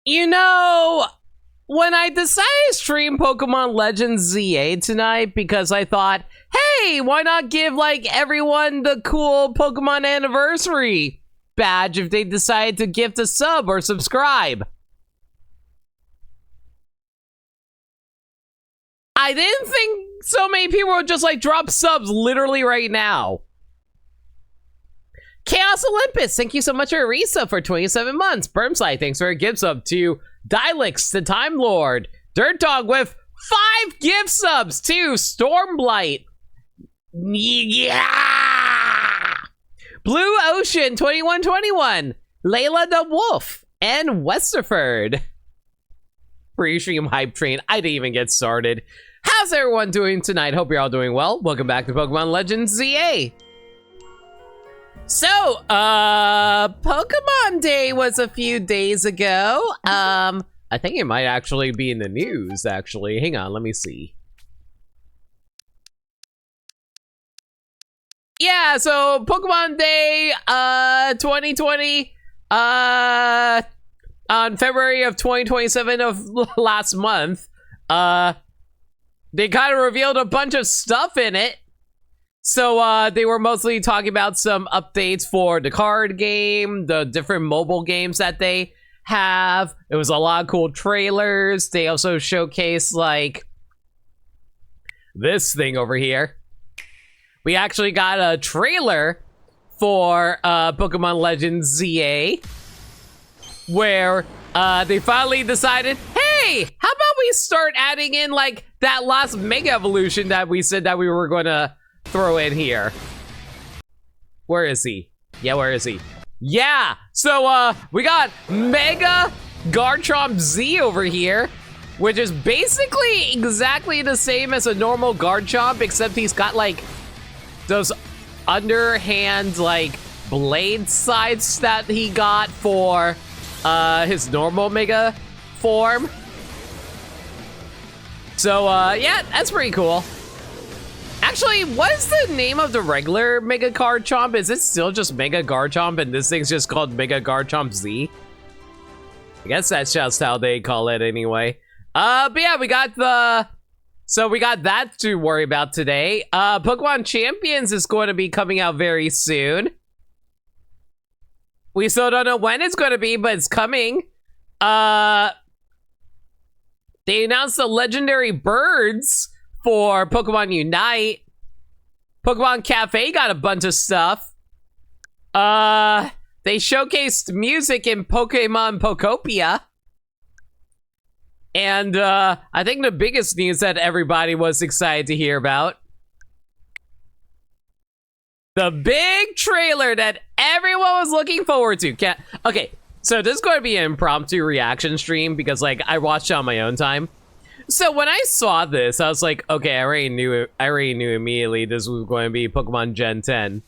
You know, when I decided to stream Pokemon Legends ZA tonight, because I thought, hey, why not give, like, everyone the cool Pokemon anniversary badge if they decide to gift a sub or subscribe? I didn't think so many people would just, like, drop subs literally right now. Chaos Olympus, thank you so much for a resub for 27 months. Bermside, thanks for a gift sub to Dialix, the Time Lord. Dirt Dog with 5 gift subs to Stormblight. Yeah! Blue Ocean 2121, Layla the Wolf, and Westerford. Pre-stream hype train. I didn't even get started. How's everyone doing tonight? Hope you're all doing well. Welcome back to Pokemon Legends ZA. So, Pokemon Day was a few days ago. I think it might actually be in the news, actually. Hang on, let me see. Yeah, so Pokemon Day, 2020, on February of 2027 of last month, they kind of revealed a bunch of stuff in it. So, they were mostly talking about some updates for the card game, the different mobile games that they have. It was a lot of cool trailers. They also showcased, like, this thing over here. We actually got a trailer for Pokemon Legends ZA, where they finally decided, hey, how about we start adding in, like, that last Mega Evolution that we said that we were going to throw in here. Where is he? Yeah, where is he? Yeah! So, we got Mega Garchomp Z over here, which is basically exactly the same as a normal Garchomp, except he's got, like, those underhand, like, blade sides that he got for, his normal Mega form. So, yeah, that's pretty cool. Actually, what is the name of the regular Mega Garchomp? Is it still just Mega Garchomp and this thing's just called Mega Garchomp Z? I guess that's just how they call it anyway. But yeah, we got that to worry about today. Pokemon Champions is going to be coming out very soon. We still don't know when it's going to be, but it's coming. They announced the legendary birds for Pokemon Unite. Pokemon Cafe got a bunch of stuff. They showcased music in Pokemon Pokopia. And I think the biggest news that everybody was excited to hear about, the big trailer that everyone was looking forward to. Okay, so this is going to be an impromptu reaction stream because, like, I watched it on my own time. So when I saw this, I was like, okay, I already knew immediately this was going to be Pokemon Gen 10.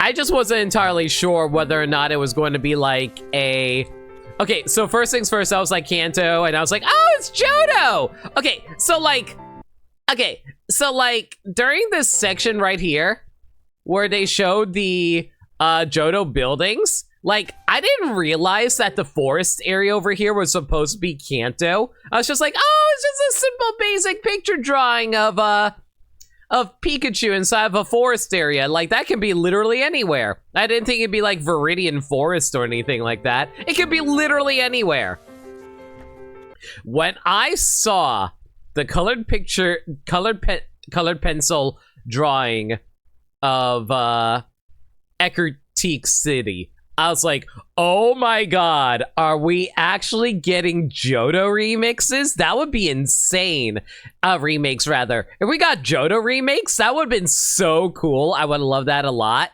I just wasn't entirely sure whether or not it was going to be like a... Okay, so first things first, I was like Kanto, and I was like, oh, it's Johto! Okay, so like, during this section right here, where they showed the Johto buildings, like, I didn't realize that the forest area over here was supposed to be Kanto. I was just like, oh, it's just a simple basic picture drawing of Pikachu inside of a forest area. Like, that can be literally anywhere. I didn't think it'd be like Viridian Forest or anything like that. It could be literally anywhere. When I saw the colored pencil drawing of Ecruteak City, I was like, oh my god, are we actually getting Johto remixes? That would be insane. Remakes, rather. If we got Johto remakes, that would have been so cool. I would love that a lot.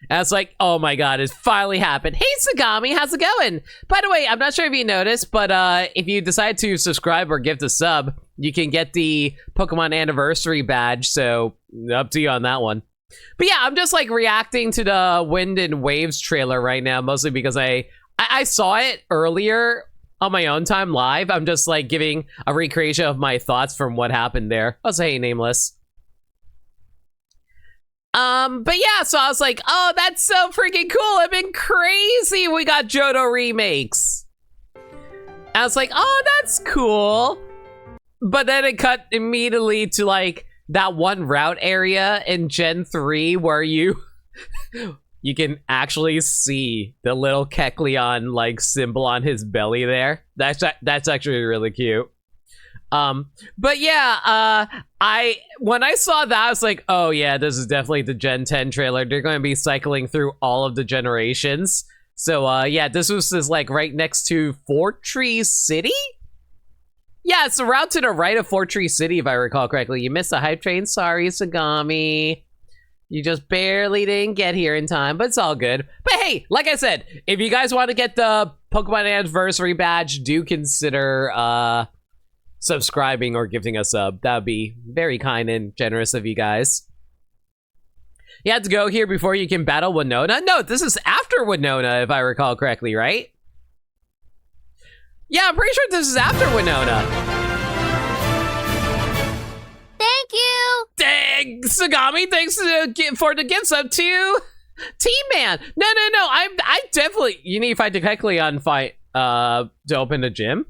And I was like, oh my god, it finally happened. Hey, Sagami, how's it going? By the way, I'm not sure if you noticed, but if you decide to subscribe or gift a sub, you can get the Pokemon Anniversary badge, so up to you on that one. But yeah, I'm just like reacting to the Wind and Waves trailer right now, mostly because I saw it earlier on my own time live. I'm just like giving a recreation of my thoughts from what happened there. I'll say Nameless. But yeah, so I was like, oh, that's so freaking cool. I've been crazy. We got Johto remakes. I was like, oh, that's cool. But then it cut immediately to like that one route area in Gen 3 where you can actually see the little Kecleon like symbol on his belly there. That's actually really cute. But yeah, when I saw that, I was like, oh yeah, this is definitely the Gen 10 trailer. They're going to be cycling through all of the generations. So yeah, this was just like right next to Fort Tree City. Yeah, it's the route to the right of Fort Tree City, if I recall correctly. You missed the hype train. Sorry, Sagami. You just barely didn't get here in time, but it's all good. But hey, like I said, if you guys want to get the Pokemon Anniversary badge, do consider subscribing or gifting a sub. That would be very kind and generous of you guys. You have to go here before you can battle Winona? No, this is after Winona, if I recall correctly, right? Yeah, I'm pretty sure this is after Winona. Thank you! Dang, Sagami, thanks for the gift sub to T-Man. No. I definitely... You need to fight the Kecleon fight to open the gym?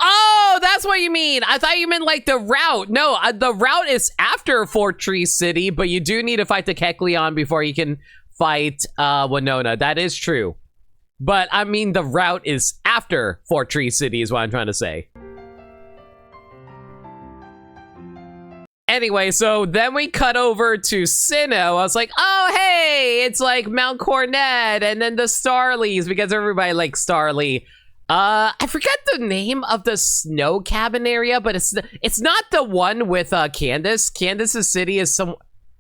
Oh, that's what you mean. I thought you meant like the route. No, the route is after Fort Tree City, but you do need to fight the Kecleon before you can fight Winona. That is true. But I mean, the route is after Fort Tree City is what I'm trying to say. Anyway, so then we cut over to Sinnoh. I was like, oh, hey, it's like Mount Cornet and then the Starlies because everybody likes Starly. I forget the name of the snow cabin area, but it's not the one with Candace. Candace's city is some...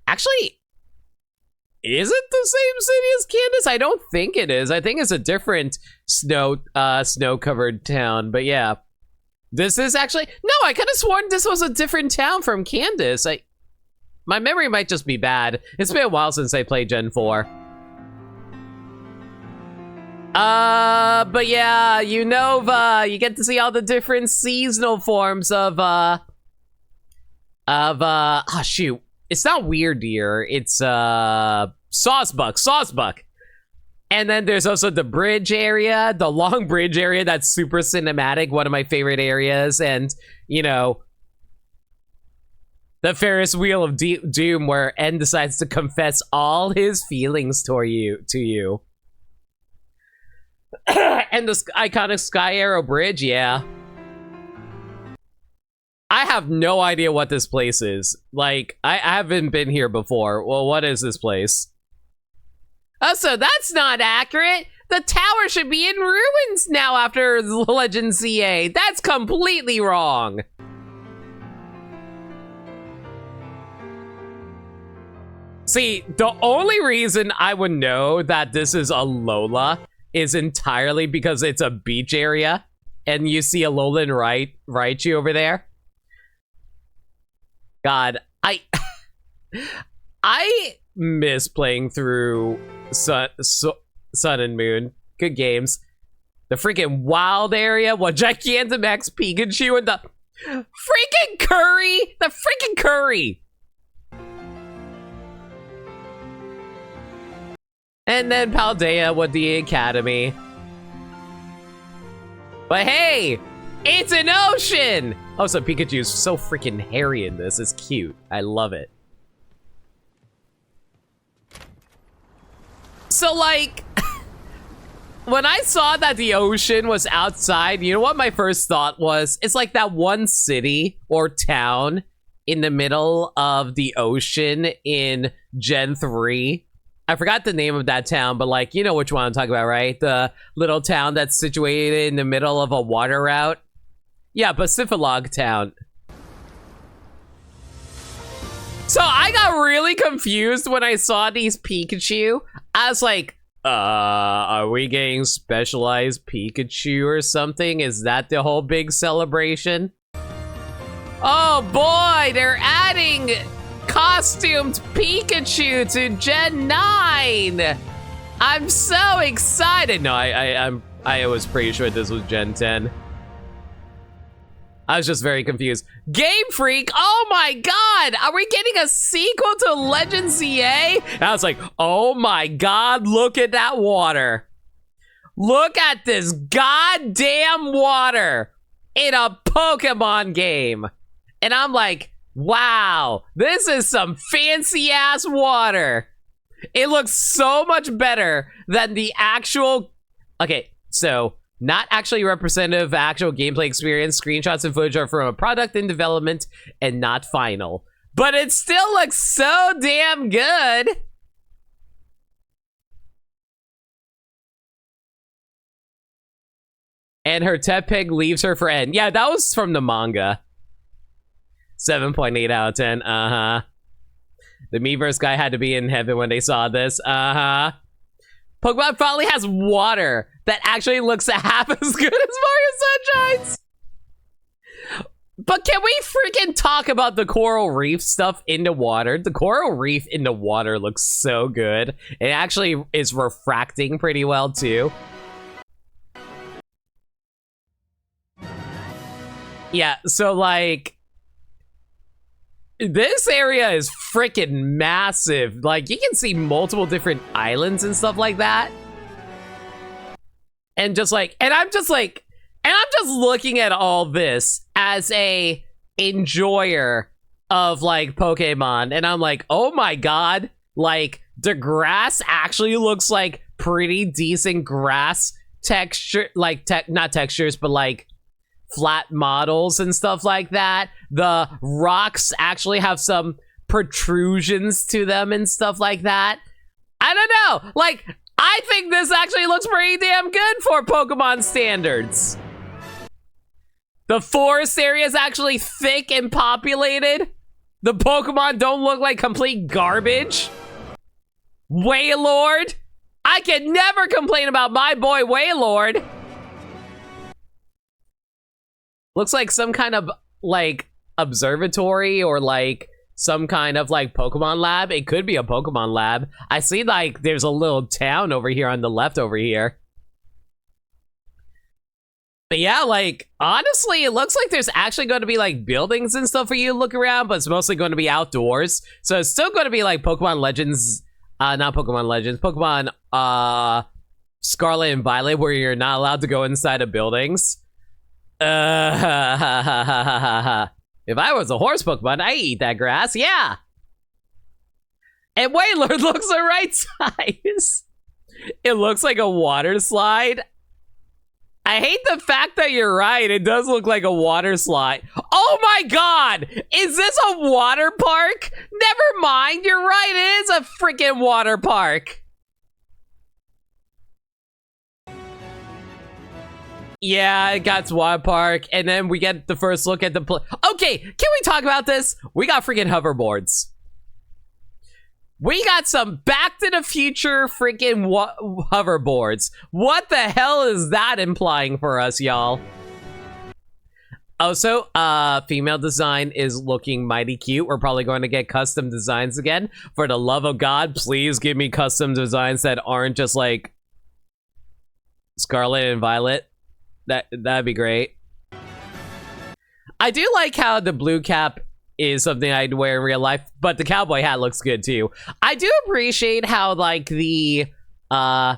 Actually... Is it the same city as Candace? I don't think it is. I think it's a different snow-covered town. But yeah, this is actually... No, I could have sworn this was a different town from Candace. My memory might just be bad. It's been a while since I played Gen 4. But yeah, Unova, you get to see all the different seasonal forms of oh shoot. It's not Weird Deer, it's Sawsbuck. And then there's also the bridge area, the long bridge area that's super cinematic, one of my favorite areas, and you know, the Ferris wheel of doom where N decides to confess all his feelings to you. And the iconic Sky Arrow Bridge, yeah. I have no idea what this place is. Like, I haven't been here before. Well, what is this place? Oh, so that's not accurate. The tower should be in ruins now after Legend CA. That's completely wrong. See, the only reason I would know that this is Alola is entirely because it's a beach area and you see Alolan Raichu over there. God, I miss playing through Sun and Moon. Good games. The freaking wild area, what Gigantamax Pikachu and the freaking curry! The freaking curry! And then Paldea with the Academy. But hey, it's an ocean! Oh, so Pikachu's so freaking hairy in this. It's cute. I love it. So, like, when I saw that the ocean was outside, you know what my first thought was? It's like that one city or town in the middle of the ocean in Gen 3. I forgot the name of that town, but like, you know which one I'm talking about, right? The little town that's situated in the middle of a water route. Yeah, Pacifilog Town. So I got really confused when I saw these Pikachu. I was like, are we getting specialized Pikachu or something? Is that the whole big celebration? Oh boy, they're adding costumed Pikachu to Gen 9. I'm so excited. No, I was pretty sure this was Gen 10. I was just very confused. Game Freak, oh my god, are we getting a sequel to Legend CA? And I was like, oh my god, look at that water. Look at this goddamn water in a Pokemon game. And I'm like, wow, this is some fancy ass water. It looks so much better than the actual... Okay, so not actually representative of actual gameplay experience. Screenshots and footage are from a product in development and not final. But it still looks so damn good. And her Tepig leaves her friend. Yeah, that was from the manga. 7.8 out of 10. Uh-huh. The Miiverse guy had to be in heaven when they saw this. Uh-huh. Pokemon finally has water that actually looks half as good as Mario Sunshine's. But can we freaking talk about the coral reef stuff in the water? The coral reef in the water looks so good. It actually is refracting pretty well, too. Yeah, so, like... This area is freaking massive. Like, you can see multiple different islands and stuff like that. And just like, and I'm just looking at all this as a enjoyer of like Pokemon. And I'm like, oh my God, like the grass actually looks like pretty decent grass texture, like not textures, but like flat models and stuff like that. The rocks actually have some protrusions to them and stuff like that. I don't know. Like, I think this actually looks pretty damn good for Pokemon standards. The forest area is actually thick and populated. The Pokemon don't look like complete garbage. Wailord. I can never complain about my boy Wailord. Looks like some kind of, like, observatory or, like, some kind of, like, Pokemon lab. It could be a Pokemon lab. I see, like, there's a little town over here on the left over here. But yeah, like, honestly, it looks like there's actually going to be, like, buildings and stuff for you to look around, but it's mostly going to be outdoors. So it's still going to be, like, Pokemon Legends, not Pokemon Legends, Pokemon, Scarlet and Violet, where you're not allowed to go inside of buildings. If I was a horse Pokemon, I'd eat that grass, yeah. And Wailord looks the right size. It looks like a water slide. I hate the fact that you're right. It does look like a water slide. Oh my God! Is this a water park? Never mind, you're right. It is a freaking water park. Yeah, it got to water park, and then we get the first look at the okay, can we talk about this? We got freaking hoverboards. We got some Back to the Future freaking hoverboards. What the hell is that implying for us, y'all? Also, female design is looking mighty cute. We're probably going to get custom designs again. For the love of God, please give me custom designs that aren't just like Scarlet and Violet. That'd be great. I do like how the blue cap is something I'd wear in real life, but the cowboy hat looks good too. I do appreciate how like the I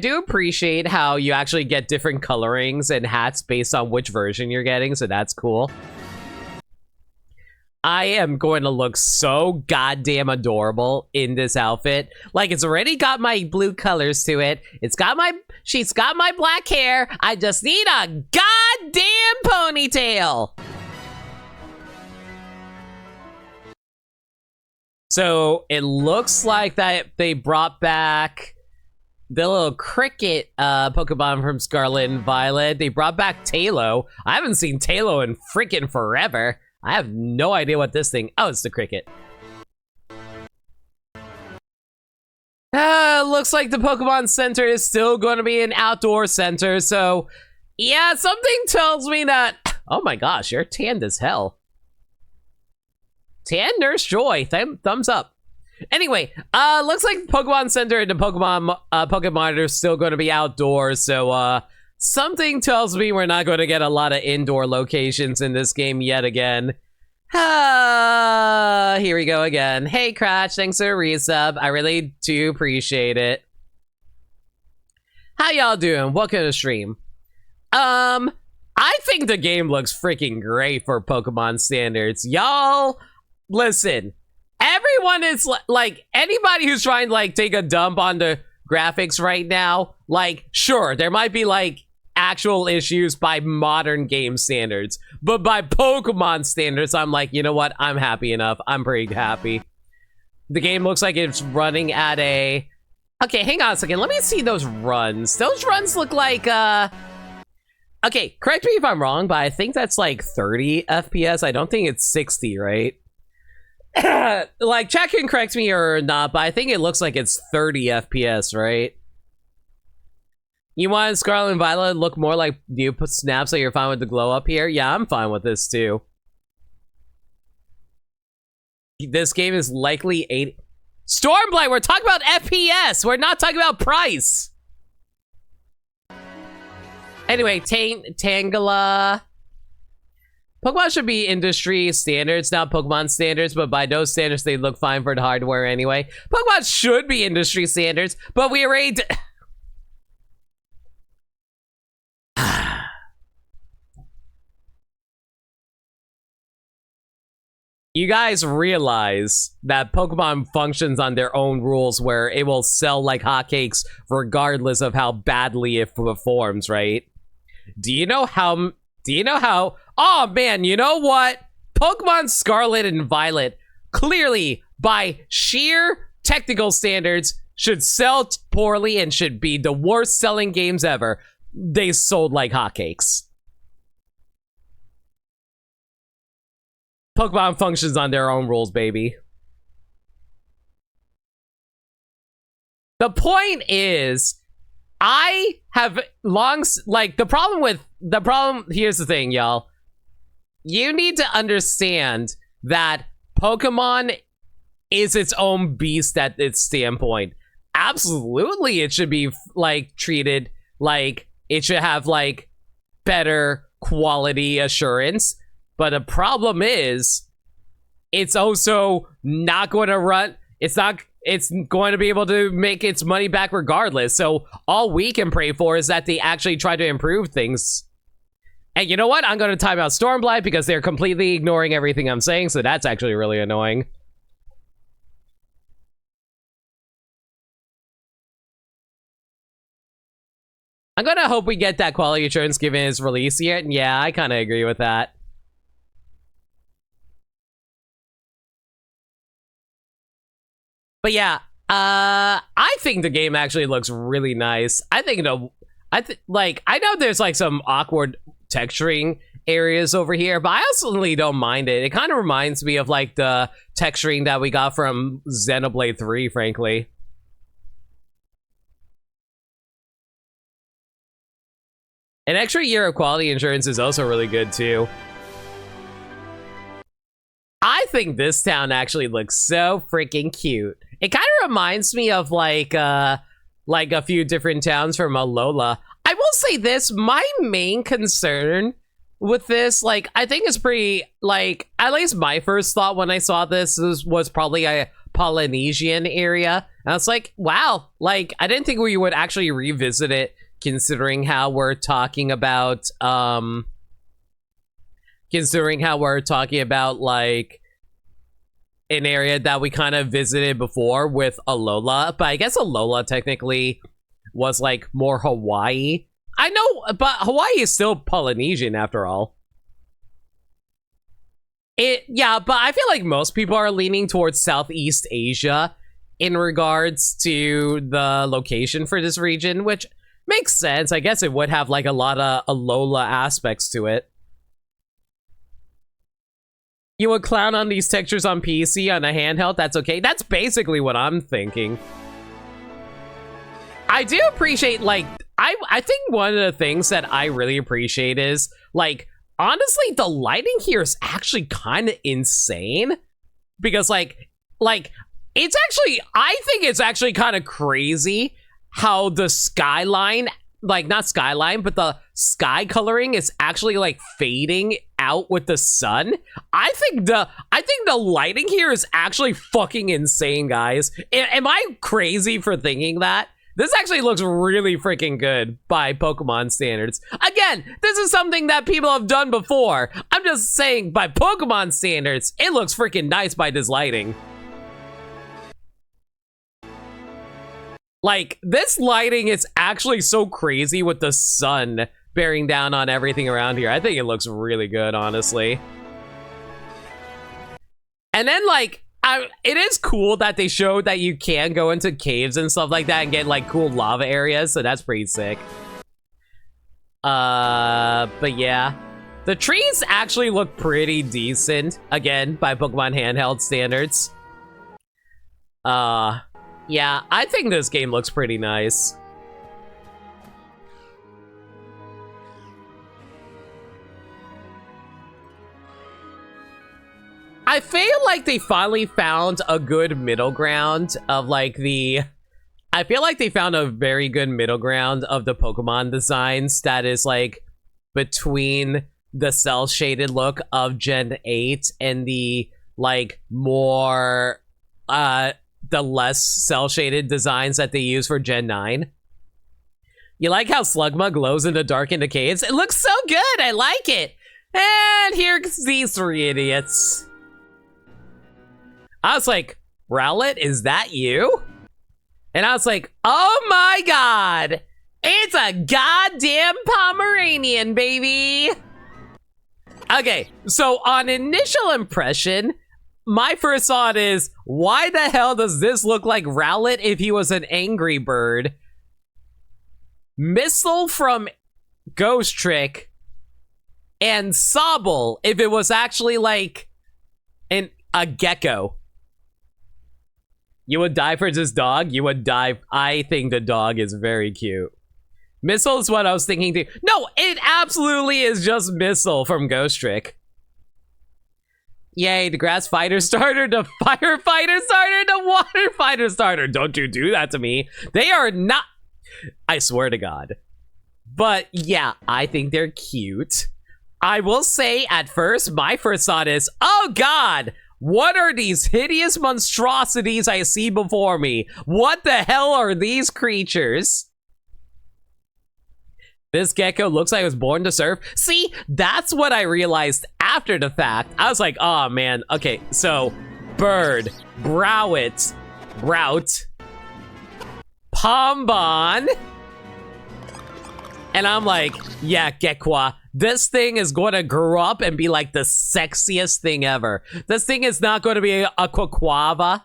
do appreciate how you actually get different colorings and hats based on which version you're getting, so that's cool. I am going to look so goddamn adorable in this outfit. Like, it's already got my blue colors to it. She's got my black hair. I just need a goddamn ponytail. So it looks like that they brought back the little cricket Pokemon from Scarlet and Violet. They brought back Tailo. I haven't seen Tailo in freaking forever. I have no idea what this thing... Oh, it's the cricket. Looks like the Pokemon Center is still going to be an outdoor center, so... Yeah, something tells me that... Oh my gosh, you're tanned as hell. Tan Nurse Joy, thumbs up. Anyway, looks like Pokemon Center and the Pokemon are still going to be outdoors, so, something tells me we're not going to get a lot of indoor locations in this game yet again. Here we go again. Hey, Cratch, thanks for a resub. I really do appreciate it. How y'all doing? Welcome to the stream. I think the game looks freaking great for Pokemon standards. Y'all, listen. Everyone is like anybody who's trying to like take a dump on the graphics right now, like sure, there might be like actual issues by modern game standards, but by Pokemon standards, I'm like, you know what? I'm happy enough. I'm pretty happy. The game looks like it's running at a... Okay, hang on a second. Let me see those runs. Those runs look like, Okay, correct me if I'm wrong, but I think that's like 30 FPS. I don't think it's 60, right? Like, chat can correct me or not, but I think it looks like it's 30 FPS, right? You want Scarlet and Violet look more like you put snaps so you're fine with the glow up here? Yeah, I'm fine with this too. This game is likely 80. Stormblight, we're talking about FPS. We're not talking about price. Anyway, Tangela. Pokemon should be industry standards, not Pokemon standards, but by those standards, they look fine for the hardware anyway. Pokemon should be industry standards, but we already... You guys realize that Pokemon functions on their own rules where it will sell like hotcakes regardless of how badly it performs, right? Do you know how... Oh man, you know what? Pokemon Scarlet and Violet clearly, by sheer technical standards, should sell poorly and should be the worst selling games ever. They sold like hotcakes. Pokemon functions on their own rules, baby. The point is, I have long, like, the problem, here's the thing, y'all. You need to understand that Pokemon is its own beast at its standpoint. Absolutely, it should be, like, treated like it should have, like, better quality assurance. But the problem is, it's also not going to run, it's going to be able to make its money back regardless. So all we can pray for is that they actually try to improve things. And you know what? I'm going to time out Stormblight because they're completely ignoring everything I'm saying. So that's actually really annoying. I'm going to hope we get that quality assurance given its release yet. Yeah, I kind of agree with that. But yeah, I think the game actually looks really nice. I think I know there's like some awkward texturing areas over here, but I absolutely don't mind it. It kind of reminds me of like the texturing that we got from Xenoblade 3, frankly. An extra year of quality insurance is also really good too. I think this town actually looks so freaking cute. It kind of reminds me of like a few different towns from Alola. I will say this, my main concern with this, like, I think it's pretty, like, at least my first thought when I saw this was probably a Polynesian area. And I was like, wow, like, I didn't think we would actually revisit it considering how we're talking about, like, an area that we kind of visited before with Alola, but I guess Alola technically was like more Hawaii. I know, but Hawaii is still Polynesian after all. Yeah, but I feel like most people are leaning towards Southeast Asia in regards to the location for this region, which makes sense. I guess it would have like a lot of Alola aspects to it. You would clown on these textures on PC on a handheld? That's okay. That's basically what I'm thinking. I do appreciate, like, I think one of the things that I really appreciate is, like, honestly, the lighting here is actually kind of insane. Because, like, it's actually, I think it's actually kind of crazy how the skyline, like, not skyline, but the sky coloring is actually, like, fading out with the sun. I think the lighting here is actually fucking insane, guys. Am I crazy for thinking that? This actually looks really freaking good by Pokemon standards. Again, this is something that people have done before. I'm just saying, by Pokemon standards, it looks freaking nice by this lighting. Like, this lighting is actually so crazy with the sun bearing down on everything around here. I think it looks really good, honestly. And then, like, it is cool that they showed that you can go into caves and stuff like that and get, like, cool lava areas, so that's pretty sick. But yeah. The trees actually look pretty decent, again, by Pokemon handheld standards. Yeah, I think this game looks pretty nice. I feel like they finally found a good middle ground of like I feel like they found a very good middle ground of the Pokemon designs that is like between the cell shaded look of Gen 8 and the like more the less cell shaded designs that they use for Gen 9. You like how Slugma glows in the dark in the caves? It looks so good, I like it. And here's these three idiots. I was like, Rowlet, is that you? And I was like, oh my god, it's a goddamn Pomeranian, baby. Okay, so on initial impression, my first thought is, why the hell does this look like Rowlet if he was an angry bird? Missile from Ghost Trick and Sobble if it was actually like a gecko. You would die for this dog? You would die. I think the dog is very cute. Missile is what I was thinking too. No, it absolutely is just Missile from Ghost Trick. Yay, the grass fighter starter, the firefighter starter, the water fighter starter. Don't you do that to me. They are not. I swear to God. But yeah, I think they're cute. I will say at first, my first thought is, oh God, what are these hideous monstrosities I see before me? What the hell are these creatures? This gecko looks like it was born to surf. See, that's what I realized after the fact. I was like, oh man, okay, so bird, Browit, Route, Pombon, and I'm like, yeah, Gekwa, this thing is going to grow up and be like the sexiest thing ever. This thing is not going to be a Quaquava.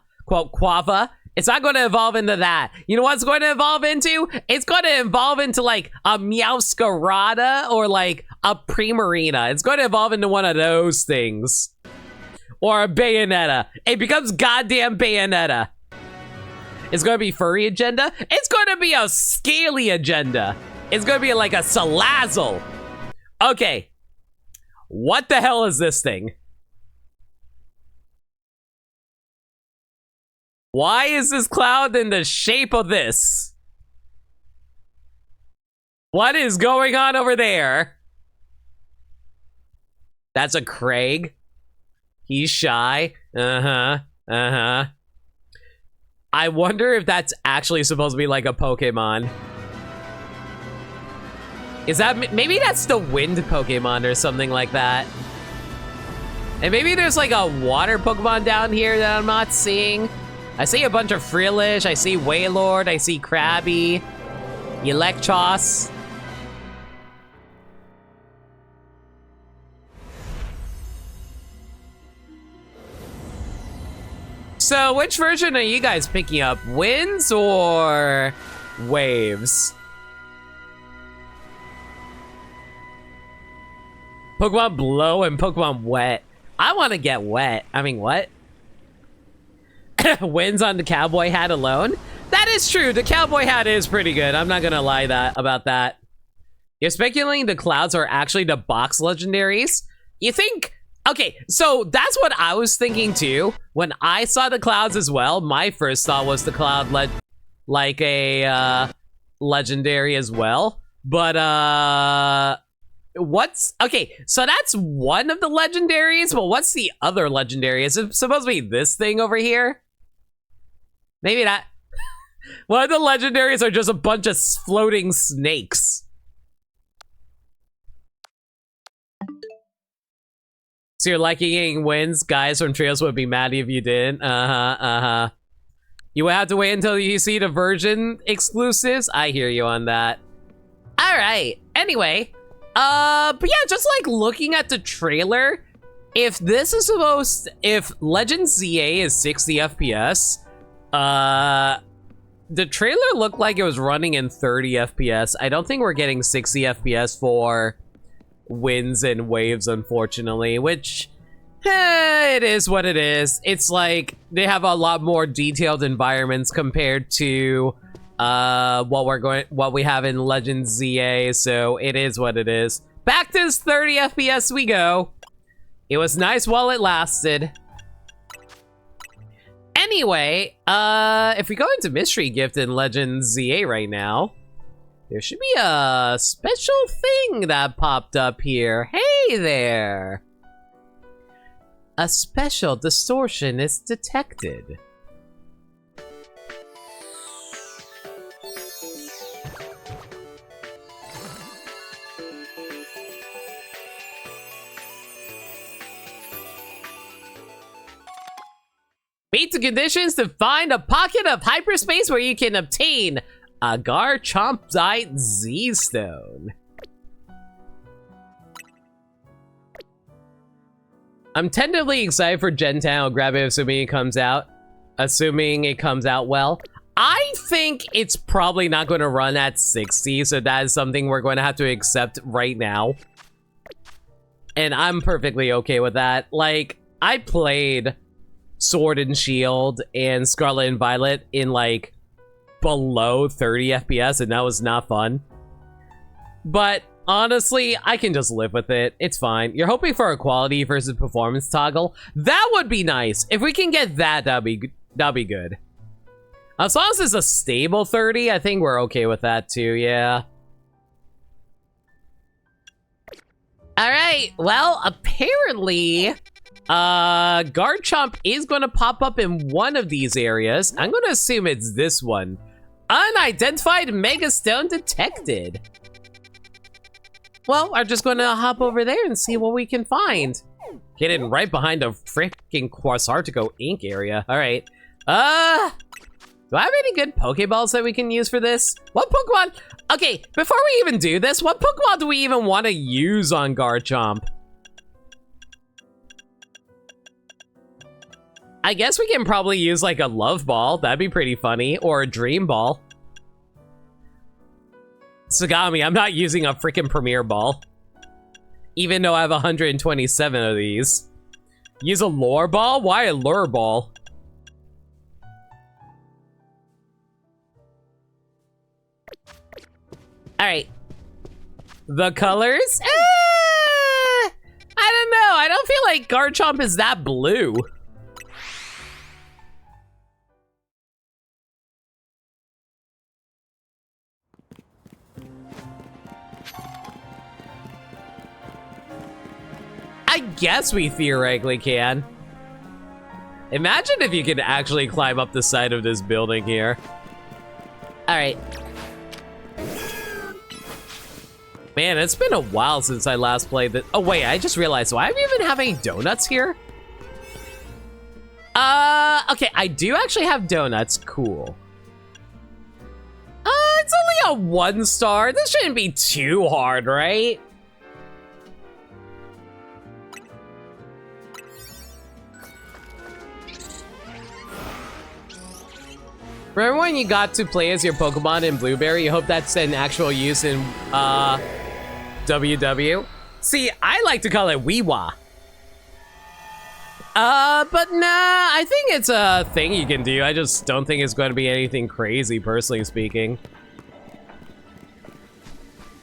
It's not going to evolve into that. You know what it's going to evolve into? It's going to evolve into like a Meowscarada or like a Primarina. It's going to evolve into one of those things. Or a Bayonetta. It becomes goddamn Bayonetta. It's going to be furry agenda. It's going to be a scaly agenda. It's going to be like a Salazzle. Okay. What the hell is this thing? Why is this cloud in the shape of this? What is going on over there? That's a Craig. He's shy. I wonder if that's actually supposed to be like a Pokemon. Is that, maybe that's the wind Pokemon or something like that. And maybe there's like a water Pokemon down here that I'm not seeing. I see a bunch of Frillish, I see Wailord, I see Krabby, Electros. So which version are you guys picking up? Winds or waves? Pokemon Blow and Pokemon Wet. I want to get wet. I mean, what? Wins on the cowboy hat alone? That is true. The cowboy hat is pretty good. I'm not gonna lie about that. You're speculating the clouds are actually the box legendaries? You think? Okay, so that's what I was thinking too. When I saw the clouds as well, my first thought was the cloud like a legendary as well. But what's okay? So that's one of the legendaries. But what's the other legendary? Is it supposed to be this thing over here? Maybe that. One of the legendaries are just a bunch of floating snakes. So you're liking getting wins? Guys from Trails would be mad if you didn't. You would have to wait until you see the version exclusives? I hear you on that. Alright, anyway. But yeah, just like looking at the trailer, if Legend ZA is 60 FPS, the trailer looked like it was running in 30 FPS. I don't think we're getting 60 FPS for winds and waves, unfortunately, which it is what it is. It's like they have a lot more detailed environments compared to what we have in Legend ZA, so it is what it is. Back to 30 FPS we go. It was nice while it lasted. Anyway, if we go into Mystery Gift in Legend ZA right now, there should be a special thing that popped up here. Hey there! A special distortion is detected. Meet the conditions to find a pocket of hyperspace where you can obtain a Chomping Z-Stone. I'm tentatively excited for Gen 10. I'll grab it assuming it comes out. Assuming it comes out well. I think it's probably not going to run at 60, so that is something we're going to have to accept right now. And I'm perfectly okay with that. Like, I played Sword and Shield and Scarlet and Violet in like below 30 FPS, and that was not fun. But honestly, I can just live with it. It's fine. You're hoping for a quality versus performance toggle. That would be nice. If we can get that, that'd be good. As long as it's a stable 30, I think we're okay with that too, yeah. Alright, well, apparently Garchomp is going to pop up in one of these areas. I'm going to assume it's this one. Unidentified Mega Stone detected. Well, I'm just going to hop over there and see what we can find. Hidden right behind a freaking Quasartico Ink area. All right. Do I have any good Pokeballs that we can use for this? What Pokemon? Okay, before we even do this, what Pokemon do we even want to use on Garchomp? I guess we can probably use like a Love Ball. That'd be pretty funny. Or a Dream Ball. Sagami, I'm not using a freaking Premier Ball. Even though I have 127 of these. Use a Lure Ball? Why a Lure Ball? Alright. The colors? I don't know. I don't feel like Garchomp is that blue. I guess we theoretically can. Imagine if you could actually climb up the side of this building here. Alright. Man, it's been a while since I last played this. Oh wait, I just realized, do I even have any donuts here? Okay, I do actually have donuts. Cool. It's only a 1 star. This shouldn't be too hard, right? Remember when you got to play as your Pokemon in Blueberry? You hope that's an actual use in, WW? See, I like to call it Weewa. But nah, I think it's a thing you can do. I just don't think it's going to be anything crazy, personally speaking.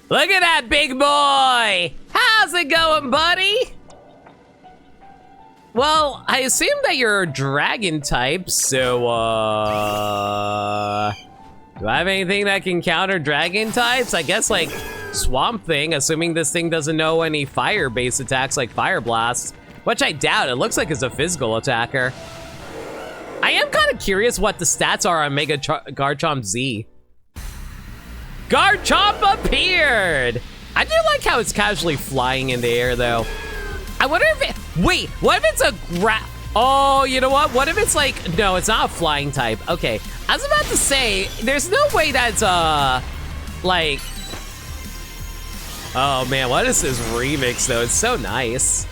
Look at that big boy! How's it going, buddy? Well, I assume that you're dragon type, so, do I have anything that can counter dragon types? I guess, like, Swamp Thing, assuming this thing doesn't know any fire-based attacks like Fire Blast, which I doubt. It looks like it's a physical attacker. I am kind of curious what the stats are on Mega Garchomp Z. Garchomp appeared! I do like how it's casually flying in the air, though. I wonder if it... Wait, what if it's a Oh, you know what? What if it's like... No, it's not a flying type. Okay. I was about to say, there's no way that's, like... Oh, man, what is this remix, though? It's so nice.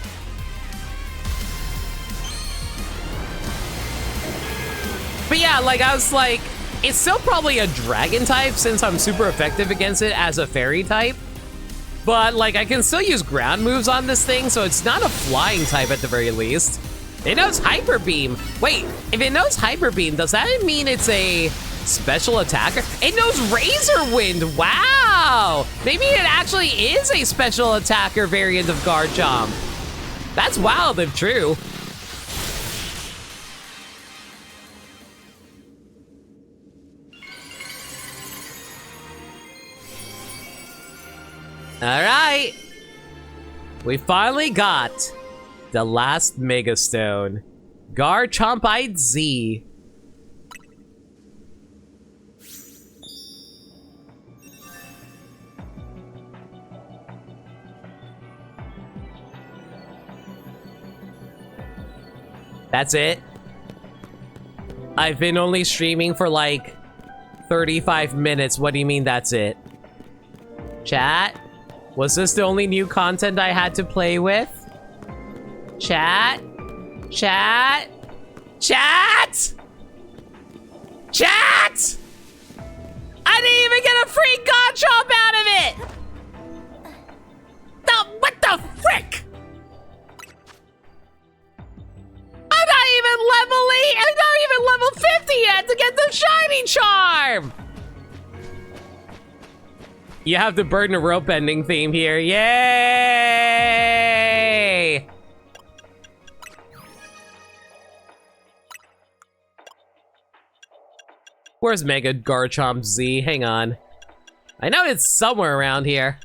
But yeah, like, I was like... It's still probably a dragon type since I'm super effective against it as a fairy type. But, like, I can still use ground moves on this thing, so it's not a flying type at the very least. It knows Hyper Beam. Wait, if it knows Hyper Beam, does that mean it's a special attacker? It knows Razor Wind. Wow. Maybe it actually is a special attacker variant of Garchomp. That's wild if true. All right, we finally got the last Mega Stone, Garchompite Z. That's it. I've been only streaming for like 35 minutes. What do you mean that's it? Chat? Was this the only new content I had to play with? Chat? Chat? Chat? Chat? I didn't even get a free Garchomp out of it! What the frick? I'm not even level 50 yet to get the shiny charm! You have the burden of rope ending theme here. Yay! Where's Mega Garchomp Z? Hang on. I know it's somewhere around here.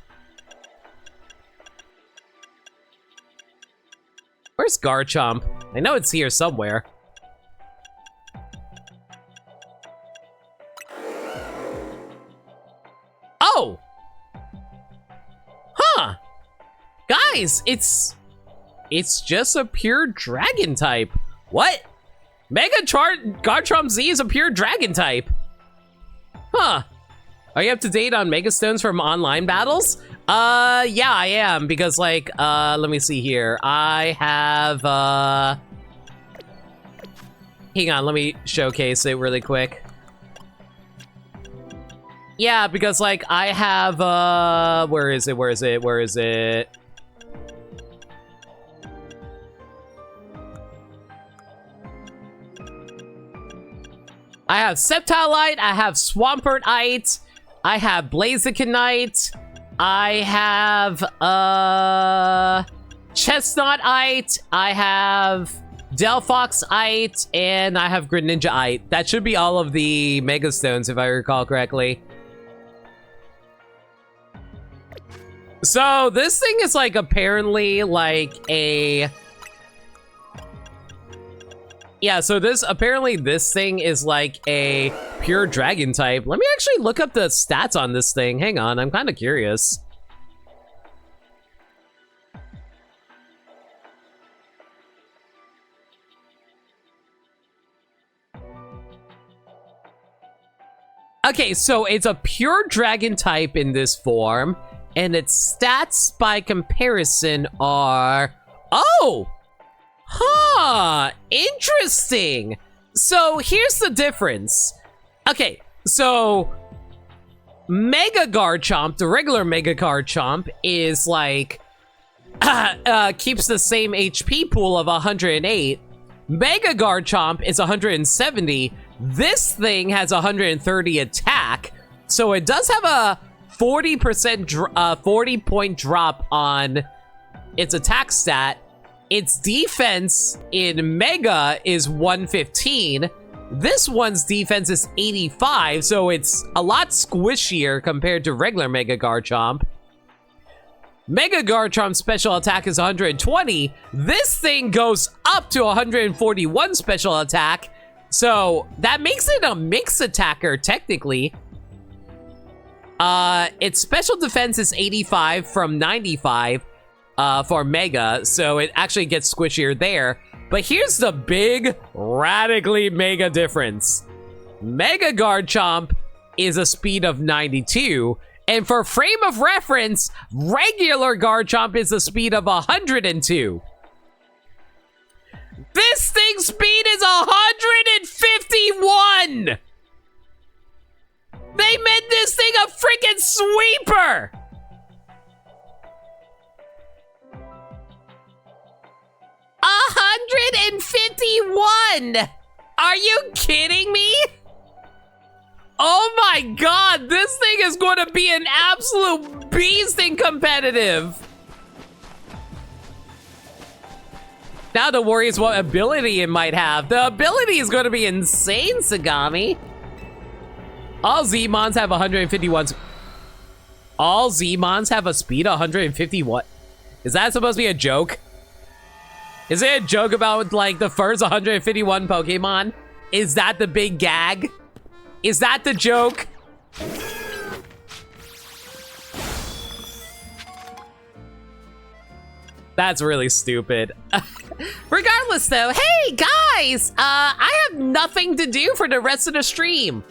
Where's Garchomp? I know it's here somewhere. Oh! Huh! Guys, it's just a pure dragon type. What? Mega Garchomp Z is a pure dragon type. Huh. Are you up to date on Mega Stones from online battles? Yeah, I am, because like, let me see here. I have, hang on, let me showcase it really quick. Yeah, because like, I have, where is it? I have Sceptilite, I have Swampertite, I have Blazikenite, I have, Chestnutite, I have Delphoxite, and I have Greninjaite. That should be all of the Mega Stones, if I recall correctly. So, this thing is, like, apparently, like, a... Yeah, so apparently this thing is, like, a pure dragon type. Let me actually look up the stats on this thing. Hang on, I'm kind of curious. Okay, so it's a pure dragon type in this form. And its stats by comparison are... Oh! Huh! Interesting! So, here's the difference. Okay, so... Mega Garchomp, the regular Mega Garchomp, is like... keeps the same HP pool of 108. Mega Garchomp is 170. This thing has 130 attack. So, it does have a... 40 point drop on its attack stat. Its defense in Mega is 115. This one's defense is 85, so it's a lot squishier compared to regular Mega Garchomp. Mega Garchomp's special attack is 120. This thing goes up to 141 special attack. So that makes it a mixed attacker, technically. Its special defense is 85 from 95 for Mega, so it actually gets squishier there. But here's the big, radically mega difference. Mega Garchomp is a speed of 92, and for frame of reference, regular Garchomp is a speed of 102. This thing's speed is 151! They made this thing a freaking sweeper! $151! Are you kidding me? Oh my god, this thing is going to be an absolute beast in competitive. Now the worry is what ability it might have. The ability is going to be insane, Sagami. All Zmons have 151. All Zmons have a speed of 151. Is that supposed to be a joke? Is it a joke about, like, the first 151 Pokemon? Is that the big gag? Is that the joke? That's really stupid. Regardless, though, hey, guys! I have nothing to do for the rest of the stream.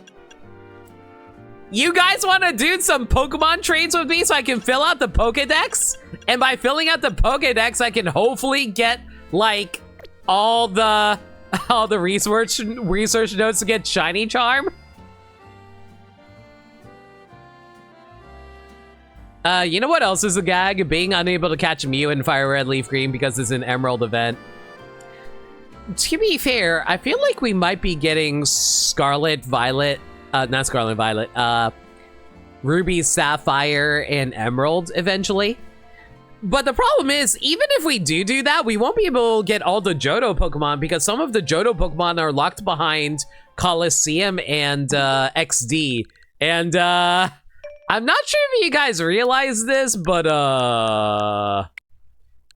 You guys want to do some Pokemon trades with me so I can fill out the Pokedex? And by filling out the Pokedex, I can hopefully get, like, all the research notes to get Shiny Charm? You know what else is a gag? Being unable to catch Mew in Fire Red Leaf Green because it's an Emerald event. To be fair, I feel like we might be getting Scarlet Violet, not Scarlet Violet, Ruby, Sapphire, and Emerald eventually. But the problem is, even if we do that, we won't be able to get all the Johto Pokemon because some of the Johto Pokemon are locked behind Coliseum and XD. And I'm not sure if you guys realize this, but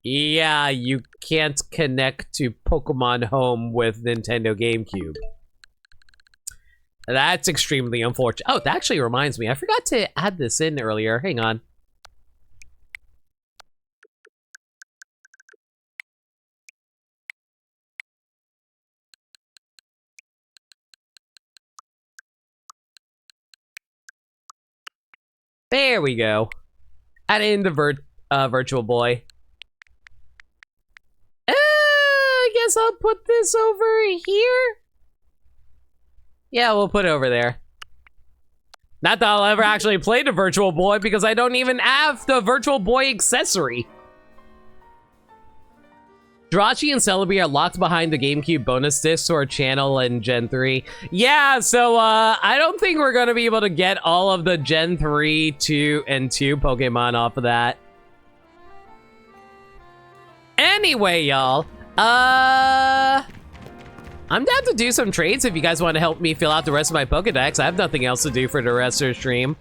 yeah, you can't connect to Pokemon Home with Nintendo GameCube. That's extremely unfortunate. Oh, that actually reminds me. I forgot to add this in earlier. Hang on. There we go. Add in the Virtual Boy. I guess I'll put this over here. Yeah, we'll put it over there. Not that I'll ever actually play the Virtual Boy because I don't even have the Virtual Boy accessory. Jirachi and Celebi are locked behind the GameCube bonus discs or channel in Gen 3. Yeah, so I don't think we're gonna be able to get all of the Gen 3, 2, and 2 Pokemon off of that. Anyway, y'all, I'm down to do some trades if you guys want to help me fill out the rest of my Pokedex. I have nothing else to do for the rest of the stream.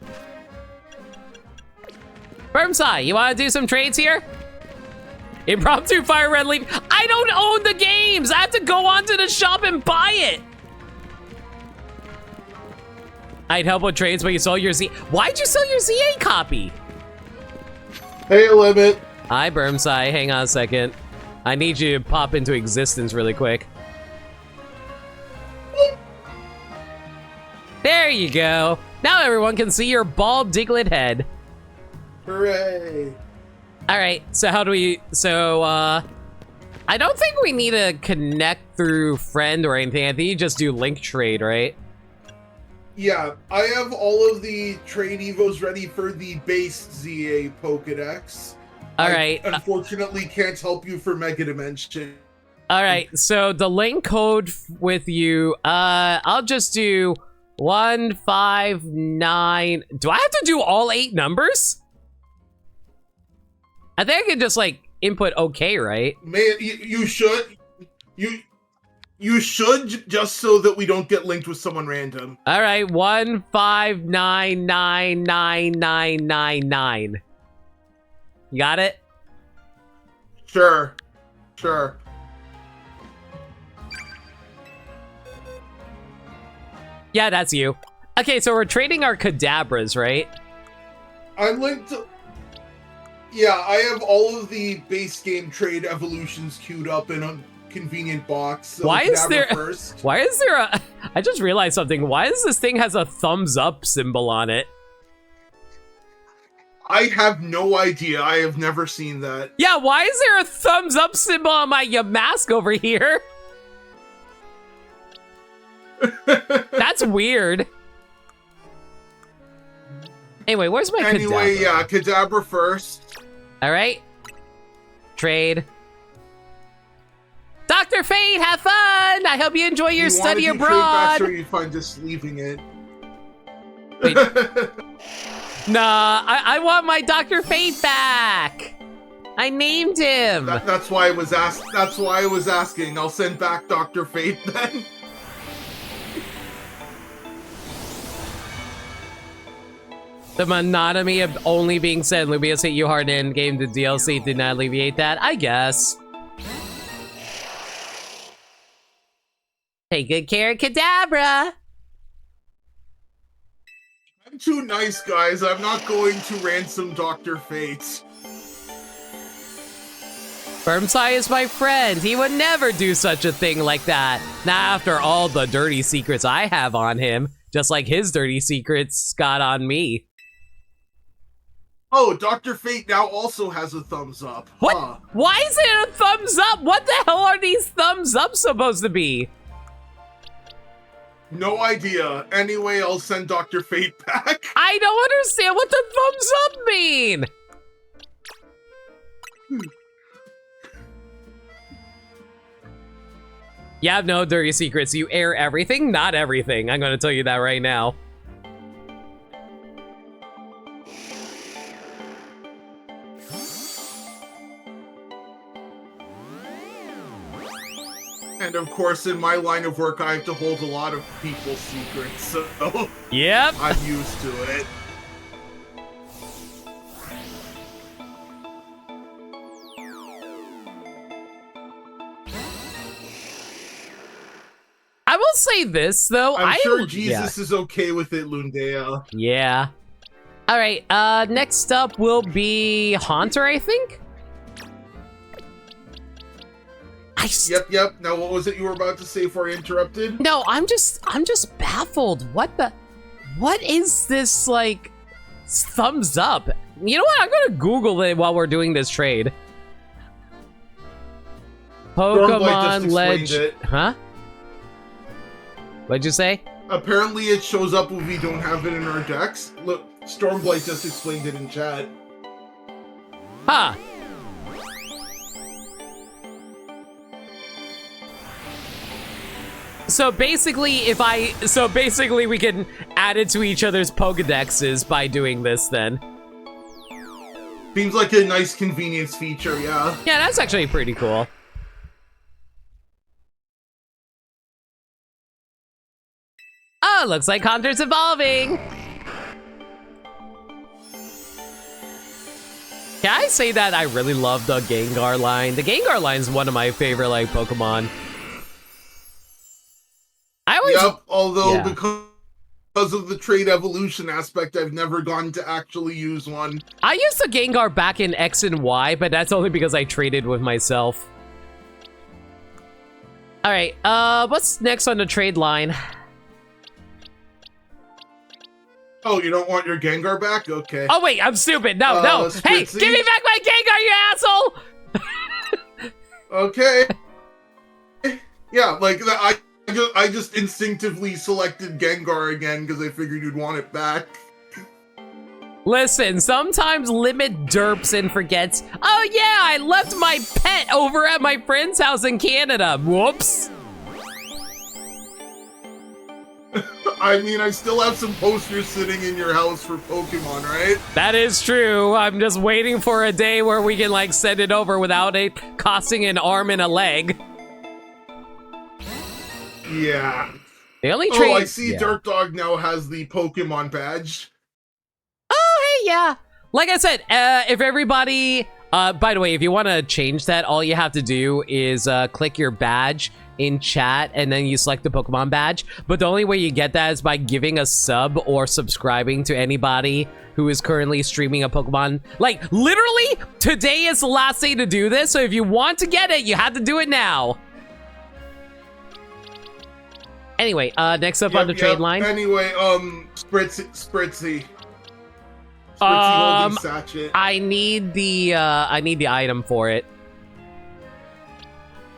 Firmsai, you want to do some trades here? Impromptu Fire Red Leaf. I don't own the games. I have to go onto the shop and buy it. I'd help with trades, but you sold your Z. Why'd you sell your ZA copy? Hey, Limit. Hi, Burmsai. Hang on a second. I need you to pop into existence really quick. There you go. Now everyone can see your bald Diglett head. Hooray. All right, so how do we, I don't think we need to connect through friend or anything. I think you just do link trade, right? Yeah, I have all of the trade evos ready for the base ZA Pokedex. All right. Unfortunately, can't help you for Mega Dimension. All right, so the link code with you, I'll just do 159. Do I have to do all 8 numbers? I think I can just like input okay, right? Man, you should. You should, just so that we don't get linked with someone random. All right, 159999999. You got it? Sure. Yeah, that's you. Okay, so we're trading our Kadabras, right? I'm linked to... Yeah, I have all of the base game trade evolutions queued up in a convenient box. So Why is there... First. Why is there a... I just realized something. Why does this thing has a thumbs up symbol on it? I have no idea. I have never seen that. Yeah, why is there a thumbs up symbol on my mask over here? That's weird. Anyway, where's my Anyway, Kadabra? yeah, Kadabra first. All right. Trade. Dr. Fate, have fun! I hope you enjoy your study abroad. Trade you find just leaving it. Wait. Nah, I want my Dr. Fate back. I named him. That's why I was asking. I'll send back Dr. Fate then. The monotony of only being said, Lumias hit you hard in game. The DLC did not alleviate that, I guess. Take good care of Kadabra. I'm too nice, guys. I'm not going to ransom Dr. Fate. Firmsai is my friend. He would never do such a thing like that. Not after all the dirty secrets I have on him. Just like his dirty secrets got on me. Oh, Dr. Fate now also has a thumbs up. What? Huh. Why is it a thumbs up? What the hell are these thumbs up supposed to be? No idea. Anyway, I'll send Dr. Fate back. I don't understand what the thumbs up mean. You have no dirty secrets. You air everything, not everything. I'm going to tell you that right now. And of course, in my line of work, I have to hold a lot of people's secrets, so Yep. I'm used to it. I will say this, though. I'm sure Jesus is okay with it, Lundea. Yeah. All right, next up will be Haunter, I think? Yep. Now, what was it you were about to say before I interrupted? No, I'm just baffled. What is this, like, thumbs up? You know what? I'm gonna Google it while we're doing this trade. Pokemon Legend. Huh? What'd you say? Apparently, it shows up when we don't have it in our decks. Look, Stormblight just explained it in chat. Huh. So basically, we can add it to each other's Pokedexes by doing this then. Seems like a nice convenience feature, yeah. Yeah, that's actually pretty cool. Oh, looks like Haunter's evolving. Can I say that I really love the Gengar line? The Gengar line is one of my favorite, like, Pokemon. Although because of the trade evolution aspect, I've never gone to actually use one. I used the Gengar back in X and Y, but that's only because I traded with myself. All right, what's next on the trade line? Oh, you don't want your Gengar back? Okay. Oh wait, I'm stupid. No. Hey, give me back my Gengar, you asshole! Okay. Yeah, like I just instinctively selected Gengar again because I figured you'd want it back. Listen, sometimes Limit derps and forgets, oh yeah, I left my pet over at my friend's house in Canada. Whoops. I mean, I still have some posters sitting in your house for Pokemon, right? That is true. I'm just waiting for a day where we can, like, send it over without it costing an arm and a leg. Yeah. The only trade... Oh, I see Dirt Dog now has the Pokemon badge. Oh, hey, yeah. Like I said, if everybody... by the way, if you want to change that, all you have to do is click your badge, in chat, and then you select the Pokemon badge. But the only way you get that is by giving a sub or subscribing to anybody who is currently streaming a Pokemon. Like, literally, today is the last day to do this, so if you want to get it, you have to do it now. Anyway, next up on the trade line. Anyway, Spritzy holding Sachet. I need the item for it.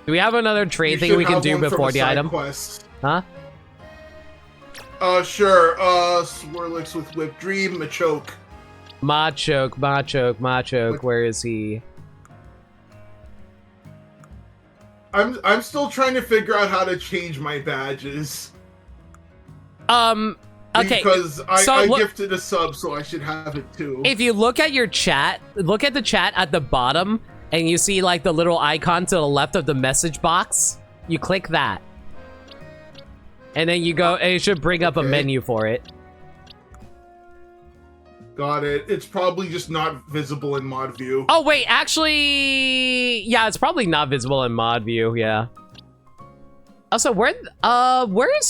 Do we have another trade thing we can do before the item? Quest. Huh? Sure. Swirlix with Whip Dream, Machoke. Machoke. Where is he? I'm still trying to figure out how to change my badges. Okay. Because I gifted a sub, so I should have it too. If you look at your chat, look at the chat at the bottom, and you see like the little icon to the left of the message box. You click that. And then you go, and it should bring up a menu for it. Got it. It's probably just not visible in mod view. Oh, wait, actually, yeah, it's probably not visible in mod view, yeah. Also, where's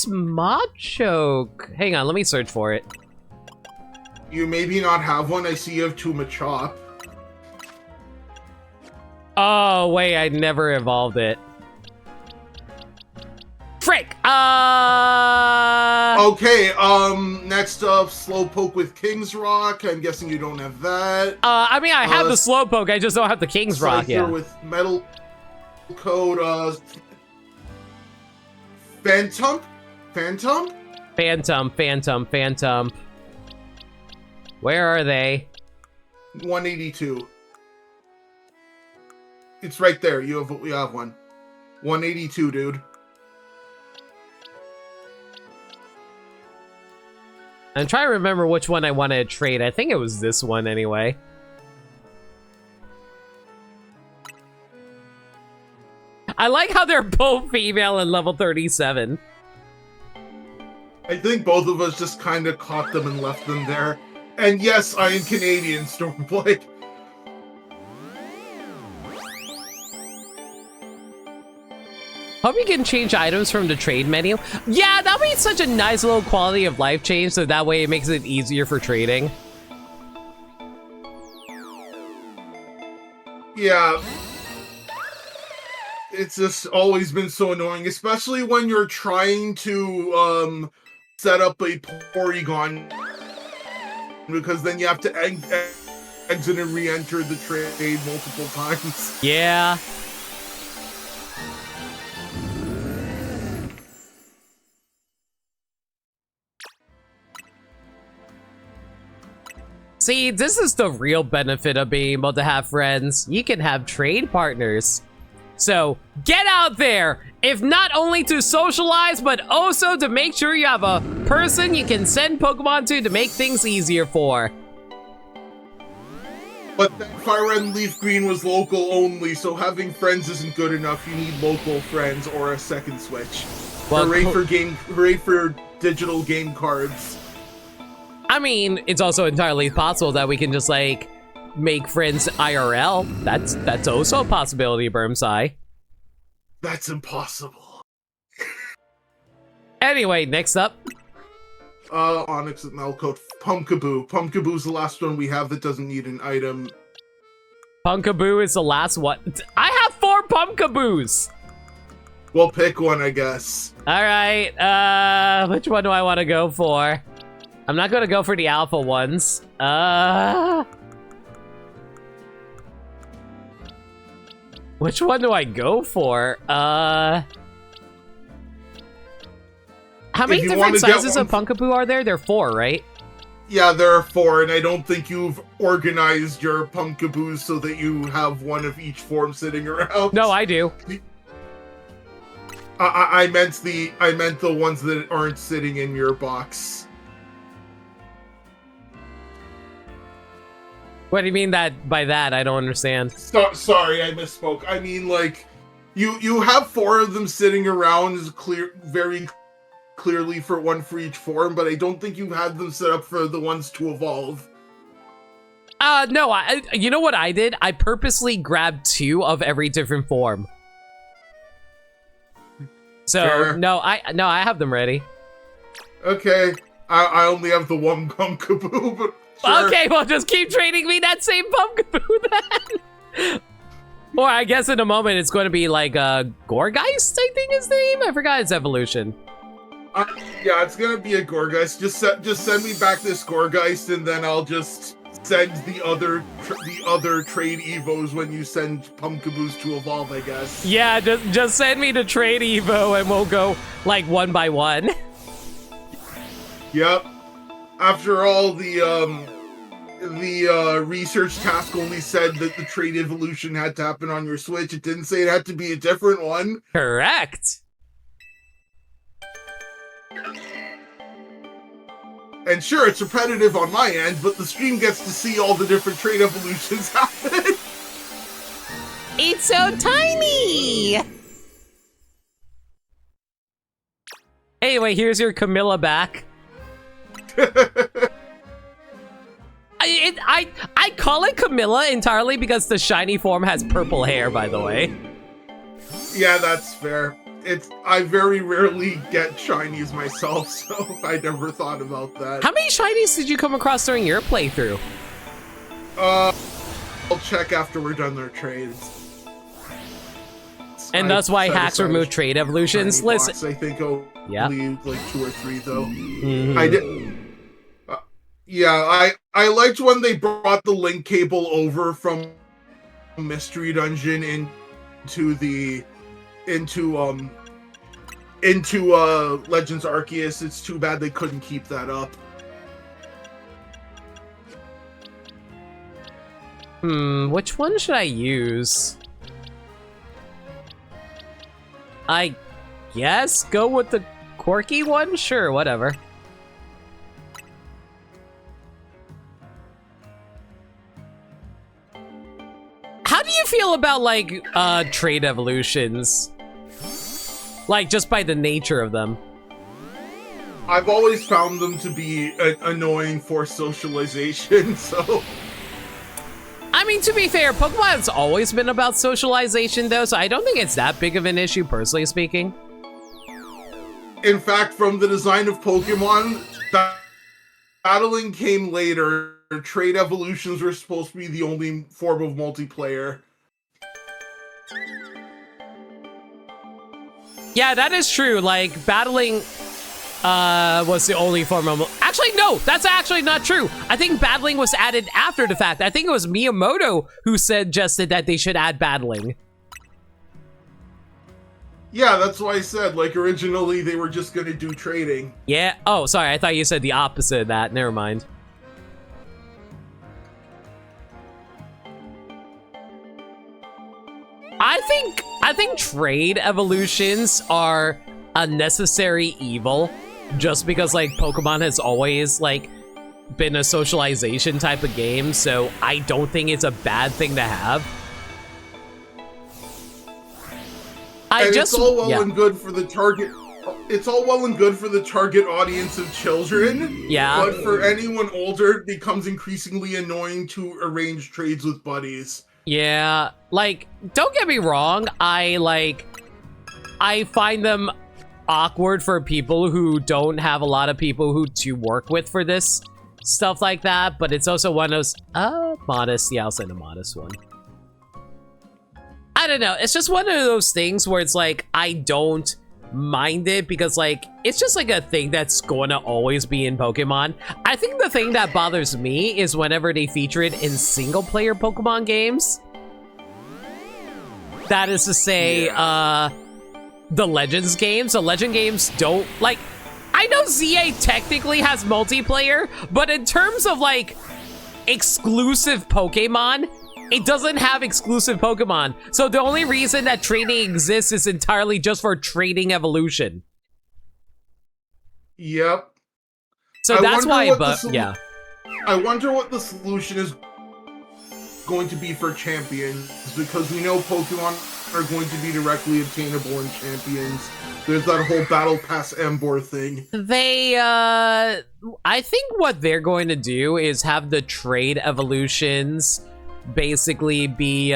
Machoke? Hang on, let me search for it. You maybe not have one. I see you have two Machop. Oh, wait, I never evolved it. Frick! Okay, next up, Slowpoke with King's Rock. I'm guessing you don't have that. I mean, I have the Slowpoke, I just don't have the King's Rock yet. with Metal Code, Phantom? Phantom. Where are they? 182. It's right there. We have one. 182, dude. I'm trying to remember which one I wanted to trade. I think it was this one anyway. I like how they're both female and level 37. I think both of us just kind of caught them and left them there. And yes, I am Canadian, Stormblade. Hope you can change items from the trade menu. Yeah, that would be such a nice little quality of life change, so that way it makes it easier for trading. Yeah. It's just always been so annoying, especially when you're trying to set up a Porygon, because then you have to exit and re-enter the trade multiple times. Yeah. See, this is the real benefit of being able to have friends. You can have trade partners. So, get out there! If not only to socialize, but also to make sure you have a person you can send Pokemon to make things easier for. But that Fire Red and Leaf Green was local only, so having friends isn't good enough. You need local friends or a second Switch. Well, hooray for digital game cards. I mean, it's also entirely possible that we can just, like, make friends IRL. That's also a possibility, Burmsai. That's impossible. Anyway, next up. Onyx with Melcoat. Pumpkaboo. Pumpkaboo's the last one we have that doesn't need an item. Pumpkaboo is the last one. I have 4 Pumpkaboos! Well, pick one, I guess. Alright, which one do I want to go for? I'm not gonna go for the alpha ones. Which one do I go for? How many different sizes of Pumpkaboo are there? There are 4, right? Yeah, there are 4, and I don't think you've organized your Pumpkaboos so that you have one of each form sitting around. No, I do. I meant the ones that aren't sitting in your box. What do you mean by that? I don't understand. Sorry, I misspoke. I mean, like, you have 4 of them sitting around very clearly for one for each form, but I don't think you've had them set up for the ones to evolve. No, you know what I did? I purposely grabbed 2 of every different form. So Sure. no, I have them ready. Okay. I only have the one Pumpkaboo, but sure. Okay, well, just keep trading me that same Pumpkaboo then. Or I guess in a moment it's going to be like Gorgeist, I think his name. I forgot its evolution. Yeah, it's gonna be a Gorgeist. Just send me back this Gorgeist, and then I'll just send the other trade Evos when you send Pumpkaboos to evolve, I guess. Yeah, just send me to trade Evo and we'll go like one by one. Yep. After all, the research task only said that the trade evolution had to happen on your Switch. It didn't say it had to be a different one. Correct. And sure, it's repetitive on my end, but the stream gets to see all the different trade evolutions happen. It's so tiny! Anyway, here's your Camilla back. I call it Camilla entirely because the shiny form has purple hair, by the way. Yeah, that's fair. I very rarely get shinies myself, so I never thought about that. How many shinies did you come across during your playthrough? I'll check after we're done their trades. And that's why hacks remove trade evolutions. Listen, box, I think only like 2 or 3 though. Mm-hmm. I did. Yeah, I liked when they brought the link cable over from Mystery Dungeon into Legends Arceus. It's too bad they couldn't keep that up. Which one should I use? I guess go with the quirky one? Sure, whatever. How do you feel about, like, trade evolutions? Like, just by the nature of them. I've always found them to be annoying for socialization, so... I mean, to be fair, Pokemon's always been about socialization, though, so I don't think it's that big of an issue, personally speaking. In fact, from the design of Pokemon, battling came later. Trade evolutions were supposed to be the only form of multiplayer. Yeah, that is true. Like, battling was the only form of... Actually, no, that's actually not true. I think battling was added after the fact. I think it was Miyamoto who suggested that they should add battling. Yeah, that's why I said, like, originally they were just gonna do trading. Yeah. Oh, sorry. I thought you said the opposite of that. Never mind. I think trade evolutions are a necessary evil just because, like, Pokemon has always, like, been a socialization type of game, so I don't think it's a bad thing to have. It's all well and good for the target. It's all well and good for the target audience of children. Yeah. But for anyone older, it becomes increasingly annoying to arrange trades with buddies. Yeah, like, don't get me wrong, I find them awkward for people who don't have a lot of people to work with for this stuff like that, but it's also one of those, modest, yeah, I'll send a modest one. I don't know, it's just one of those things where it's like, I don't mind it because, like, it's just like a thing that's going to always be in Pokemon. I think the thing that bothers me is whenever they feature it in single-player Pokemon games. That is to say, the Legends games. The Legend games don't, like, I know ZA technically has multiplayer, but in terms of, like, exclusive Pokemon, it doesn't have exclusive Pokemon. So the only reason that trading exists is entirely just for trading evolution. Yep. So that's why, but yeah. I wonder what the solution is going to be for champions, because we know Pokemon are going to be directly obtainable in champions. There's that whole Battle Pass Embor thing. They, I think what they're going to do is have the trade evolutions basically be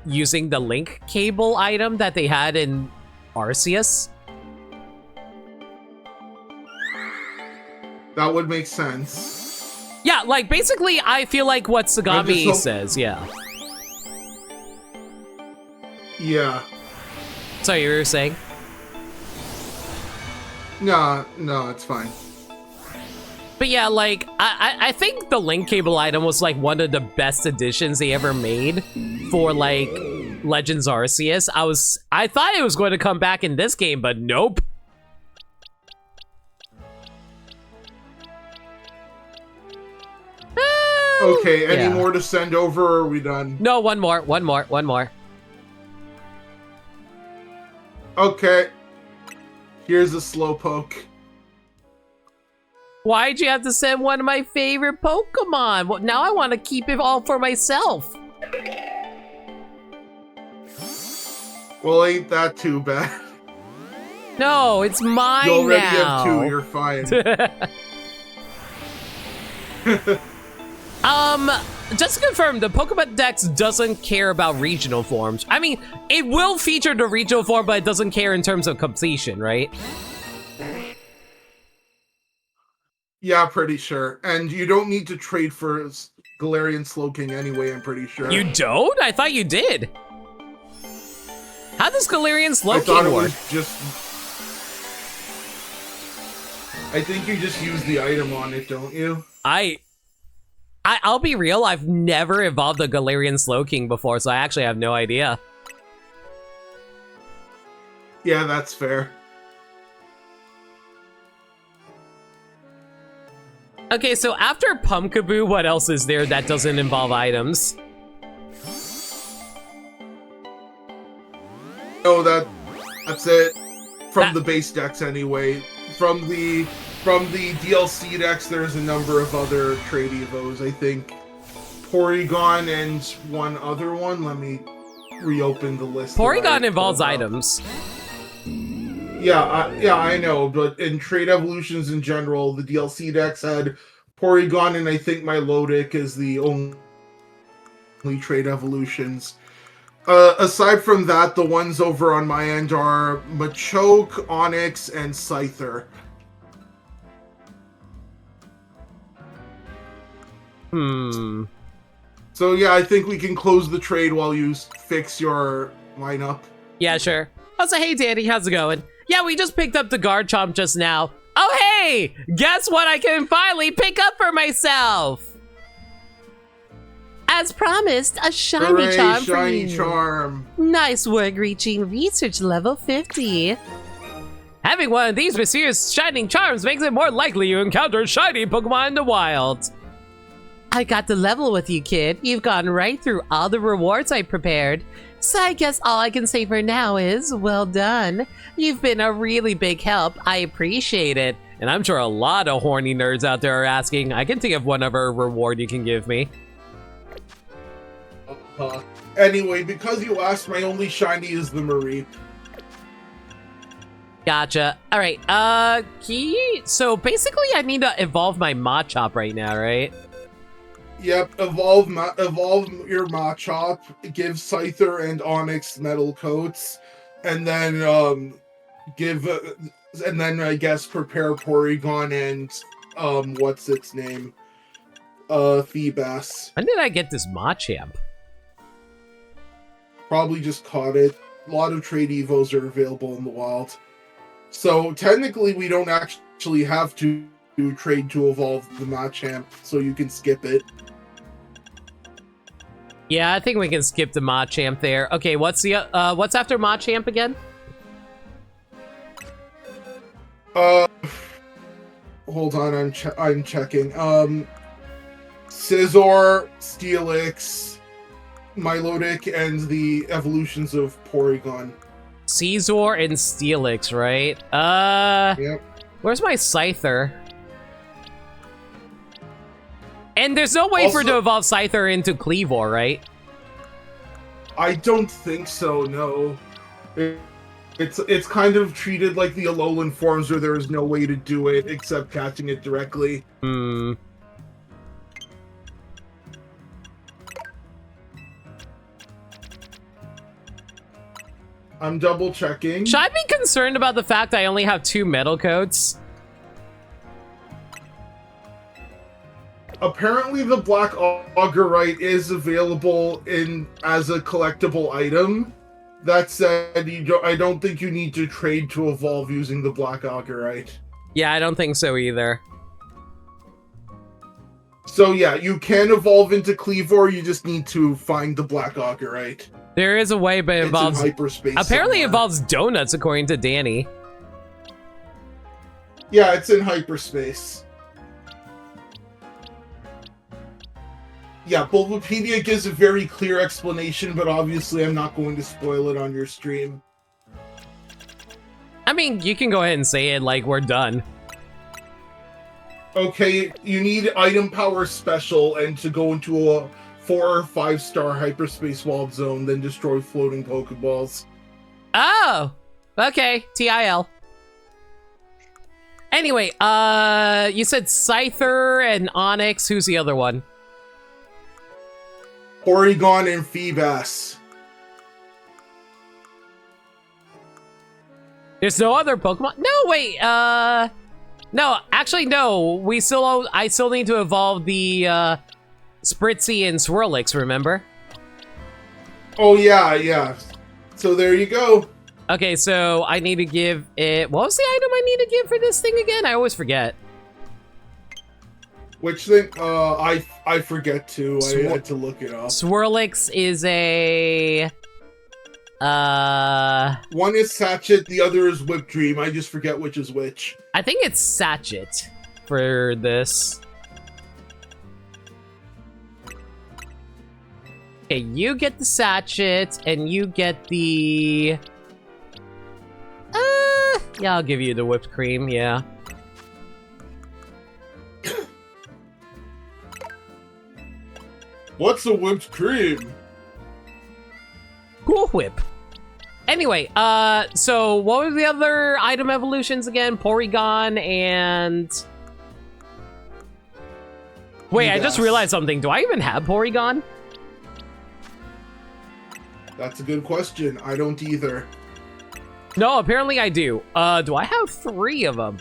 using the link cable item that they had in Arceus. That would make sense. Yeah, like, basically, I feel like what Sagami hope- says, yeah. Yeah. So you were saying? No, it's fine. But yeah, like, I think the link cable item was, like, one of the best additions they ever made for, like, Legends Arceus. I thought it was going to come back in this game, but nope. Okay, any Yeah. more to send over, or are we done? No, one more. Okay. Here's a Slowpoke. Why'd you have to send one of my favorite Pokemon? Well, now I want to keep it all for myself. Well, ain't that too bad. No, it's mine You already now. have two, you're fine. Just to confirm, the Pokemon Dex doesn't care about regional forms. I mean, it will feature the regional form, but it doesn't care in terms of completion, right? Yeah, pretty sure. And you don't need to trade for Galarian Slowking anyway, I'm pretty sure. You don't? I thought you did. How does Galarian I thought Slowking it work? was just... I think you just use the item on it, don't you? I'll be real, I've never evolved a Galarian Slowking before, so I actually have no idea. Yeah, that's fair. Okay, so after Pumpkaboo, what else is there that doesn't involve items? No, that's it. From the base decks anyway. From the DLC decks, there's a number of other trade evos. I think Porygon and one other one. Let me reopen the list. Porygon involves items. Yeah, I know, but in trade evolutions in general, the DLC decks had Porygon, and I think Milotic is the only trade evolutions. Aside from that, the ones over on my end are Machoke, Onyx, and Scyther. So yeah, I think we can close the trade while you fix your lineup. Yeah, sure. Also, hey Danny, how's it going? Yeah, we just picked up the Garchomp just now. Oh hey! Guess what I can finally pick up for myself? As promised, a shiny Hooray, charm for shiny you. charm. Nice work reaching research level 50. Having one of these mysterious shining charms makes it more likely you encounter shiny Pokemon in the wild. I got the level with you, kid. You've gone right through all the rewards I prepared. So I guess all I can say for now is, well done. You've been a really big help. I appreciate it. And I'm sure a lot of horny nerds out there are asking, I can think of one other reward you can give me. Anyway, because you asked, my only shiny is the Mareep. Gotcha. All right. So basically, I need to evolve my Machop right now, right? Yep. Evolve your Machop. Give Scyther and Onyx metal coats, and then I guess prepare Porygon and what's its name? Feebas. When did I get this Machamp? Probably just caught it. A lot of trade evos are available in the wild. So technically we don't actually have to trade to evolve the Machamp, so you can skip it. Yeah, I think we can skip the Machamp there. Okay, what's after Machamp again? Hold on, I'm checking. Scizor, Steelix, Milotic, and the evolutions of Porygon. Scizor and Steelix, right? Yep. Where's my Scyther? And there's no way for it to evolve Scyther into Cleavor, right? I don't think so, no. It's kind of treated like the Alolan forms where there is no way to do it except catching it directly. I'm double checking. Should I be concerned about the fact I only have 2 metal coats? Apparently, the Black Augerite is available as a collectible item. That said, I don't think you need to trade to evolve using the Black Augerite. Yeah, I don't think so either. So yeah, you can evolve into Cleavor, you just need to find the Black Augerite. There is a way, but it involves... It's in hyperspace apparently somewhere. it involves donuts, according to Danny. Yeah, it's in hyperspace. Yeah, Bulbapedia gives a very clear explanation, but obviously I'm not going to spoil it on your stream. I mean, you can go ahead and say it like we're done. Okay, you need item power special and to go into a 4 or 5 star hyperspace walled zone, then destroy floating Pokeballs. Oh! Okay, TIL. Anyway, you said Scyther and Onyx. Who's the other one? Porygon and Feebas. There's no other Pokemon? No, wait, no, actually, no. I still need to evolve the, Spritzy and Swirlix, remember? Oh, yeah. So there you go. Okay, so I need to give it... What was the item I need to give for this thing again? I always forget. Which thing? I forget too. I had to look it up. Swirlix is a... One is Satchet, the other is Whip Dream. I just forget which is which. I think it's Satchet for this. Okay, you get the Satchet, and you get the... yeah, I'll give you the whipped cream, yeah. What's a whipped cream? Cool Whip. Anyway, so what were the other item evolutions again? Porygon and... Wait, I just realized something. Do I even have Porygon? That's a good question. I don't either. No, apparently I do. Do I have 3 of them?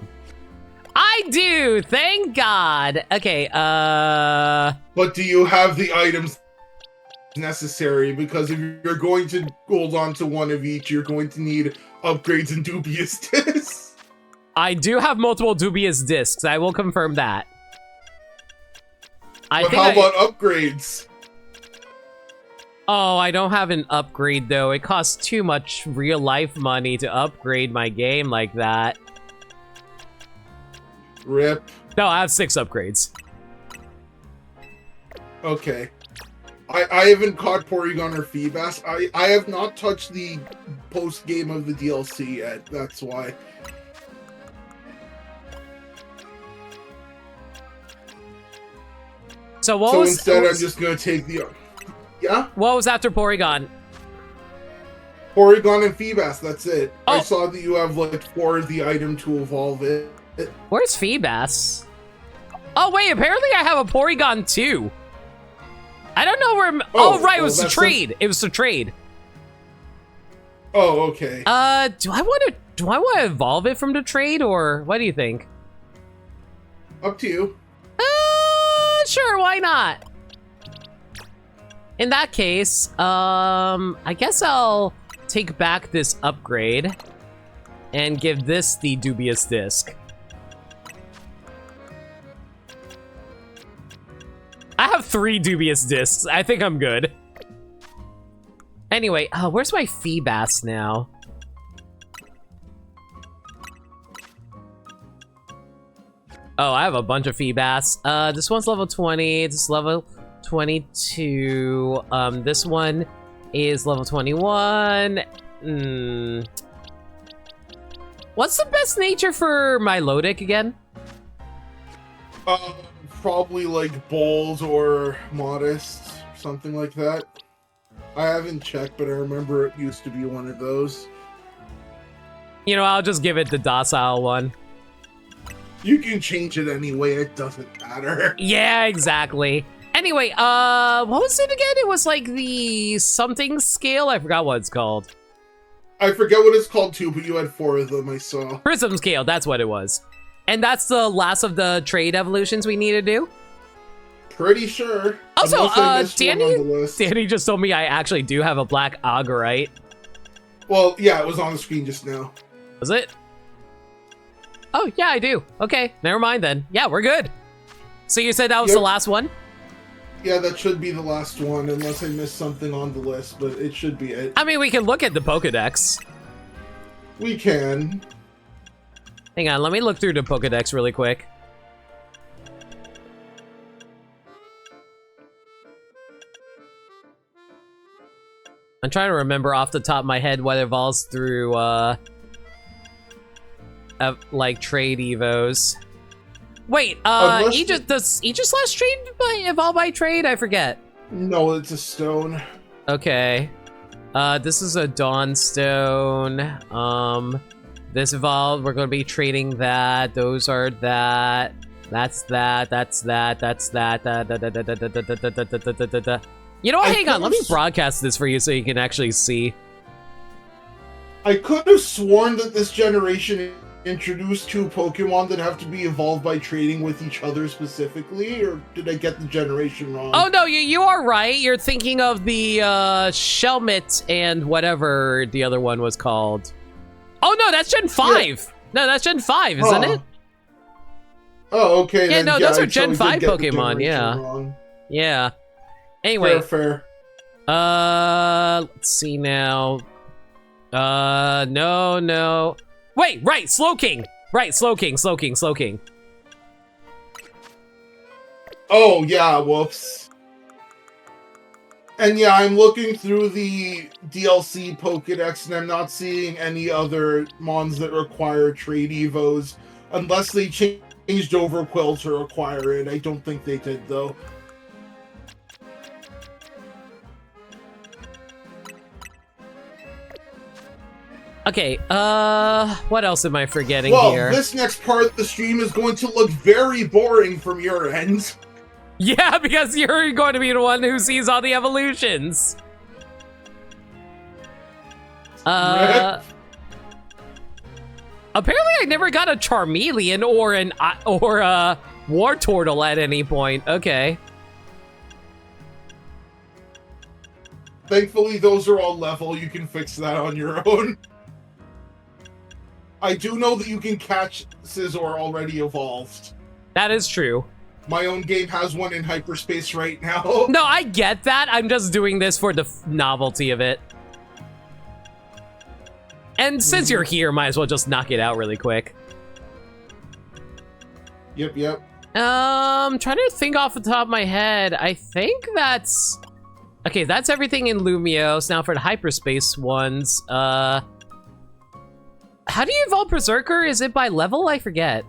I do! Thank God! Okay, But do you have the items necessary? Because if you're going to hold on to one of each, you're going to need upgrades and dubious discs. I do have multiple dubious discs. I will confirm that. But how about upgrades? Oh, I don't have an upgrade, though. It costs too much real-life money to upgrade my game like that. Rip. No, I have 6 upgrades. Okay. I haven't caught Porygon or Feebas. I have not touched the post-game of the DLC yet. That's why. So what was... instead, I'm just going to take the... Yeah? What was after Porygon? Porygon and Feebas, that's it. Oh. I saw that you have, like, 4 of the item to evolve it. Where's Feebas? Oh, wait, apparently I have a Porygon, too. I don't know where... Oh, right, it was the trade. It was the trade. Oh, okay. Do I want to evolve it from the trade, or what do you think? Up to you. Sure, why not? In that case, I guess I'll take back this upgrade and give this the dubious disc. I have 3 dubious discs. I think I'm good. Anyway, where's my Feebas now? Oh, I have a bunch of Feebas. This one's level 20. This is level 22. This one is level 21. What's the best nature for Milotic again? Probably like Bowls or Modest, something like that. I haven't checked, but I remember it used to be one of those. You know, I'll just give it the docile one. You can change it anyway, it doesn't matter. Yeah, exactly. Anyway, what was it again? It was like the something scale? I forgot what it's called. I forget what it's called too, but you had 4 of them, I saw. Prism scale, that's what it was. And that's the last of the trade evolutions we need to do? Pretty sure. Also, Unless I missed one on the Danny list. Danny just told me I actually do have a black Agorite. Well, yeah, it was on the screen just now. Was it? Oh, yeah, I do. Okay, never mind then. Yeah, we're good. So you said that was the last one? Yeah, that should be the last one, unless I missed something on the list, but it should be it. I mean, we can look at the Pokedex. We can. Hang on, let me look through the Pokedex really quick. I'm trying to remember off the top of my head what evolves through, like, trade evos. Wait, does Aegis trade evolve by trade? I forget. No, it's a stone. Okay. This is a Dawnstone. This evolved, we're gonna be trading that. Those are that. That's that. That's that. That's that. You know what? Hang on. Let me broadcast this for you so you can actually see. I could have sworn that this generation introduced 2 Pokemon that have to be evolved by trading with each other specifically, or did I get the generation wrong? Oh no, you are right. You're thinking of the Shelmet and whatever the other one was called. Oh no, that's Gen 5. Yeah. No, that's Gen 5, isn't it? Oh, okay. Yeah, then, no, those are Gen 5 Pokemon, yeah. Wrong. Yeah. Anyway. Fair. Let's see now. No. Wait, right, Slowking. Right, Slowking. Oh, yeah, whoops. And yeah, I'm looking through the DLC Pokedex, and I'm not seeing any other mons that require trade evos, unless they changed Overquill to require it. I don't think they did, though. Okay, what else am I forgetting here? Well, this next part of the stream is going to look very boring from your end. Yeah, because you're going to be the one who sees all the evolutions. Apparently I never got a Charmeleon or a Wartortle at any point. Okay. Thankfully, those are all level. You can fix that on your own. I do know that you can catch Scizor already evolved. That is true. My own game has one in hyperspace right now. No, I get that. I'm just doing this for the novelty of it. And since you're here, might as well just knock it out really quick. Yep. Trying to think off the top of my head. I think that's... Okay, that's everything in Lumiose. Now for the hyperspace ones, how do you evolve Berserker? Is it by level? I forget.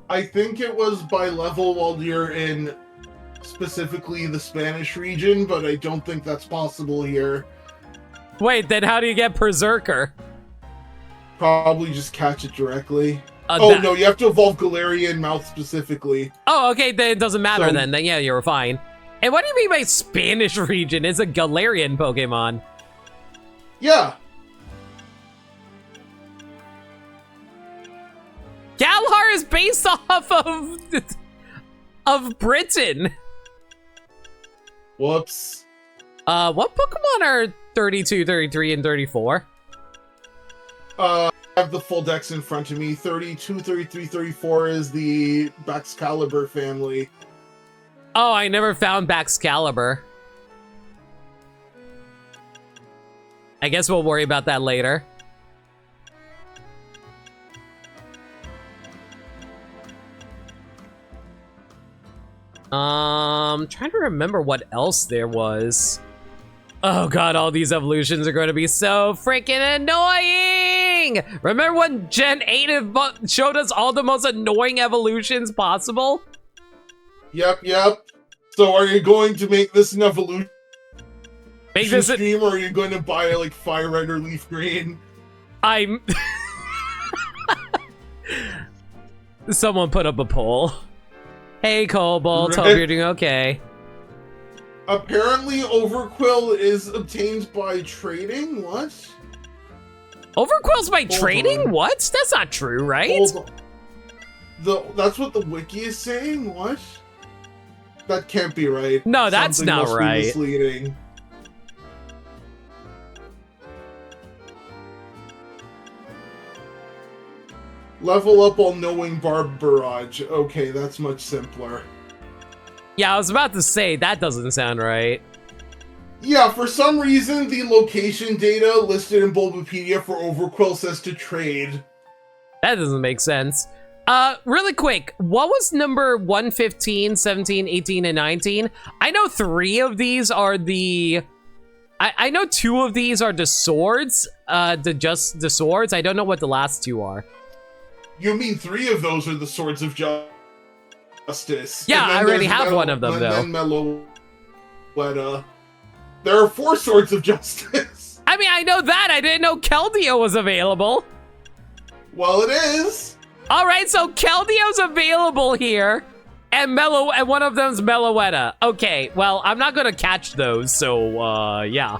I think it was by level while you're in specifically the Spanish region, but I don't think that's possible here. Wait, then how do you get Berserker? Probably just catch it directly. No, you have to evolve Galarian Mouth specifically. Oh, okay, then it doesn't matter then. Then yeah, you're fine. And what do you mean by Spanish region? It's a Galarian Pokemon. Yeah. Galar is based off of Britain. Whoops. What Pokemon are 32, 33, and 34? I have the full dex in front of me. 32, 33, 34 is the Baxcalibur family. Oh, I never found Baxcalibur. I guess we'll worry about that later. Trying to remember what else there was. Oh god, all these evolutions are going to be so freaking annoying! Remember when Gen 8 showed us all the most annoying evolutions possible? Yep. So are you going to make this an evolution stream, or are you going to buy like Fire Red or Leaf Green? I'm... Someone put up a poll. Hey, Cobalt, hope you're doing okay. Apparently, Overquill is obtained by trading? What? Overquill's by trading? What? That's not true, right? That's what the wiki is saying? What? That can't be right. No, that's Something not must be right. misleading. Level up while knowing Barb Barrage. Okay, that's much simpler. Yeah, I was about to say, that doesn't sound right. Yeah, for some reason, the location data listed in Bulbapedia for Overquill says to trade. That doesn't make sense. Really quick, what was number 115, 17, 18, and 19? I know 3 of these are the... I know 2 of these are the swords, just the swords. I don't know what the last 2 are. You mean 3 of those are the Swords of Justice? Yeah, I already have one of them, though. And then Meloetta. There are 4 Swords of Justice. I mean, I know that. I didn't know Keldeo was available. Well, it is. All right, so Keldeo's available here, and one of them's Meloetta. Okay, well, I'm not gonna catch those, so yeah,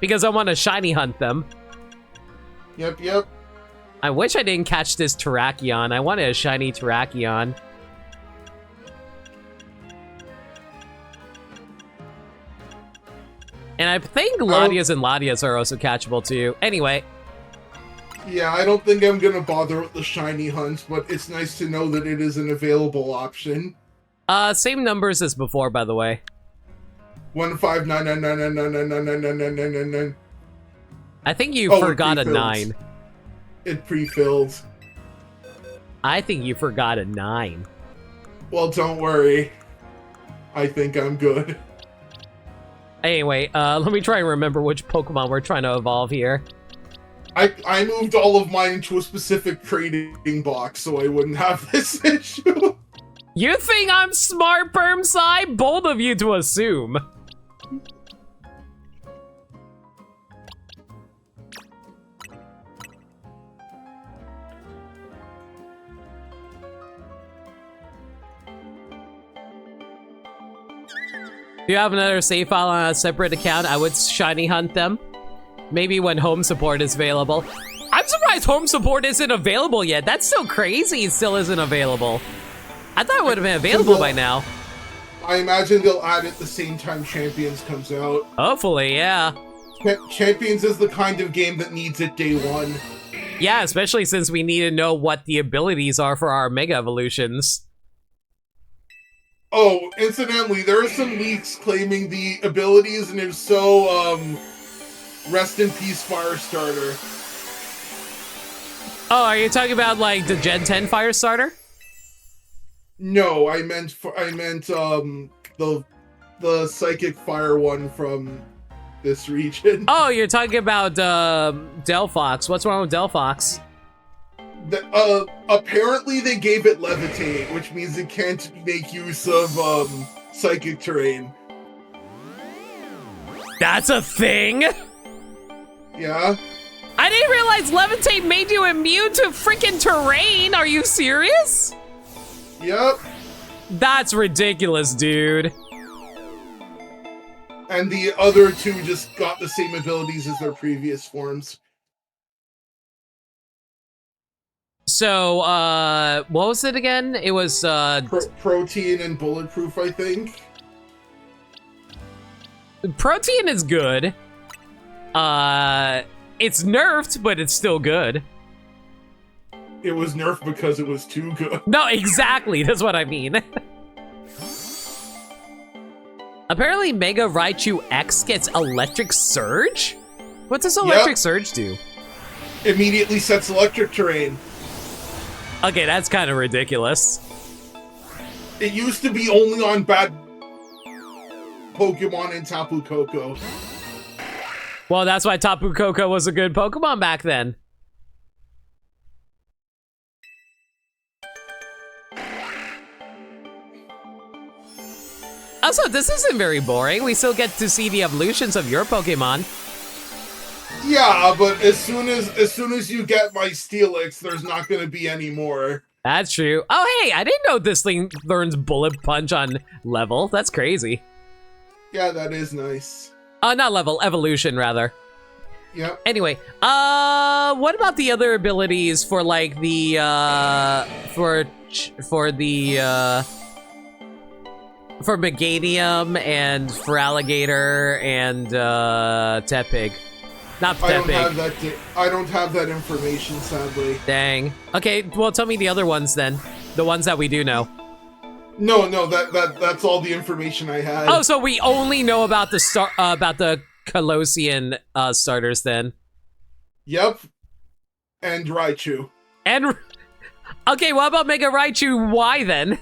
because I want to shiny hunt them. Yep. I wish I didn't catch this Terrakion. I wanted a shiny Terrakion. And I think Latias and Latias are also catchable too. Anyway. Yeah, I don't think I'm gonna bother with the shiny hunts, but it's nice to know that it is an available option. Same numbers as before, by the way. 1599999999999. I think you forgot a 9. It pre-filled. I think you forgot a 9. Well, don't worry. I think I'm good. Anyway, let me try and remember which Pokemon we're trying to evolve here. I moved all of mine into a specific trading box so I wouldn't have this issue. You think I'm smart, Permsai? Bold of you to assume. Do you have another save file on a separate account? I would shiny hunt them. Maybe when home support is available. I'm surprised home support isn't available yet. That's so crazy it still isn't available. I thought it would have been available by now. I imagine they'll add it the same time Champions comes out. Hopefully, yeah. Champions is the kind of game that needs it day 1. Yeah, especially since we need to know what the abilities are for our Mega Evolutions. Oh, incidentally, there are some leaks claiming the abilities, and if so, rest in peace, Firestarter. Oh, are you talking about like the Gen 10 Firestarter? No, I meant the Psychic Fire one from this region. Oh, you're talking about Delphox. What's wrong with Delphox? Apparently they gave it Levitate, which means it can't make use of Psychic Terrain. That's a thing? Yeah. I didn't realize Levitate made you immune to freaking terrain. Are you serious? Yep. That's ridiculous, dude. And the other 2 just got the same abilities as their previous forms. So, what was it again? It was, Protein and Bulletproof, I think. Protein is good. It's nerfed, but it's still good. It was nerfed because it was too good. No, exactly. That's what I mean. Apparently, Mega Raichu X gets Electric Surge? What does Electric Surge do? Immediately sets Electric Terrain. Okay, that's kind of ridiculous. It used to be only on bad Pokemon and Tapu Koko. Well, that's why Tapu Koko was a good Pokemon back then. Also, this isn't very boring. We still get to see the evolutions of your Pokemon. Yeah, but as soon as you get my Steelix, there's not going to be any more. That's true. Oh, hey, I didn't know this thing learns Bullet Punch on level. That's crazy. Yeah, that is nice. Not level, evolution, rather. Yep. Anyway, what about the other abilities for, like, the, for Meganium and for Alligator and Tepig. Not Tepig. I don't have that information, sadly. Dang. Okay, well tell me the other ones then. The ones that we do know. No, that's all the information I had. Oh, so we only know about the Colossian starters then. Yep. And Raichu. And okay, what about Mega Raichu Y then?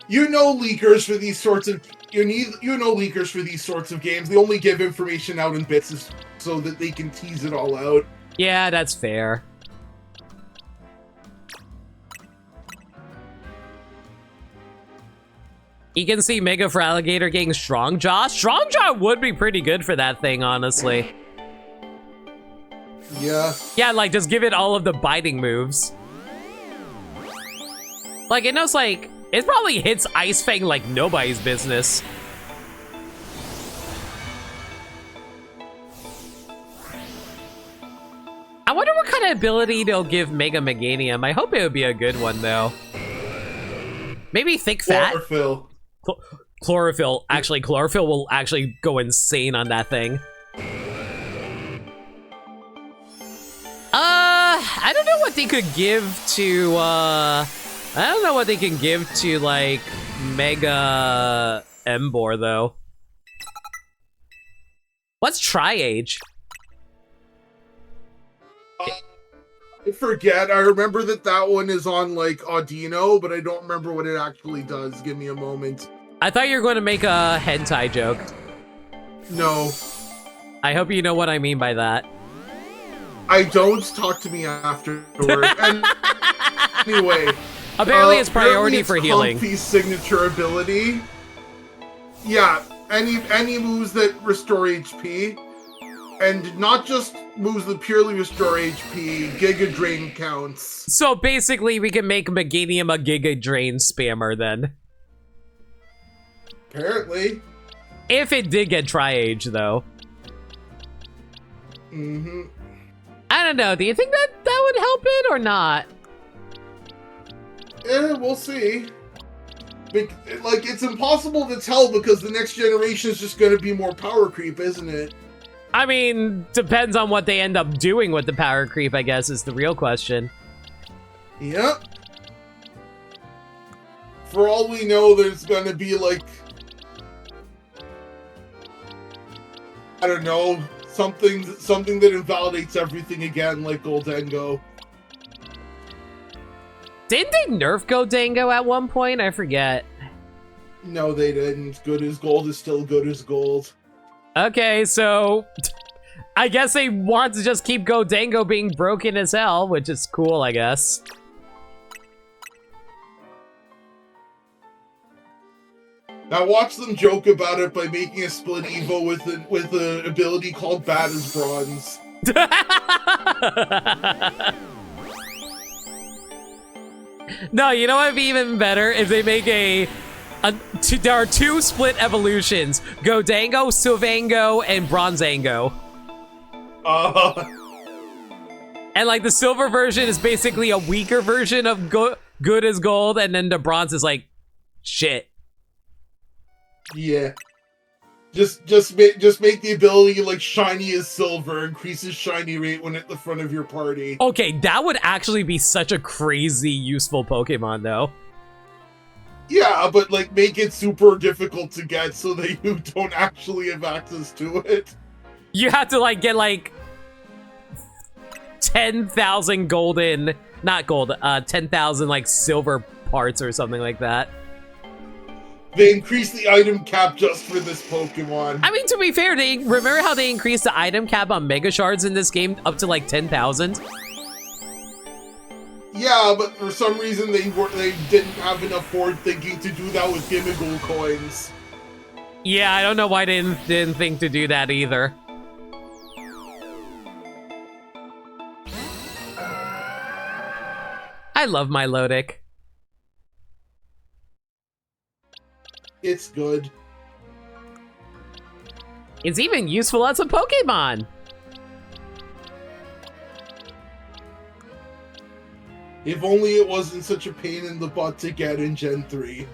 You know leakers for these sorts of leakers for these sorts of games. They only give information out in bits so that they can tease it all out. Yeah, that's fair. You can see Mega for Alligator getting Strong Jaw. Strong Jaw would be pretty good for that thing, honestly. Yeah. Yeah, like, just give it all of the biting moves. Like, it knows, like, it probably hits Ice Fang like nobody's business. I wonder what kind of ability they'll give Mega Meganium. I hope it would be a good one, though. Maybe Thick Fat? Chlorophyll. Chlorophyll. Actually, Chlorophyll will actually go insane on that thing. I don't know what they could give to, I don't know what they can give to, like, Mega Embor, though. What's Tri-Age? I forget. I remember that one is on, like, Audino, but I don't remember what it actually does. Give me a moment. I thought you were going to make a hentai joke. No. I hope you know what I mean by that. I don't. Talk to me afterward. And anyway. Apparently it's priority it's for healing. Comfy's signature ability. Yeah, any moves that restore HP. And not just moves that purely restore HP, Giga Drain counts. So basically we can make Meganium a Giga Drain spammer then. Apparently. If it did get Tri-Age, though. Mm-hmm. I don't know. Do you think that would help it or not? We'll see. Like, it's impossible to tell because the next generation is just going to be more power creep, isn't it? I mean, depends on what they end up doing with the power creep, I guess, is the real question. Yep. For all we know, there's going to be, like, I don't know, something that invalidates everything again, like Goldengo. Didn't they nerf Goldengo at one point? I forget. No, they didn't. Good as gold is still good as gold. Okay, so I guess they want to just keep Goldengo being broken as hell, which is cool, I guess. Now watch them joke about it by making a split Evo with an ability called Bad as Bronze. No, you know what would be even better? If they make there are two split evolutions. Goldengo, Sylvango, and Bronzango. And like the silver version is basically a weaker version of good as gold, and then the bronze is like shit. Yeah. Just make the ability like shiny as silver, increases shiny rate when at the front of your party. Okay, that would actually be such a crazy useful Pokemon though. Yeah, but like make it super difficult to get so that you don't actually have access to it. You have to like get like 10,000 golden, not gold, 10,000 like silver parts or something like that. They increased the item cap just for this Pokemon. I mean, to be fair, remember how they increased the item cap on Mega Shards in this game up to like 10,000? Yeah, but for some reason they didn't have enough forward thinking to do that with Gimmighoul coins. Yeah, I don't know why they didn't think to do that either. I love my Milotic. It's good. It's even useful as a Pokemon. If only it wasn't such a pain in the butt to get in Gen 3.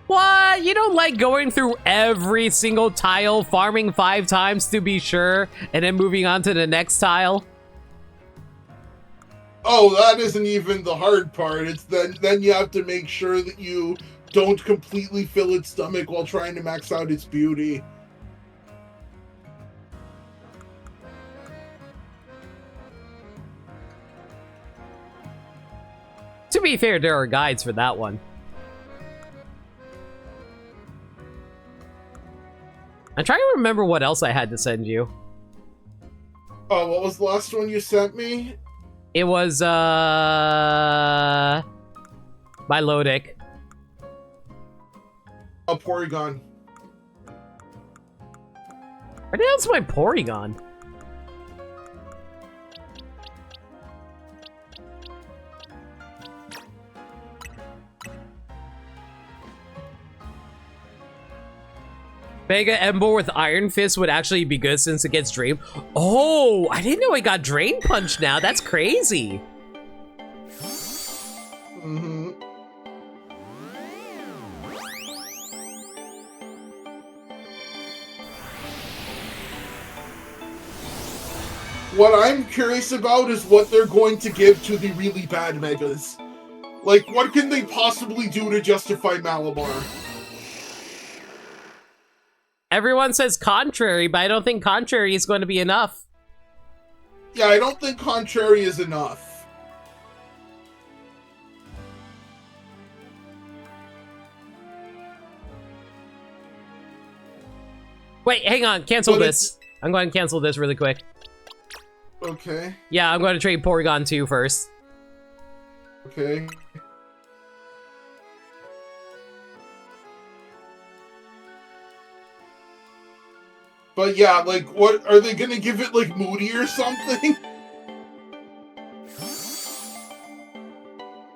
What? You don't like going through every single tile, farming 5 times to be sure, and then moving on to the next tile? Oh, that isn't even the hard part. It's then you have to make sure that you don't completely fill its stomach while trying to max out its beauty. To be fair, there are guides for that one. I'm trying to remember what else I had to send you. Oh, what was the last one you sent me? It was, my Lodic. A Porygon. Where the hell's my Porygon? Mega Ember with Iron Fist would actually be good since it gets Drain. Oh, I didn't know it got Drain Punch now. That's crazy. Mm-hmm. What I'm curious about is what they're going to give to the really bad Megas. Like, what can they possibly do to justify Malamar? Everyone says contrary, but I don't think contrary is going to be enough. Yeah, I don't think contrary is enough. Wait, hang on. Cancel But this. I'm going to cancel this really quick. Okay. Yeah, I'm going to trade Porygon 2 first. Okay. But yeah, like, what, are they gonna give it, like, Moody or something?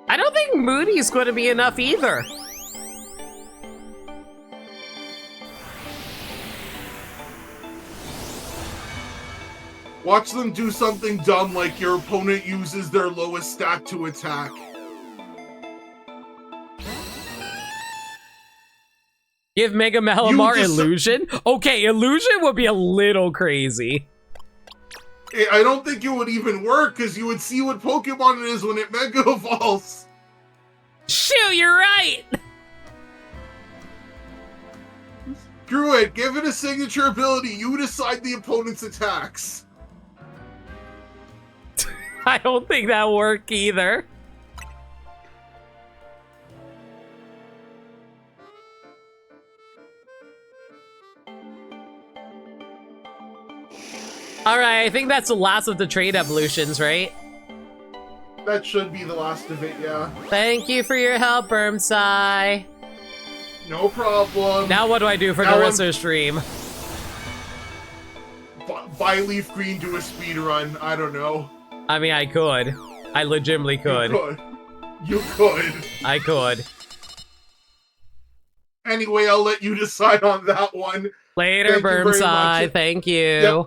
I don't think Moody's going to be enough either. Watch them do something dumb like your opponent uses their lowest stat to attack. Give Mega Malamar You just- Illusion? Okay, Illusion would be a little crazy. I don't think it would even work, because you would see what Pokemon it is when it Mega Evolves. Shoot, you're right! Screw it, give it a signature ability, you decide the opponent's attacks. I don't think that'll work either. Alright, I think that's the last of the trade evolutions, right? That should be the last of it, yeah. Thank you for your help, Burmsai. No problem. Now what do I do for Now the rest of the stream? Buy Leaf Green, do a speed run. I don't know. I mean, I could. I legitimately could. You could. I could. Anyway, I'll let you decide on that one. Later, Thank you very Burmsai. much. Thank you. Yep.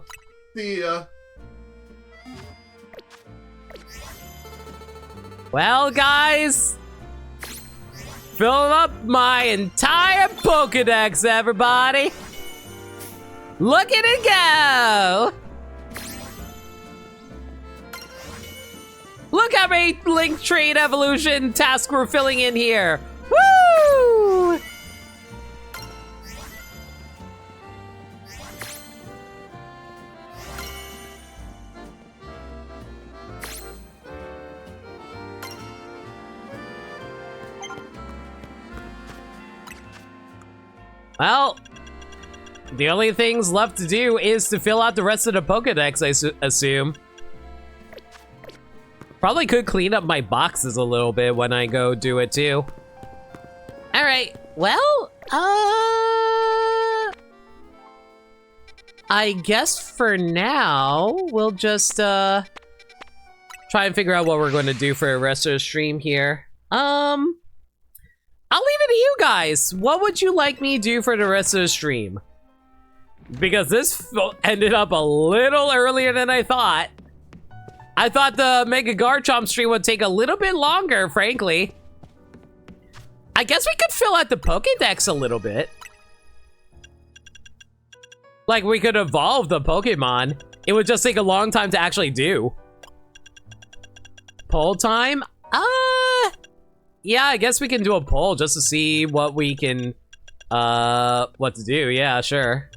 See ya. Well, guys, filling up my entire Pokedex, everybody. Look at it go. Look how many Link Trade Evolution tasks we're filling in here. Woo! Well, the only things left to do is to fill out the rest of the Pokedex, I assume. Probably could clean up my boxes a little bit when I go do it too. All right, well, I guess for now, we'll just try and figure out what we're going to do for the rest of the stream here. I'll leave it to you guys. What would you like me to do for the rest of the stream? Because this ended up a little earlier than I thought. I thought the Mega Garchomp stream would take a little bit longer, frankly. I guess we could fill out the Pokédex a little bit. Like, we could evolve the Pokemon. It would just take a long time to actually do. Poll time? Yeah, I guess we can do a poll just to see what we can, what to do. Yeah, sure.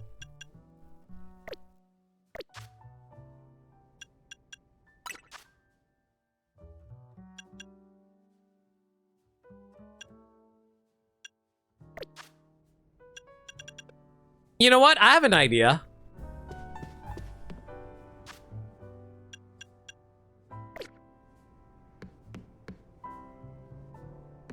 You know what? I have an idea.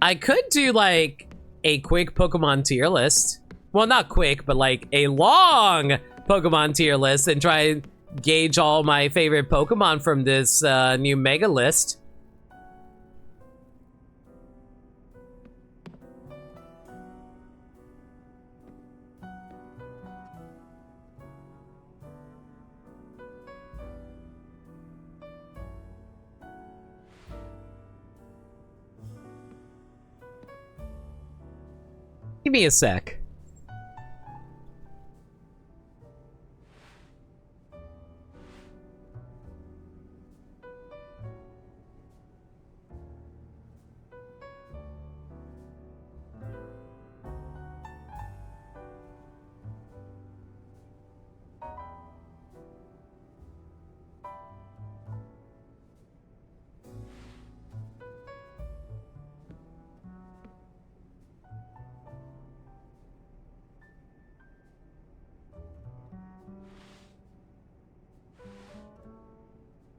I could do, like, a quick Pokemon tier list. Well, not quick, but, like, a long Pokemon tier list and try and gauge all my favorite Pokemon from this new Mega list. Give me a sec.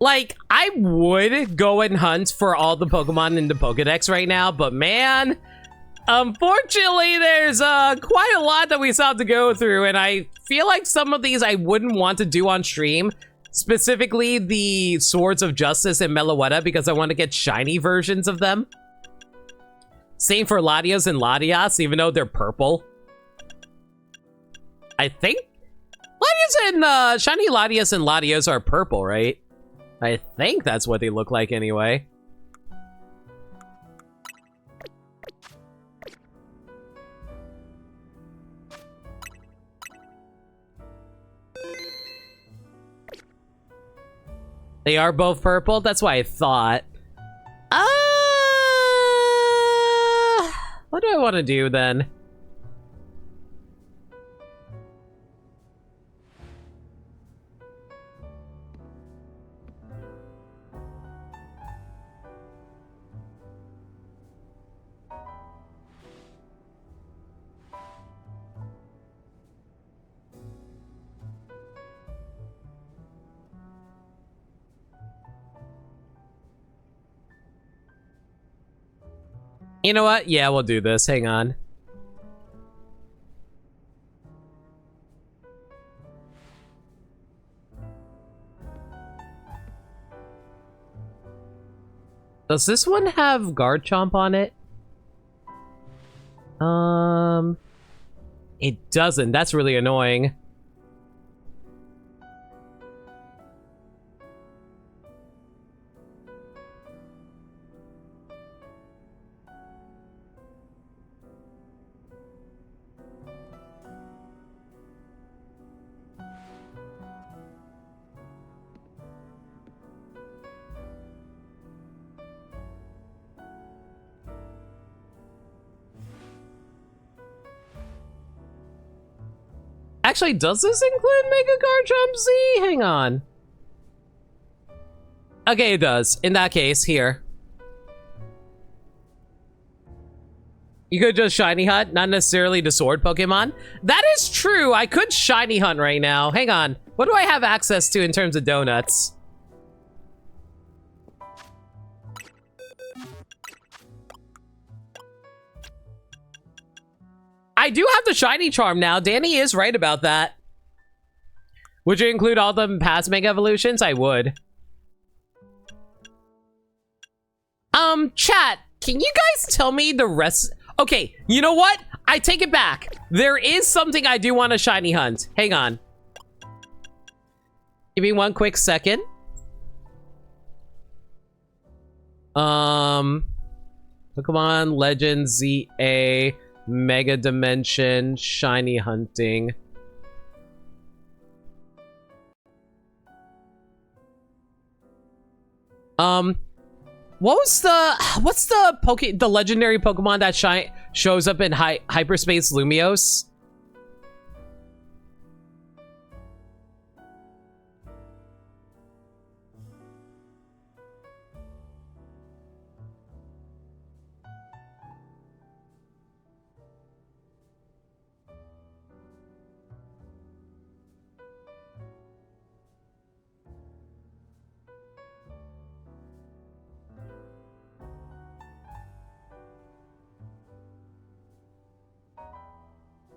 Like, I would go and hunt for all the Pokemon in the Pokedex right now, but man, unfortunately, there's quite a lot that we still have to go through, and I feel like some of these I wouldn't want to do on stream, specifically the Swords of Justice and Meloetta, because I want to get shiny versions of them. Same for Latios and Latias, even though they're purple. I think Latios and shiny Latias and Latios are purple, right? I think that's what they look like anyway. They are both purple? That's what I thought. What do I want to do then? You know what? Yeah, we'll do this. Hang on. Does this one have Garchomp on it? It doesn't. That's really annoying. Actually, does this include Mega Garchomp Z? Hang on. Okay, it does. In that case, here. You could just shiny hunt, not necessarily the sword Pokemon. That is true. I could shiny hunt right now. Hang on. What do I have access to in terms of donuts? I do have the shiny charm now. Danny is right about that. Would you include all the past Mega Evolutions? I would. Chat, can you guys tell me the rest? Okay, you know what? I take it back. There is something I do want to shiny hunt. Hang on. Give me one quick second. Pokemon Legends ZA, Mega Dimension, Shiny Hunting. What's the legendary Pokemon that shows up in Hyperspace Lumiose?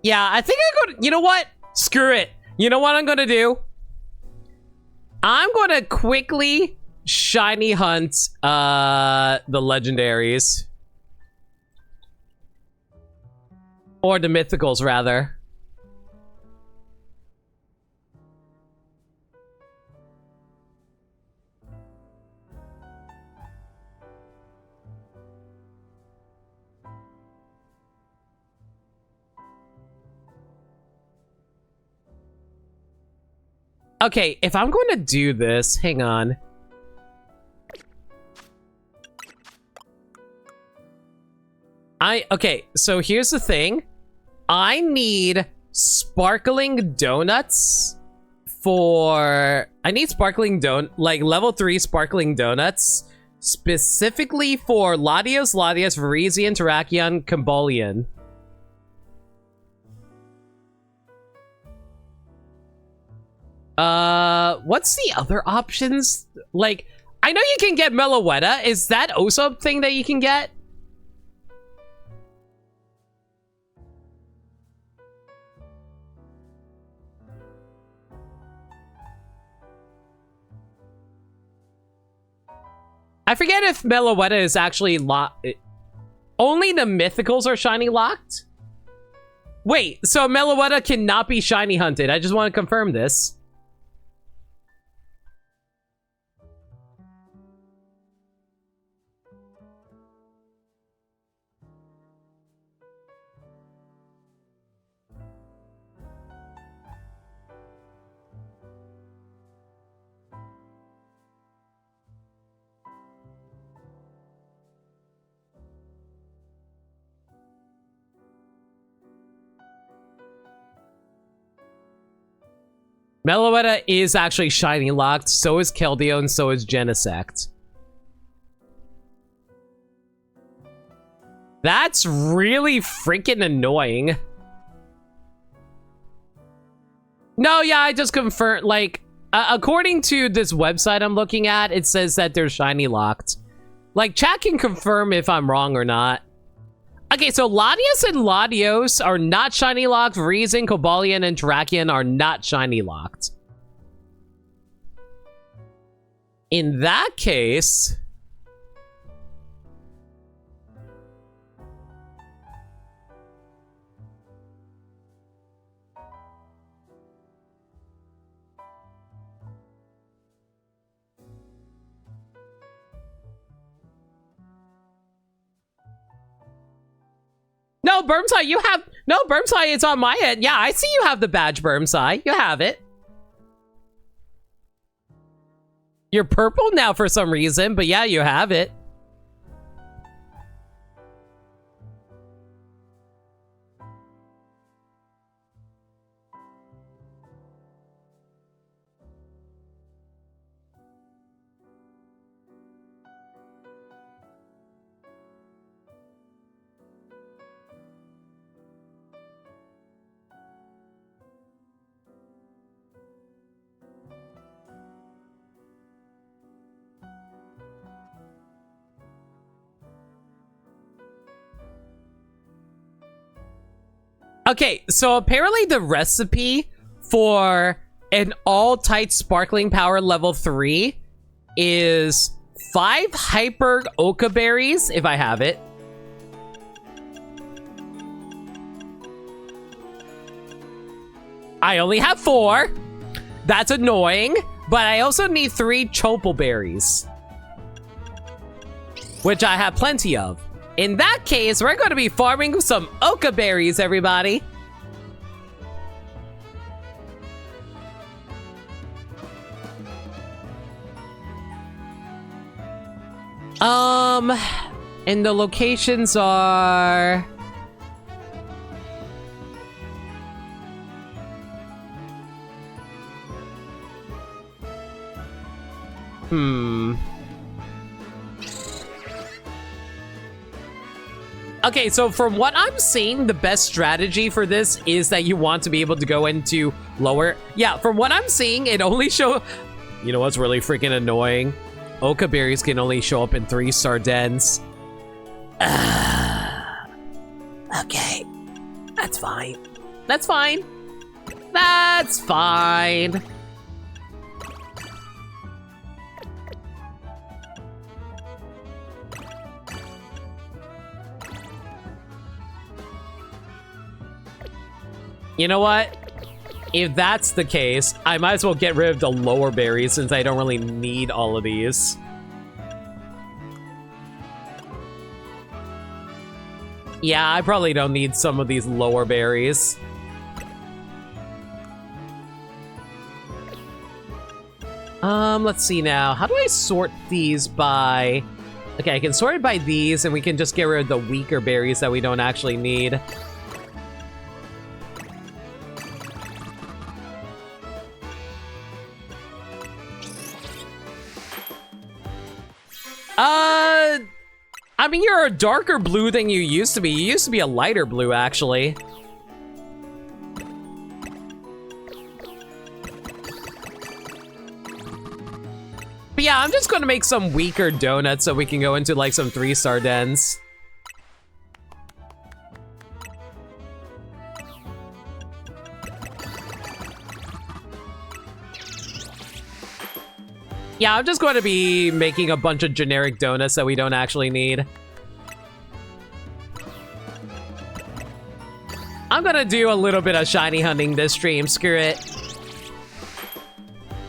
Yeah, I think I'm gonna... You know what? Screw it. You know what I'm gonna do? I'm gonna quickly shiny hunt the legendaries. Or the mythicals, rather. Okay, if I'm going to do this, hang on. Okay, so here's the thing. I need sparkling donuts for... I need sparkling like level 3 sparkling donuts specifically for Latios, Virizion, Terrakion, Cambolian. What's the other options? Like, I know you can get Meloetta. Is that also a thing that you can get? I forget if Meloetta is actually locked. Only the mythicals are shiny locked? Wait, so Meloetta cannot be shiny hunted. I just want to confirm this. Meloetta is actually shiny locked, so is Keldeo, and so is Genesect. That's really freaking annoying. No, yeah, I just confirmed, like, according to this website I'm looking at, it says that they're shiny locked. Like, chat can confirm if I'm wrong or not. Okay, so Latias and Latios are not shiny locked. Virizion, Cobalion, and Terrakion are not shiny locked. In that case... No, Bermsai, you have... No, Bermsai, it's on my end. Yeah, I see you have the badge, Bermsai. You have it. You're purple now for some reason, but yeah, you have it. Okay, so apparently the recipe for an all-tight sparkling power level 3 is 5 hyper Oka berries, if I have it. I only have 4. That's annoying, but I also need 3 Chomping berries. which I have plenty of. In that case, we're going to be farming some Oka berries, everybody. And the locations are... Okay, so from what I'm seeing, the best strategy for this is that you want to be able to go into lower... Yeah, from what I'm seeing, it only show... You know what's really freaking annoying? Oka berries can only show up in 3-star dens. Okay. That's fine. That's fine. That's fine. You know what? If that's the case, I might as well get rid of the lower berries since I don't really need all of these. Yeah, I probably don't need some of these lower berries. Let's see now. How do I sort these by... Okay, I can sort it by these, and we can just get rid of the weaker berries that we don't actually need. I mean, you're a darker blue than you used to be. You used to be a lighter blue, actually. But yeah, I'm just gonna make some weaker donuts so we can go into, like, some 3-star dens. Yeah, I'm just going to be making a bunch of generic donuts that we don't actually need. I'm gonna do a little bit of shiny hunting this stream, screw it.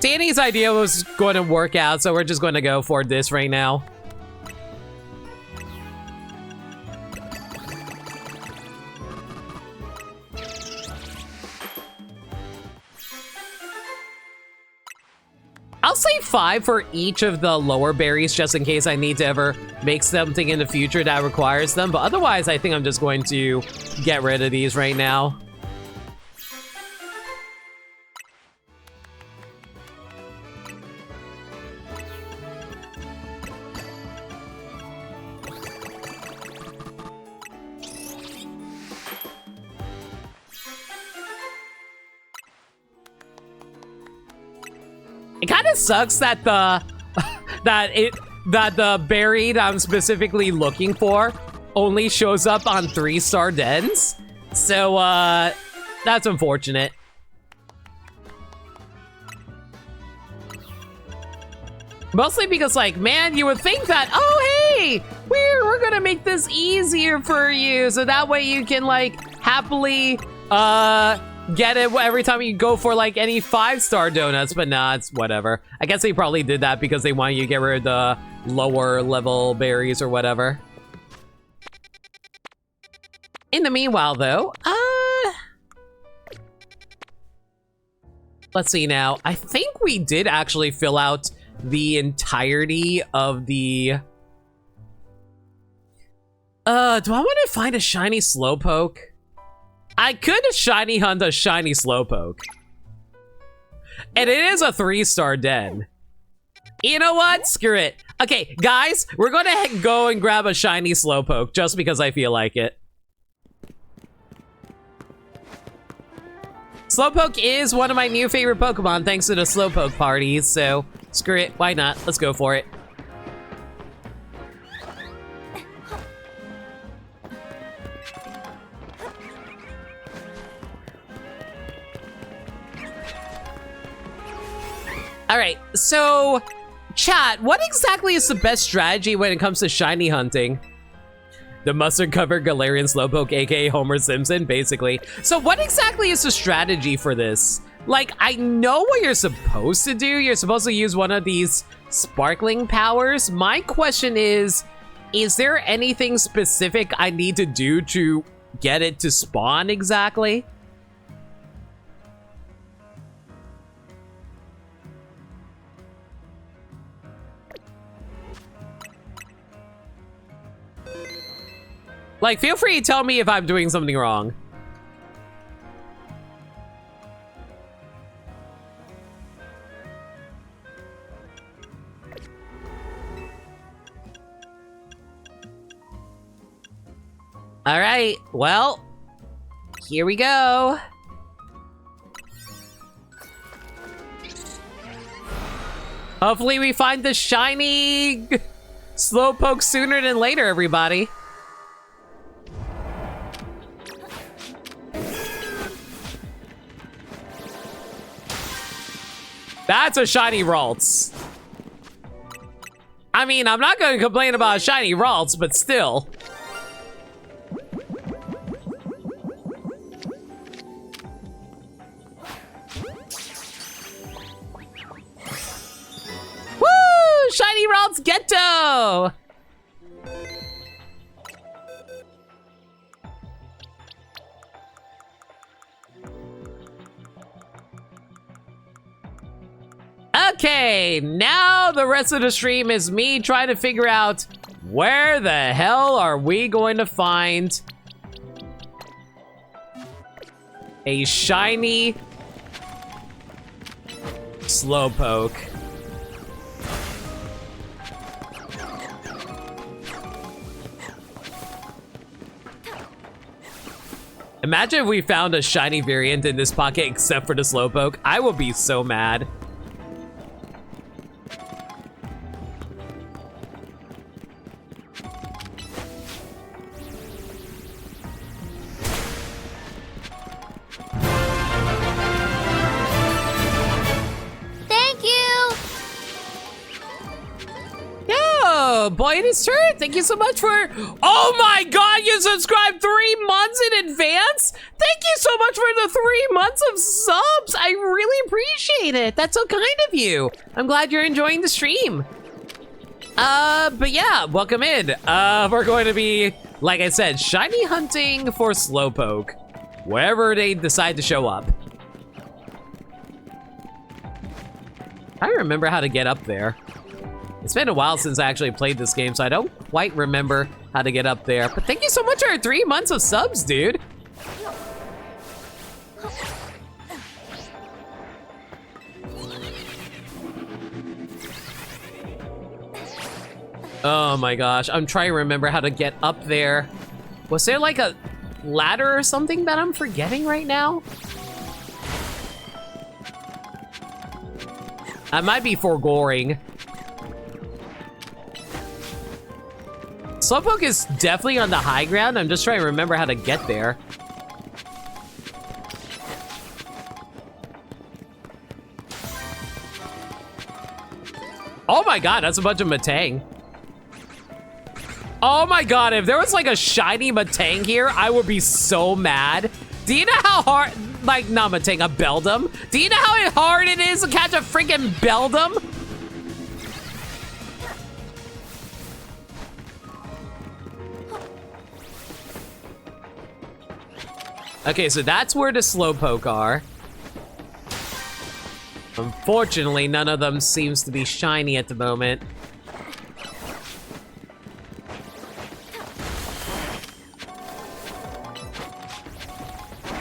Danny's idea was going to work out, so we're just going to go for this right now. I'll say 5 for each of the lower berries just in case I need to ever make something in the future that requires them. But otherwise, I think I'm just going to get rid of these right now. It kind of sucks that the the berry that I'm specifically looking for only shows up on 3-star dens. So that's unfortunate. Mostly because, like, man, you would think that, oh hey, we're gonna make this easier for you, so that way you can, like, happily get it every time you go for, like, any 5-star donuts, but nah, it's whatever. I guess they probably did that because they want you to get rid of the lower level berries or whatever. In the meanwhile, though, let's see now. I think we did actually fill out the entirety of the... do I want to find a shiny Slowpoke? I could shiny hunt a shiny Slowpoke. And it is a 3-star den. You know what? Screw it. Okay, guys, we're gonna go and grab a shiny Slowpoke just because I feel like it. Slowpoke is one of my new favorite Pokemon thanks to the Slowpoke parties, so screw it. Why not? Let's go for it. Alright, so, chat, what exactly is the best strategy when it comes to shiny hunting? The mustard-covered Galarian Slowpoke, aka Homer Simpson, basically. So what exactly is the strategy for this? Like, I know what you're supposed to do. You're supposed to use one of these sparkling powers. My question is Is there anything specific I need to do to get it to spawn exactly? Like, feel free to tell me if I'm doing something wrong. All right, well, here we go. Hopefully we find the shiny Slowpoke sooner than later, everybody. That's a shiny Ralts. I mean, I'm not going to complain about a shiny Ralts, but still. Woo! Shiny Ralts Ghetto! Okay, now the rest of the stream is me trying to figure out where the hell are we going to find a shiny Slowpoke. Imagine if we found a shiny variant in this pocket except for the Slowpoke. I will be so mad. Oh boy, it is true. Thank you so much for... Oh my god, you subscribed 3 months in advance? Thank you so much for the 3 months of subs. I really appreciate it. That's so kind of you. I'm glad you're enjoying the stream. But yeah, welcome in. We're going to be, like I said, shiny hunting for Slowpoke, wherever they decide to show up. I remember how to get up there. It's been a while since I actually played this game, so I don't quite remember how to get up there. But thank you so much for 3 months of subs, dude. Oh my gosh, I'm trying to remember how to get up there. Was there like a ladder or something that I'm forgetting right now? I might be forgoing. Slowpoke is definitely on the high ground. I'm just trying to remember how to get there. Oh my god, that's a bunch of Matang. Oh my god, if there was like a shiny Matang here, I would be so mad. Do you know how hard, like not Matang, a Beldum? Do you know how hard it is to catch a freaking Beldum? Okay, so that's where the Slowpoke are. Unfortunately, none of them seems to be shiny at the moment.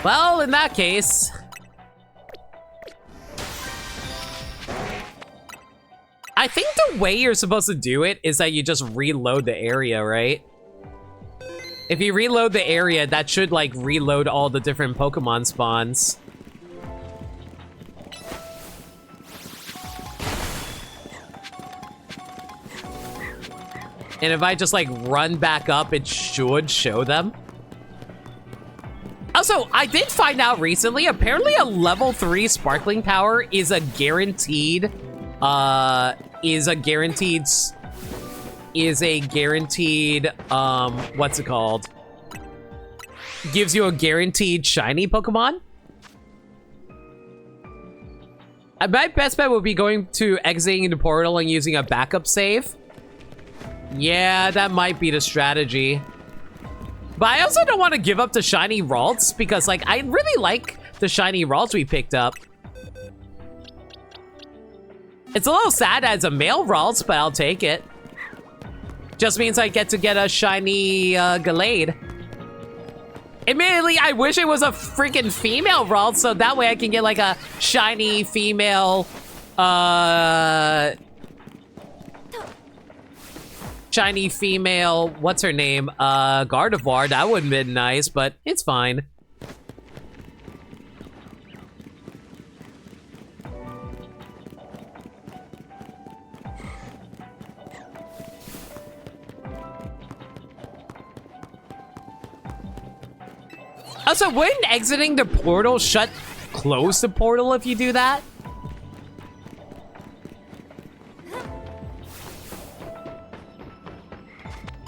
Well, in that case... I think the way you're supposed to do it is that you just reload the area, right? If you reload the area, that should, like, reload all the different Pokemon spawns. And if I just, like, run back up, it should show them. Also, I did find out recently, apparently a level 3 Sparkling Power is a guaranteed, what's it called? Gives you a guaranteed shiny Pokemon. My best bet would be going to exiting the portal and using a backup save. Yeah, that might be the strategy. But I also don't want to give up the shiny Ralts because, like, I really like the shiny Ralts we picked up. It's a little sad as a male Ralts, but I'll take it. Just means I get to get a shiny Gallade. Admittedly, I wish it was a freaking female Ralts, so that way I can get like a shiny female, what's her name? Gardevoir. That would have been nice, but it's fine. Also, wouldn't exiting the portal close the portal if you do that?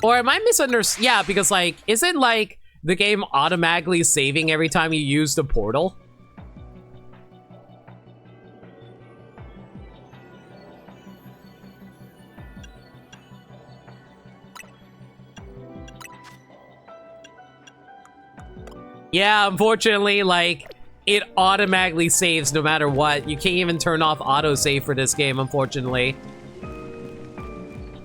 Or am I misunderstanding? Yeah, because, like, isn't, like, the game automatically saving every time you use the portal? Yeah, unfortunately, like, it automatically saves no matter what. You can't even turn off autosave for this game, unfortunately.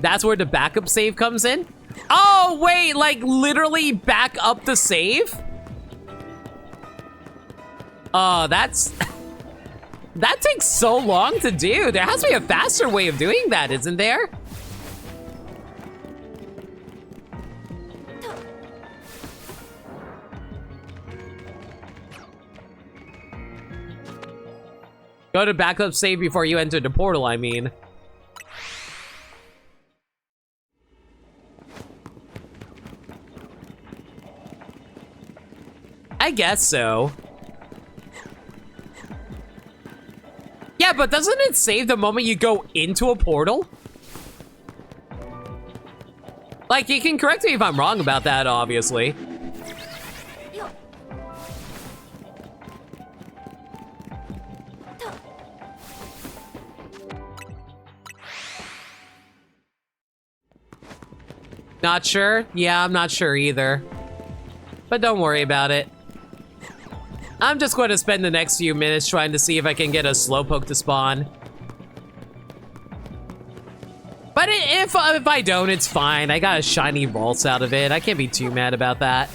That's where the backup save comes in? Oh, wait, like, literally back up the save? Oh, that's... that takes so long to do. There has to be a faster way of doing that, isn't there? Go to backup save before you enter the portal, I mean. I guess so. Yeah, but doesn't it save the moment you go into a portal? Like, you can correct me if I'm wrong about that, obviously. Not sure? Yeah, I'm not sure either. But don't worry about it. I'm just going to spend the next few minutes trying to see if I can get a Slowpoke to spawn. But if I don't, it's fine. I got a shiny Ralts out of it. I can't be too mad about that.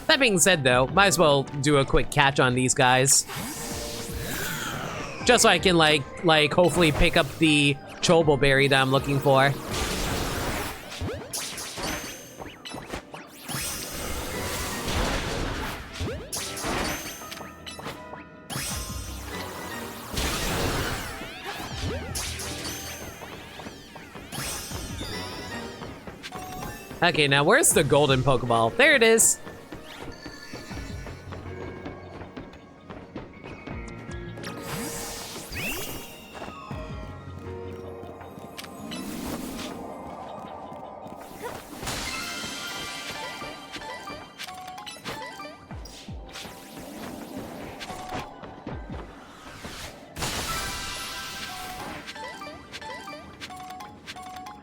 That being said, though, might as well do a quick catch on these guys. Just so I can, like hopefully pick up the Chobo Berry that I'm looking for. Okay, now where's the golden Pokeball? There it is.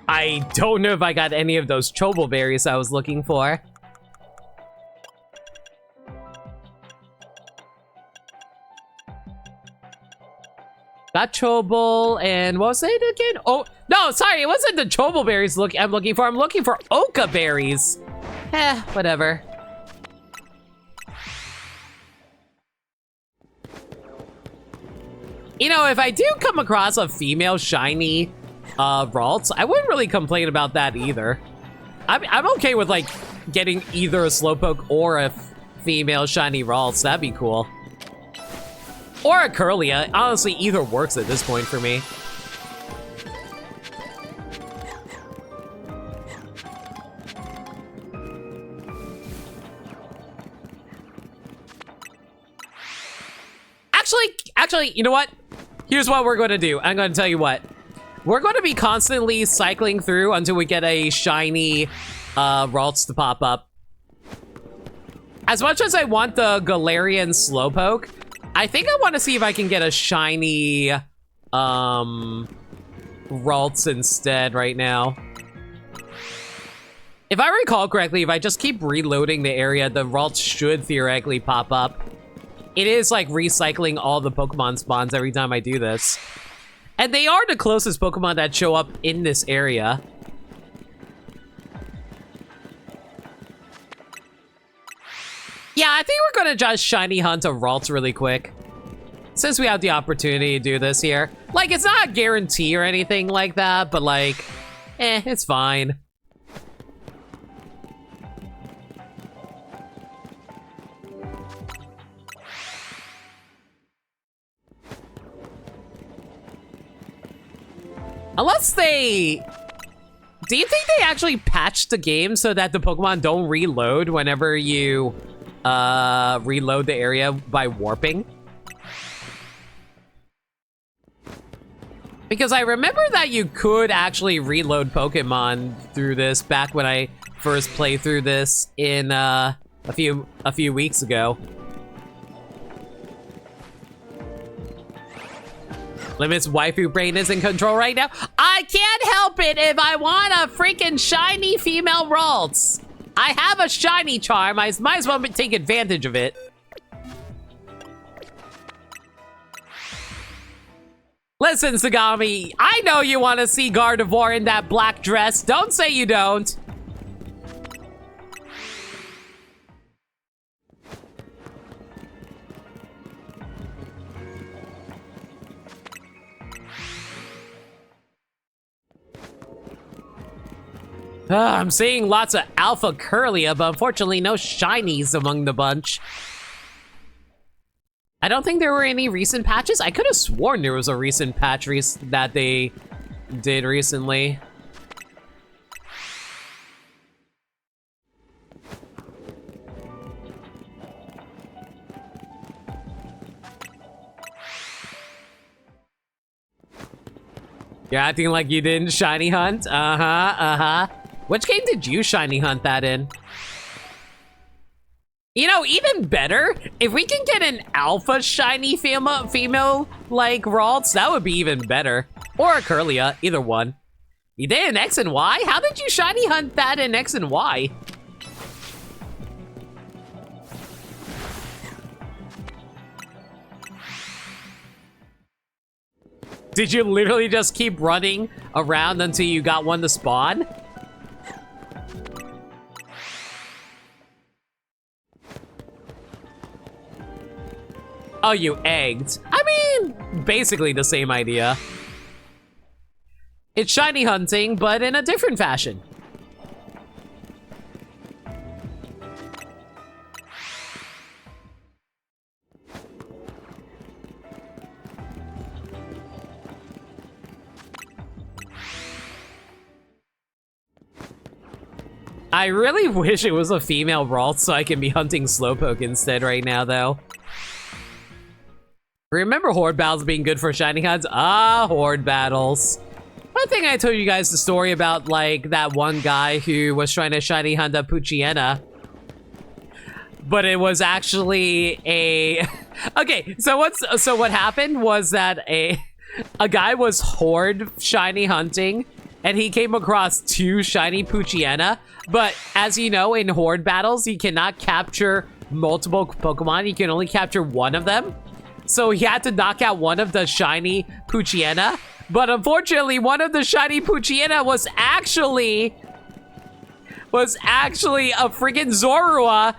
I don't know if I got any of those Chobo Berries I was looking for. Got Chobo, and what was it again? Oh, no, sorry, it wasn't the Chobo Berries I'm looking for. I'm looking for Oka Berries. Whatever. You know, if I do come across a female shiny Ralts, I wouldn't really complain about that either. I'm okay with, like, getting either a Slowpoke or a female shiny Ralts. That'd be cool. Or a Curlia. Honestly, either works at this point for me. Actually, you know what? Here's what we're going to do. I'm going to tell you what. We're going to be constantly cycling through until we get a shiny Ralts to pop up. As much as I want the Galarian Slowpoke, I think I want to see if I can get a shiny Ralts instead right now. If I recall correctly, if I just keep reloading the area, the Ralts should theoretically pop up. It is like recycling all the Pokemon spawns every time I do this. And they are the closest Pokemon that show up in this area. Yeah, I think we're gonna just shiny hunt a Ralts really quick. Since we have the opportunity to do this here. Like, it's not a guarantee or anything like that, but like, it's fine. Unless they... Do you think they actually patched the game so that the Pokemon don't reload whenever you reload the area by warping? Because I remember that you could actually reload Pokemon through this back when I first played through this in a few weeks ago. Limit's waifu brain is in control right now. I can't help it if I want a freaking shiny female Ralts. I have a shiny charm. I might as well take advantage of it. Listen, Sagami, I know you want to see Gardevoir in that black dress. Don't say you don't. I'm seeing lots of Alpha Curlia, but unfortunately no shinies among the bunch. I don't think there were any recent patches. I could have sworn there was a recent patch that they did recently. You're acting like you didn't shiny hunt? Which game did you shiny hunt that in? You know, even better, if we can get an alpha shiny female like Ralts, that would be even better. Or a Curlia, either one. You did in X and Y? How did you shiny hunt that in X and Y? Did you literally just keep running around until you got one to spawn? Oh, you egged. I mean, basically the same idea. It's shiny hunting, but in a different fashion. I really wish it was a female Ralts so I can be hunting Slowpoke instead right now, though. Remember Horde battles being good for shiny hunts? Ah, Horde battles. I think I told you guys the story about, like, that one guy who was trying to shiny hunt a Poochyena. But it was actually a... Okay, so what happened was that a guy was Horde shiny hunting, and he came across 2 shiny Poochyena. But as you know, in Horde battles, you cannot capture multiple Pokemon. You can only capture one of them. So he had to knock out one of the shiny Poochyena. But unfortunately, one of the shiny Poochyena was actually a friggin' Zorua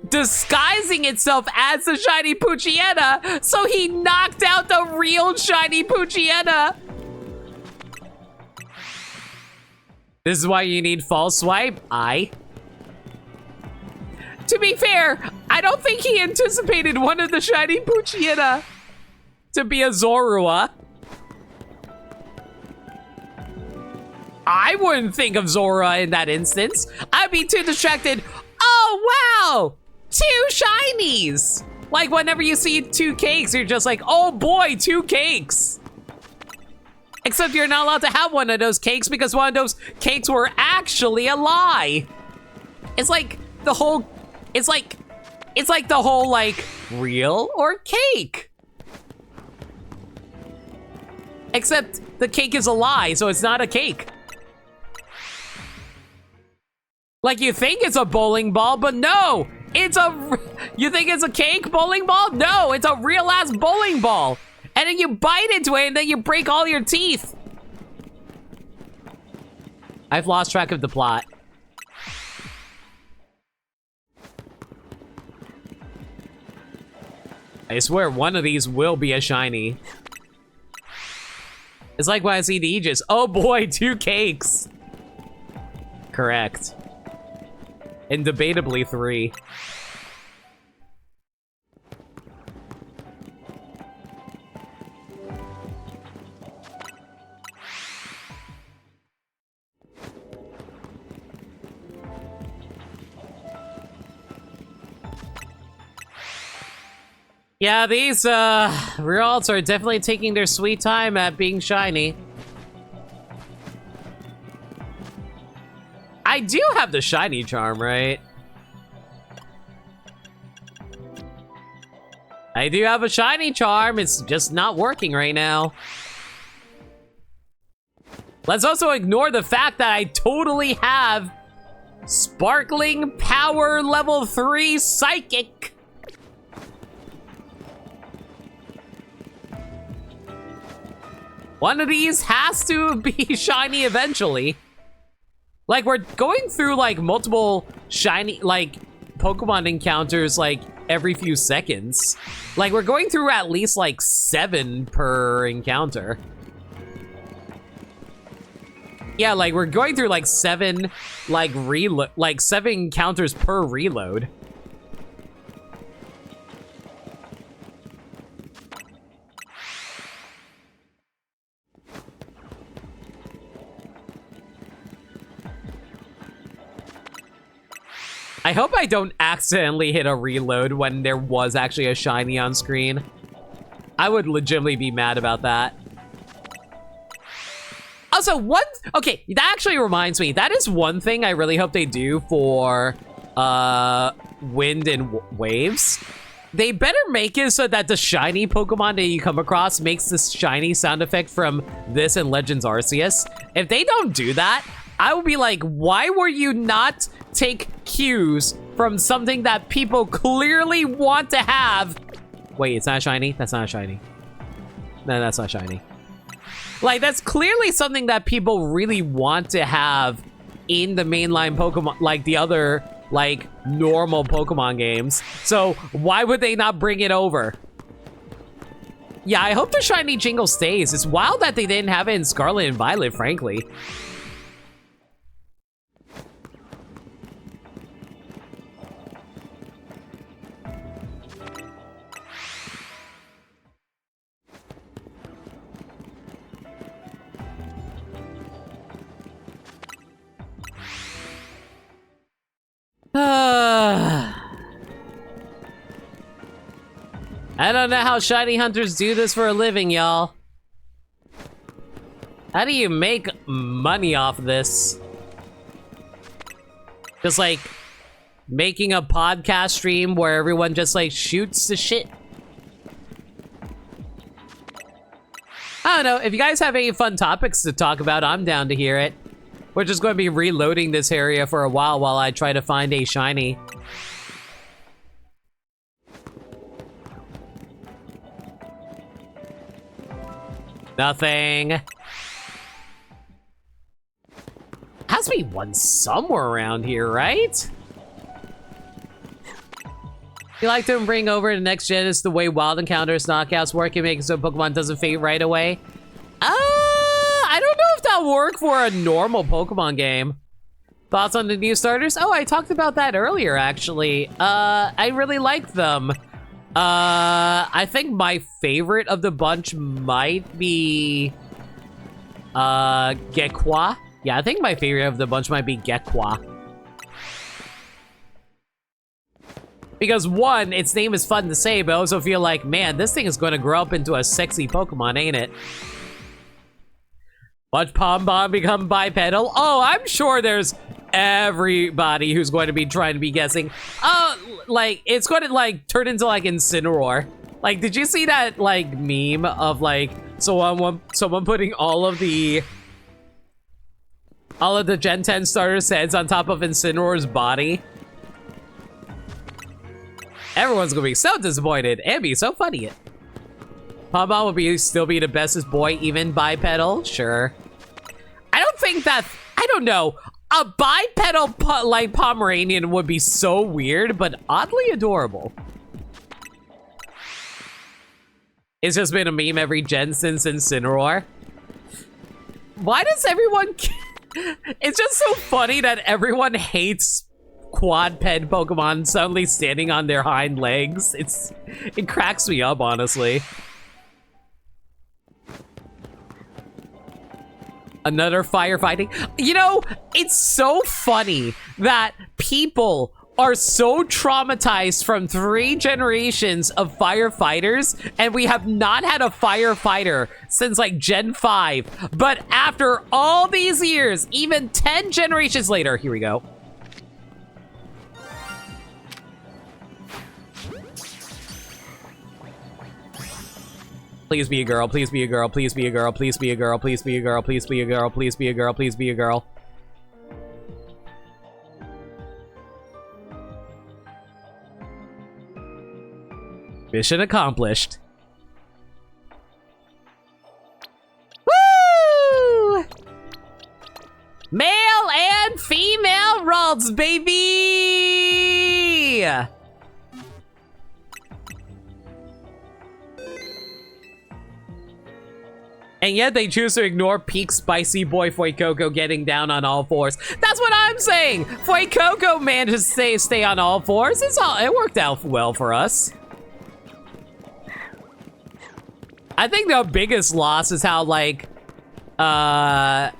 disguising itself as the shiny Poochyena. So he knocked out the real shiny Poochyena. This is why you need false swipe. To be fair, I don't think he anticipated one of the shiny Poochyena to be a Zorua. I wouldn't think of Zorua in that instance. I'd be too distracted. Oh, wow! 2 shinies! Like, whenever you see 2 cakes, you're just like, oh boy, 2 cakes! Except you're not allowed to have one of those cakes because one of those cakes were actually a lie. It's like the whole... It's like the whole, like, real or cake? Except the cake is a lie, so it's not a cake. Like, you think it's a bowling ball, but no! It's a... You think it's a cake bowling ball? No, it's a real-ass bowling ball! And then you bite into it, and then you break all your teeth! I've lost track of the plot. I swear one of these will be a shiny. It's like when I see the Aegis. Oh boy, 2 cakes! Correct. And debatably 3. Yeah, these results are definitely taking their sweet time at being shiny. I do have the shiny charm, right? I do have a shiny charm, it's just not working right now. Let's also ignore the fact that I totally have Sparkling Power Level 3 Psychic. One of these has to be shiny eventually. Like, we're going through, like, multiple shiny, like, Pokemon encounters, like, every few seconds. Like, we're going through at least, like, 7 per encounter. Yeah, like, we're going through, like, 7, like, 7 encounters per reload. I hope I don't accidentally hit a reload when there was actually a shiny on screen. I would legitimately be mad about that. Also, okay, that actually reminds me, that is one thing I really hope they do for Wind and Waves. They better make it so that the shiny Pokemon that you come across makes this shiny sound effect from this and Legends Arceus. If they don't do that, I would be like, why were you not take cues from something that people clearly want to have? Wait, it's not shiny? That's not shiny. No, that's not shiny. Like, that's clearly something that people really want to have in the mainline Pokemon, like the other, like, normal Pokemon games. So why would they not bring it over? Yeah, I hope the shiny jingle stays. It's wild that they didn't have it in Scarlet and Violet, frankly. I don't know how shiny hunters do this for a living, y'all. How do you make money off this? Just like making a podcast stream where everyone just like shoots the shit. I don't know, if you guys have any fun topics to talk about, I'm down to hear it. We're just going to be reloading this area for a while I try to find a shiny. Nothing. Has to be one somewhere around here, right? You like to bring over the next gen is the way wild encounters knockouts work and make it so Pokemon doesn't fade right away. I don't know if that'll work for a normal Pokemon game. Thoughts on the new starters? Oh, I talked about that earlier, actually. I really like them. I think my favorite of the bunch might be Gekwa. Yeah, I think my favorite of the bunch might be Gekwa. Because one, its name is fun to say, but I also feel like, man, this thing is going to grow up into a sexy Pokemon, ain't it? Watch Pom-Pom become bipedal? Oh, I'm sure there's everybody who's going to be trying to be guessing. Oh, like, it's going to, like, turn into, like, Incineroar. Like, did you see that, like, meme of, like, someone putting all of the Gen 10 starters' heads on top of Incineroar's body. Everyone's gonna be so disappointed and be so funny. Pokémon will still be the bestest boy, even bipedal? Sure. I don't think that, I don't know. A bipedal like Pomeranian would be so weird, but oddly adorable. It's just been a meme every gen since Incineroar. Why does everyone... It's just so funny that everyone hates quadped Pokemon suddenly standing on their hind legs. It cracks me up, honestly. Another firefighting. You know, it's so funny that people are so traumatized from 3 generations of firefighters, and we have not had a firefighter since like Gen 5. But after all these years, even 10 generations later, here we go. Please be a girl, please be a girl, please be a girl, please be a girl, please be a girl, please be a girl, please be a girl, please be a girl. Mission accomplished. Woo! Male and female rolls, baby! And yet they choose to ignore peak spicy boy Fuecoco getting down on all fours. That's what I'm saying! Fuecoco managed to stay on all fours. It worked out well for us. I think the biggest loss is how, like, okay,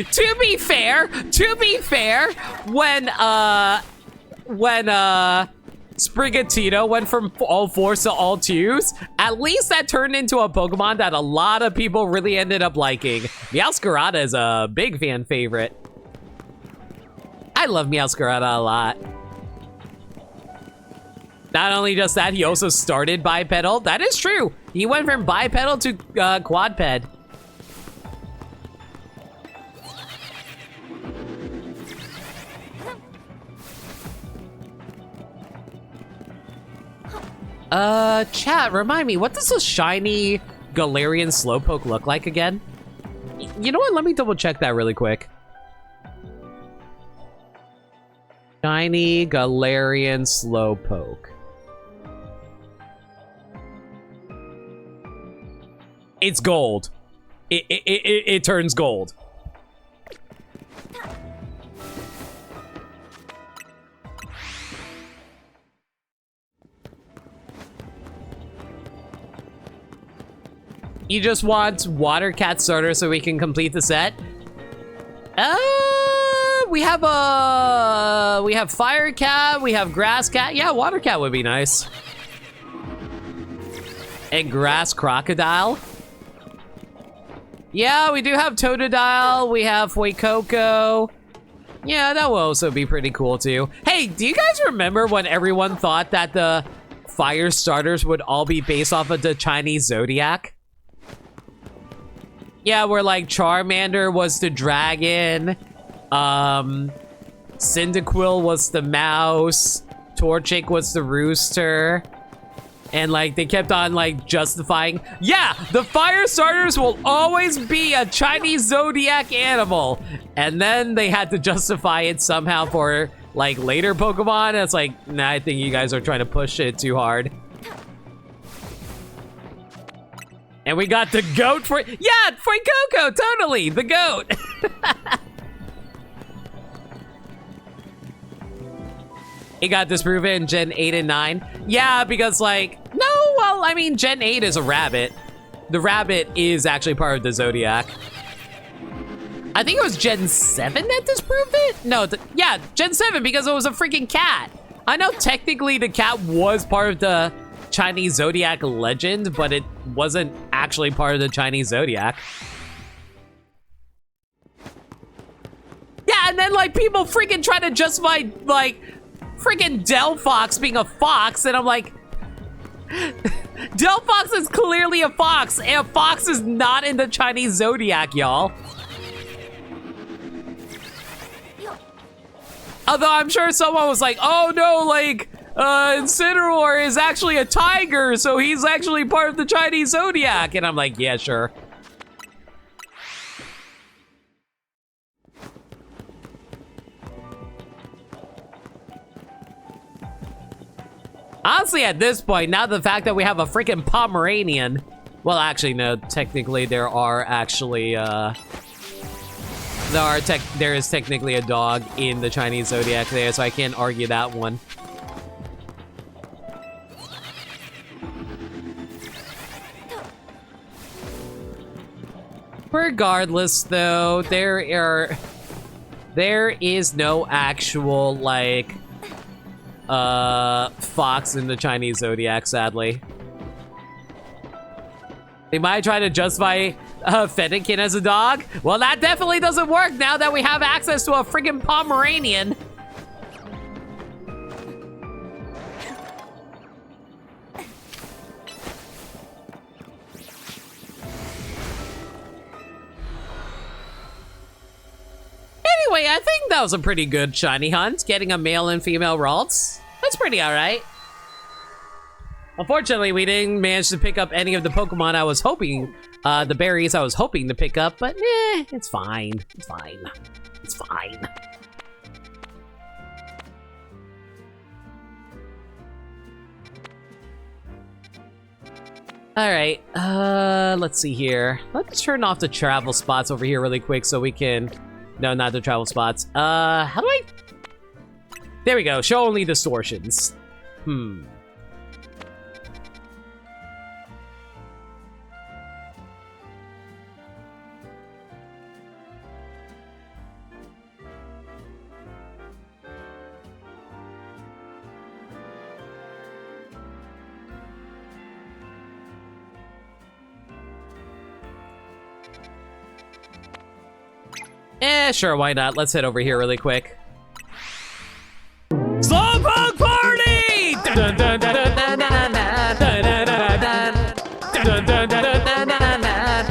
to be fair, when Sprigatito went from all 4s to all 2s, at least that turned into a Pokemon that a lot of people really ended up liking. Meowscarada is a big fan favorite. I love Meowscarada a lot. Not only just that, he also started bipedal. That is true. He went from bipedal to quadped. Chat, remind me, what does a shiny Galarian Slowpoke look like again? You know what? Let me double check that really quick. Shiny Galarian Slowpoke. It's gold. It turns gold. You just want Water Cat starter so we can complete the set? We have Fire Cat, we have Grass Cat. Yeah, Water Cat would be nice. And Grass Crocodile. Yeah, we do have Totodile, we have Fuecoco. Yeah, that will also be pretty cool too. Hey, do you guys remember when everyone thought that the fire starters would all be based off of the Chinese zodiac? Yeah, where like Charmander was the dragon, Cyndaquil was the mouse, Torchic was the rooster, and like they kept on like justifying, yeah, the fire starters will always be a Chinese zodiac animal, and then they had to justify it somehow for like later Pokemon. And it's like, nah, I think you guys are trying to push it too hard. And we got the goat for, yeah, Fuecoco, totally, the goat. It got disproven in Gen 8 and 9. Yeah, because like, no, well, I mean, Gen 8 is a rabbit. The rabbit is actually part of the Zodiac. I think it was Gen 7 that disproved it? No, yeah, Gen 7 because it was a freaking cat. I know technically the cat was part of the Chinese Zodiac legend, but it wasn't actually part of the Chinese Zodiac. Yeah, and then like people freaking try to justify like freaking Delphox being a fox, and I'm like, Delphox is clearly a fox, and a fox is not in the Chinese zodiac, y'all. Although I'm sure someone was like, oh no, like, Incineroar is actually a tiger, so he's actually part of the Chinese zodiac. And I'm like, yeah, sure. Honestly, at this point, now the fact that we have a freaking Pomeranian, well, actually, no, technically there are actually, there is technically a dog in the Chinese zodiac there, so I can't argue that one. Regardless, though, there is no actual, like, fox in the Chinese zodiac, sadly. They might try to justify Fennekin as a dog. Well, that definitely doesn't work now that we have access to a friggin' Pomeranian. Anyway, I think that was a pretty good shiny hunt. Getting a male and female Ralts. That's pretty alright. Unfortunately, we didn't manage to pick up any of the Pokemon I was hoping, the berries I was hoping to pick up, but it's fine. It's fine. It's fine. Alright, let's see here. Let's turn off the travel spots over here really quick so we can... No, not the travel spots. How do I... There we go. Show only distortions. Sure, why not? Let's head over here really quick. Slowpoke Party! Dun, dun, dun, dun, dun, dun, dun, dun, dun, dun, dun, dun.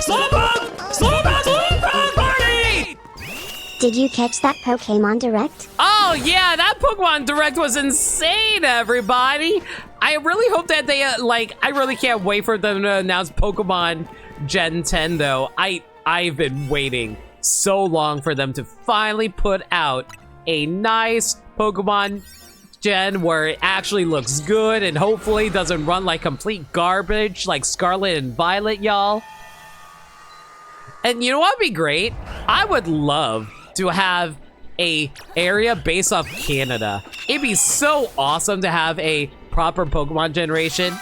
Slowpoke Party! Did you catch that Pokémon Direct? Oh yeah, that Pokemon Direct was insane, everybody! I really hope that they, I really can't wait for them to announce Pokemon Gen 10, though. I've been waiting so long for them to finally put out a nice Pokemon Gen where it actually looks good and hopefully doesn't run like complete garbage like Scarlet and Violet, y'all. And you know what would be great? I would love to have a area based off Canada. It'd be so awesome to have a proper Pokemon generation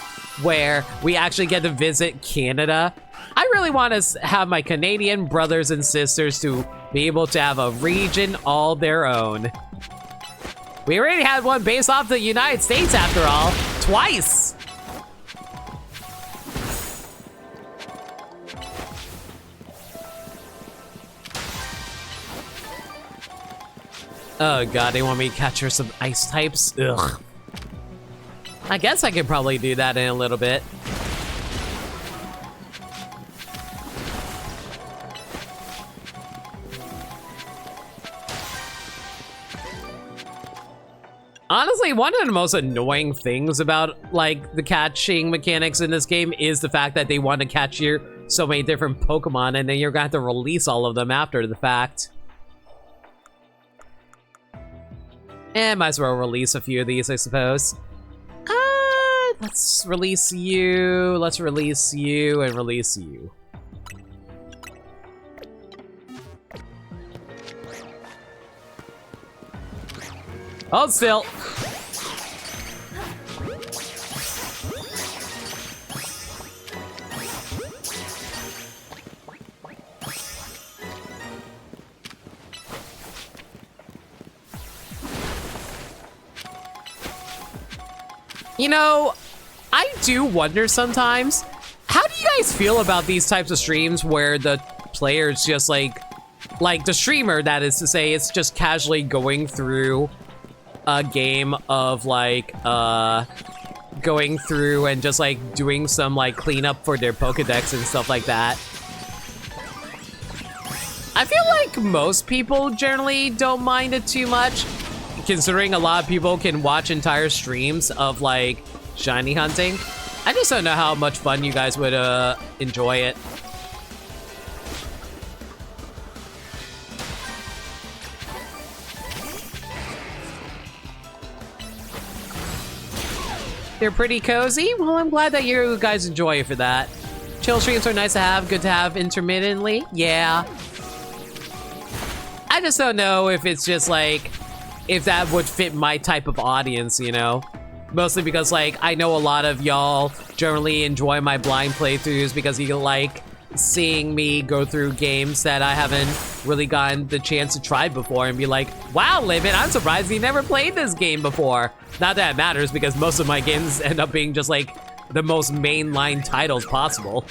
where we actually get to visit Canada. I really want to have my Canadian brothers and sisters to be able to have a region all their own. We already had one based off the United States after all, twice. Oh god, they want me to capture some ice types? Ugh. I guess I could probably do that in a little bit. Honestly, one of the most annoying things about, like, the catching mechanics in this game is the fact that they want to catch so many different Pokemon, and then you're gonna have to release all of them after the fact. Might as well release a few of these, I suppose. Let's release you, let's release you, and release you. Hold still. You know, I do wonder sometimes, how do you guys feel about these types of streams where the players just like the streamer, that is to say, it's just casually going through a game of like going through and just like doing some like cleanup for their Pokedex and stuff like that. I feel like most people generally don't mind it too much, considering a lot of people can watch entire streams of like shiny hunting. I just don't know how much fun you guys would enjoy it. They're pretty cozy. Well, I'm glad that you guys enjoy it for that. Chill streams are nice to have, good to have intermittently. Yeah. I just don't know if it's just like, if that would fit my type of audience, you know? Mostly because like, I know a lot of y'all generally enjoy my blind playthroughs because you like seeing me go through games that I haven't really gotten the chance to try before and be like, wow, Limit, I'm surprised you never played this game before. Not that it matters because most of my games end up being just like the most mainline titles possible.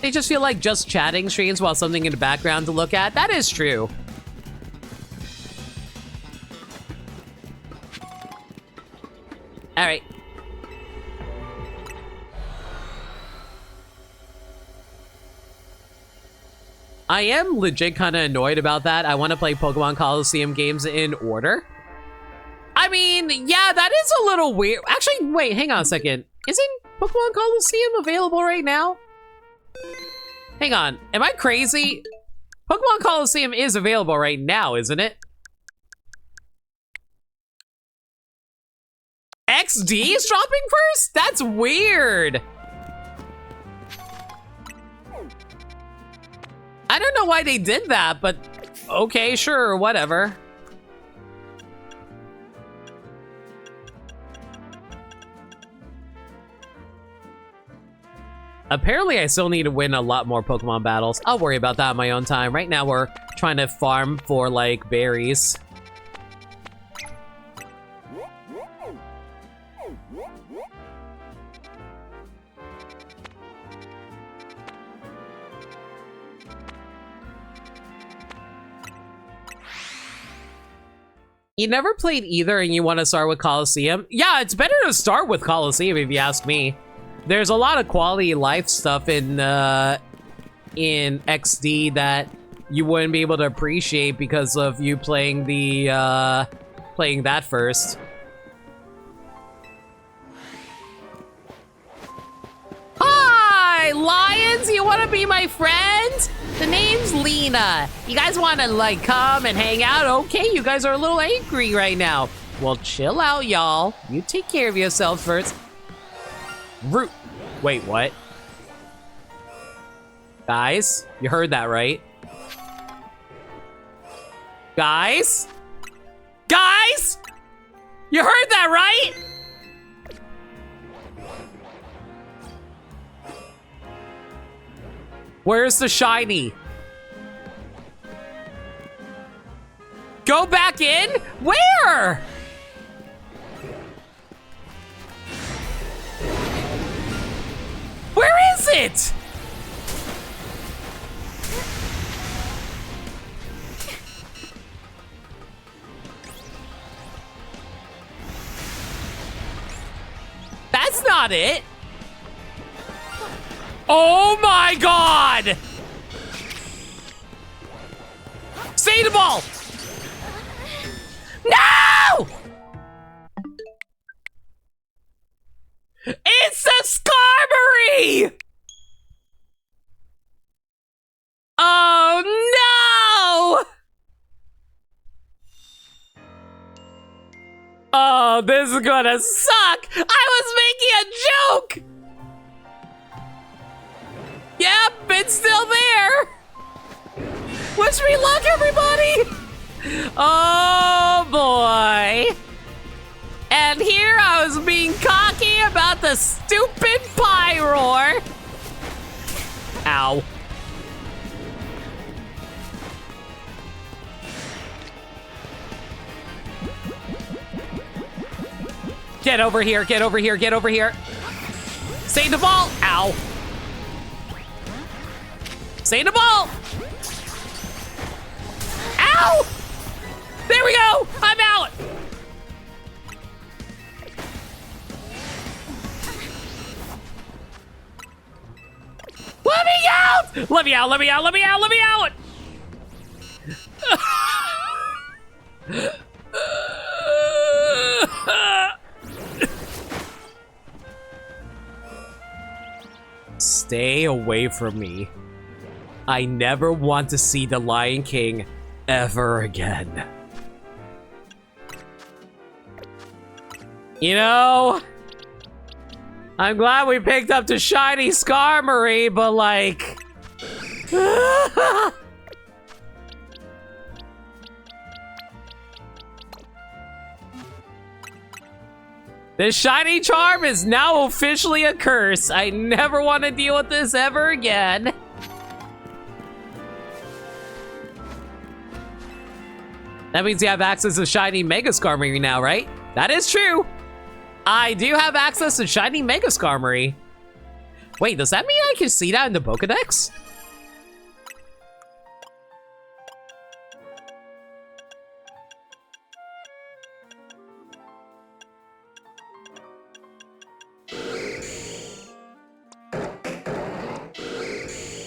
They just feel like just chatting streams while something in the background to look at. That is true. All right. I am legit kind of annoyed about that. I want to play Pokemon Coliseum games in order. I mean, yeah, that is a little weird. Actually, wait, hang on a second. Isn't Pokemon Coliseum available right now? Hang on, am I crazy? Pokemon Coliseum is available right now, isn't it? XD is dropping first? That's weird. I don't know why they did that, but okay, sure, whatever. Apparently, I still need to win a lot more Pokemon battles. I'll worry about that on my own time. Right now, we're trying to farm for, like, berries. You never played either and you want to start with Coliseum? Yeah, it's better to start with Coliseum if you ask me. There's a lot of quality of life stuff in XD that you wouldn't be able to appreciate because of you playing the playing that first. Hi, Lions! You want to be my friend? The name's Lena. You guys want to like come and hang out? Okay, you guys are a little angry right now. Well, chill out, y'all. You take care of yourselves first. Root. Wait, what? Guys, you heard that right? Guys? Guys? You heard that right? Where's the shiny? Go back in? Where? Where is it? That's not it. Oh my god! Stay the ball! No! It's a Skarmory! Oh no! Oh, this is gonna suck! I was making a joke! Yep, it's still there! Wish me luck, everybody! Oh boy! And here I was being cocky about the stupid Pyroar! Ow. Get over here, get over here, get over here! Save the ball! Ow! Save the ball! go! There we go! I'm out! Let me out! Let me out, let me out, let me out, let me out! Stay away from me. I never want to see the Lion King ever again. You know, I'm glad we picked up the shiny Skarmory, but like... This shiny charm is now officially a curse. I never want to deal with this ever again. That means you have access to shiny Mega Skarmory now, right? That is true. I do have access to shiny Mega Skarmory. Wait, does that mean I can see that in the Pokedex?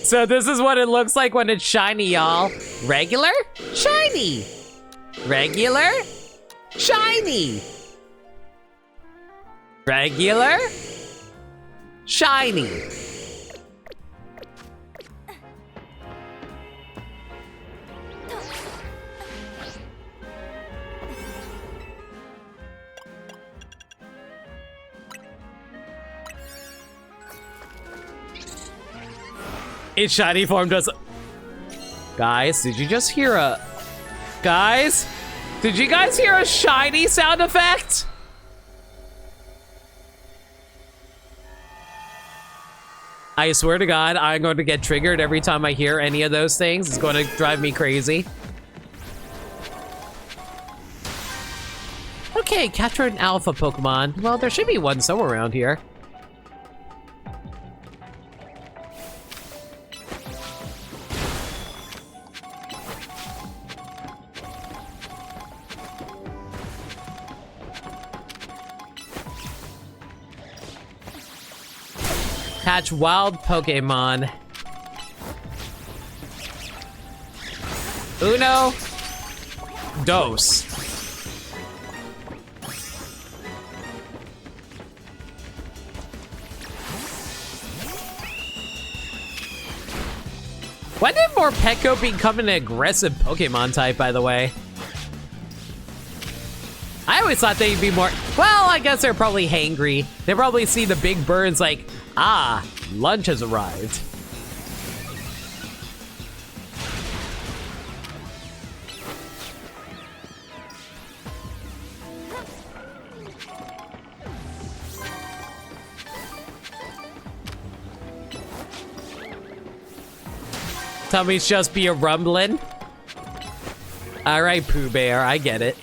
So this is what it looks like when it's shiny, y'all. Regular, shiny. Regular, shiny. Regular, shiny. Its shiny form does... Guys, did you just hear a... Guys? Did you guys hear a shiny sound effect? I swear to God, I'm going to get triggered every time I hear any of those things. It's going to drive me crazy. Okay, capture an alpha Pokemon. Well, there should be one somewhere around here. Catch wild Pokemon. Uno. Dos. When did Morpeko become an aggressive Pokemon type, by the way? I always thought they'd be more... Well, I guess they're probably hangry. They probably see the big birds like, ah, lunch has arrived. Tummy's just be a rumbling. All right, Pooh Bear, I get it.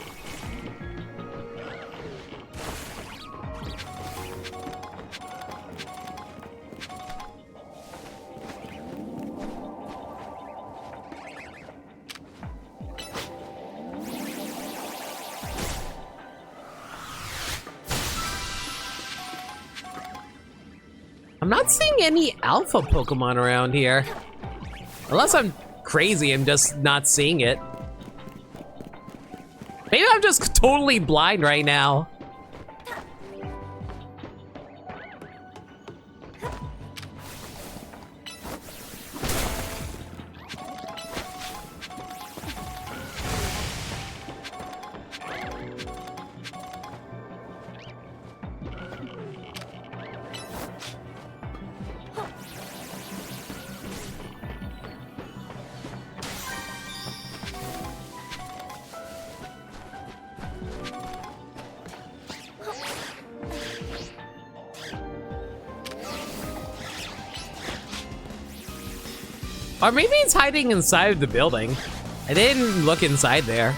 I'm not seeing any alpha Pokemon around here. Unless I'm crazy, I'm just not seeing it. Maybe I'm just totally blind right now. Or maybe it's hiding inside of the building. I didn't look inside there.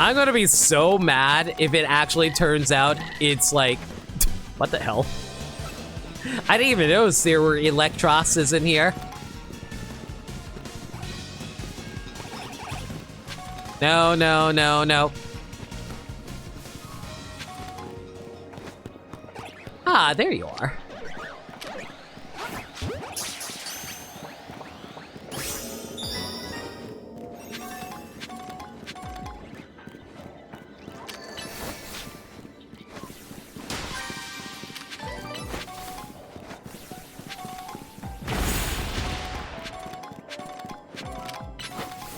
I'm gonna be so mad if it actually turns out it's like, what the hell? I didn't even notice there were Electrosses in here. No, no, no, no. Ah, there you are.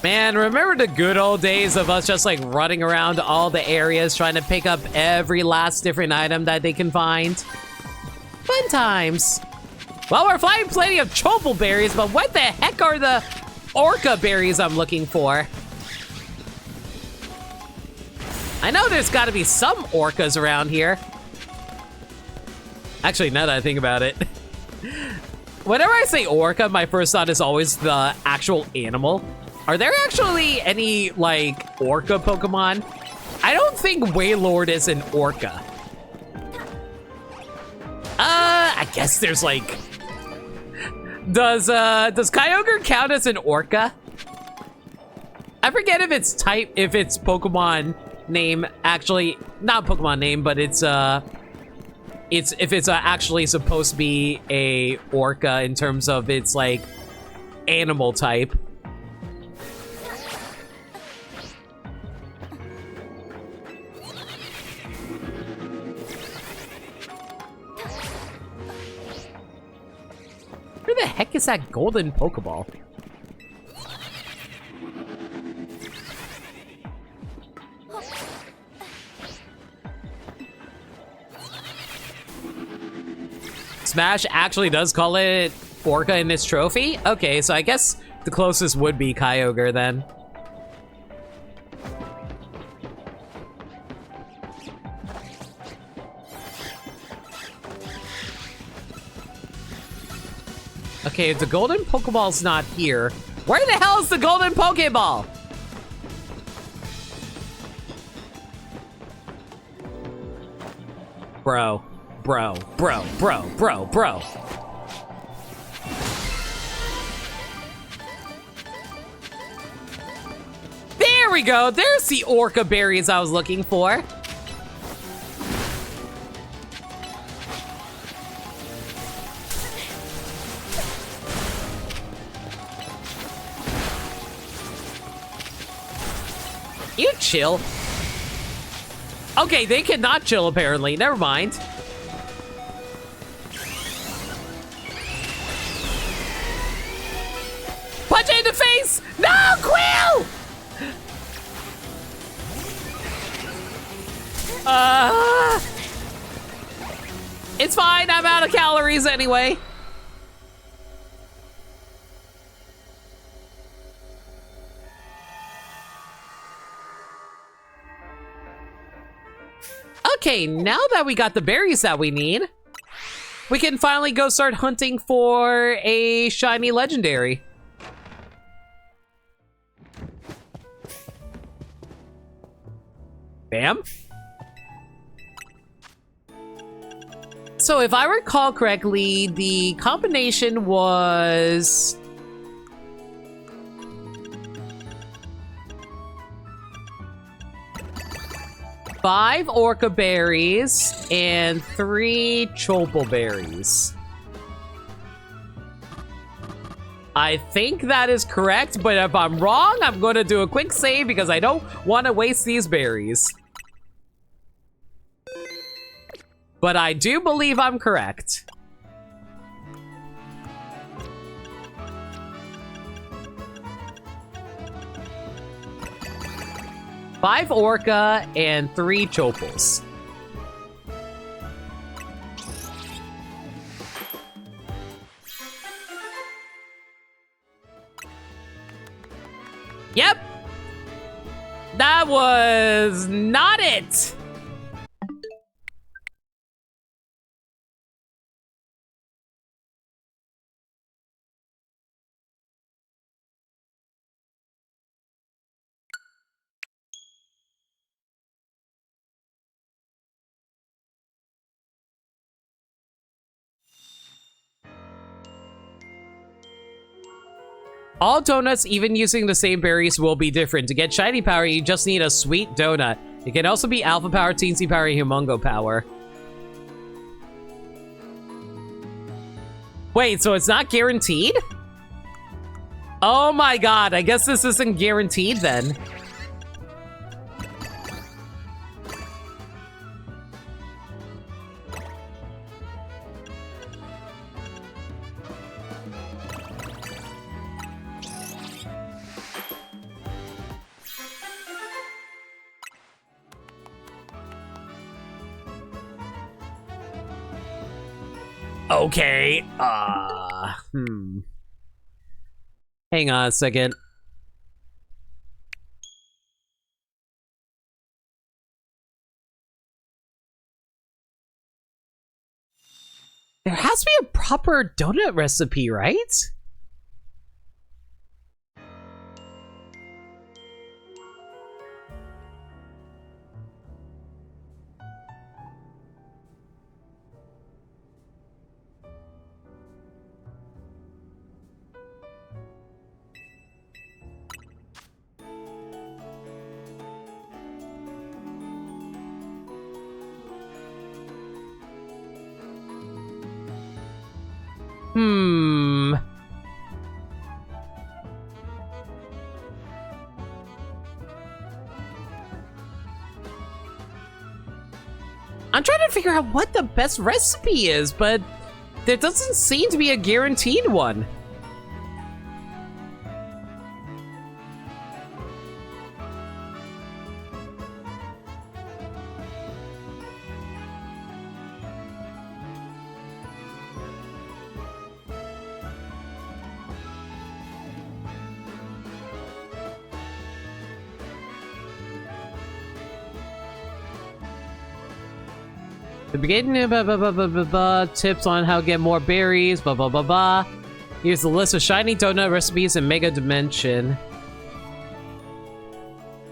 Man, remember the good old days of us just like running around all the areas trying to pick up every last different item that they can find? Fun times. Well, we're finding plenty of chomping berries, but what the heck are the orca berries I'm looking for? I know there's got to be some orcas around here. Actually, now that I think about it. Whenever I say orca, my first thought is always the actual animal. Are there actually any, like, orca Pokemon? I don't think Wailord is an orca. I guess there's, like... Does Kyogre count as an orca? I forget if it's Pokemon name, actually... Not Pokemon name, but it's if it's actually supposed to be a orca in terms of its, like, animal type. Where the heck is that golden Pokeball? Smash actually does call it Orca in this trophy? Okay, so I guess the closest would be Kyogre then. Okay, if the golden Pokeball's not here, where the hell is the golden Pokeball? Bro. There we go. There's the orca berries I was looking for. You chill. Okay, they cannot chill apparently. Never mind. Punch it in the face! No, Quill! It's fine. I'm out of calories anyway. Okay, now that we got the berries that we need, we can finally go start hunting for a shiny legendary. Bam. So if I recall correctly, the combination was... five orca berries and 3 chomping berries. I think that is correct, but if I'm wrong, I'm going to do a quick save because I don't want to waste these berries. But I do believe I'm correct. Five orca and 3 chompings. Yep. That was not it. All donuts, even using the same berries, will be different. To get shiny power, you just need a sweet donut. It can also be alpha power, teensy power, humongo power. Wait, so it's not guaranteed? Oh my god, I guess this isn't guaranteed then. Okay, hang on a second. There has to be a proper donut recipe, right? I'm trying to figure out what the best recipe is, but there doesn't seem to be a guaranteed one. The beginning, tips on how to get more berries, Here's the list of shiny donut recipes in Mega Dimension.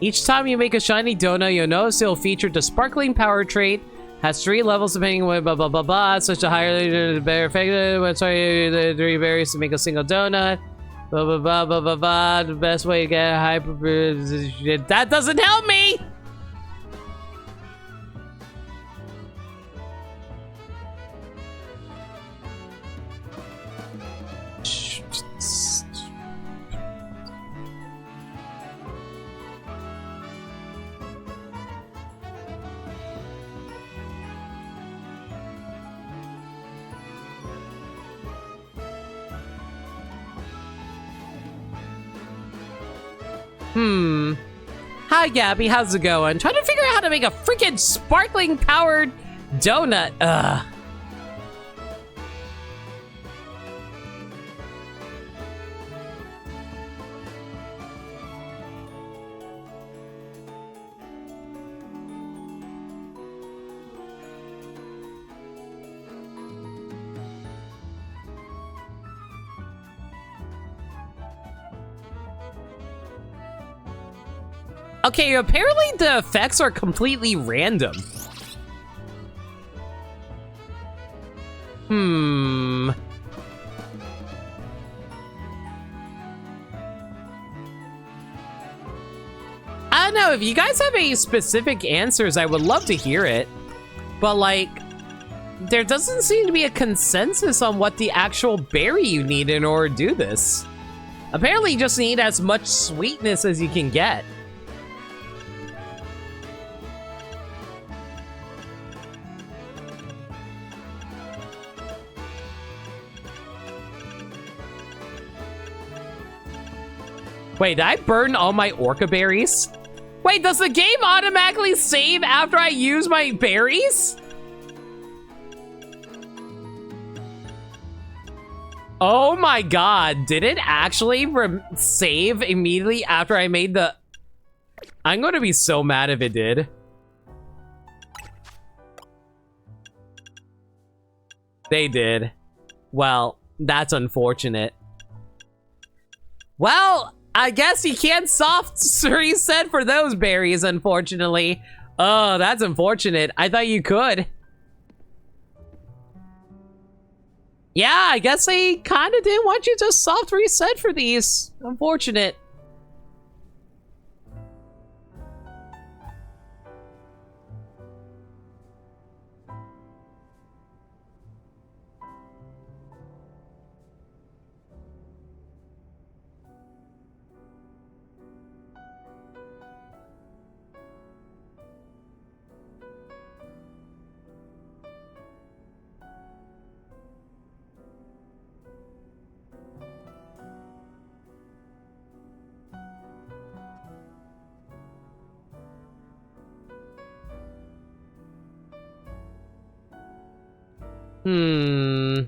Each time you make a shiny donut, you'll notice it'll feature the sparkling power trait. Has 3 levels depending on such a higher better effective. Sorry, the 3 berries to make a single donut. The best way to get a hyper. That doesn't help me! Hi, Gabby. How's it going? Trying to figure out how to make a freaking sparkling powered donut. Ugh. Okay, apparently the effects are completely random. I don't know, if you guys have any specific answers, I would love to hear it. But like, there doesn't seem to be a consensus on what the actual berry you need in order to do this. Apparently you just need as much sweetness as you can get. Wait, did I burn all my orca berries? Wait, does the game automatically save after I use my berries? Oh my god, did it actually save immediately after I made the... I'm going to be so mad if it did. They did. Well, that's unfortunate. Well, I guess you can't soft reset for those berries, unfortunately. Oh, that's unfortunate. I thought you could. Yeah, I guess they kind of didn't want you to soft reset for these. Unfortunate. Hmm.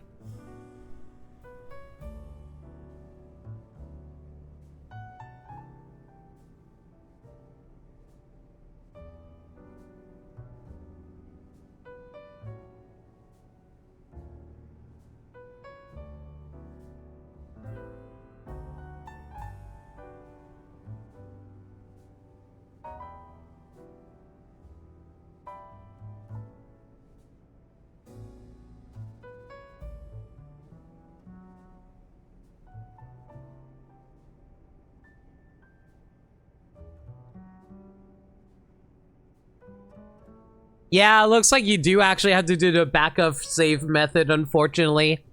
Yeah, it looks like you do actually have to do the backup save method, unfortunately.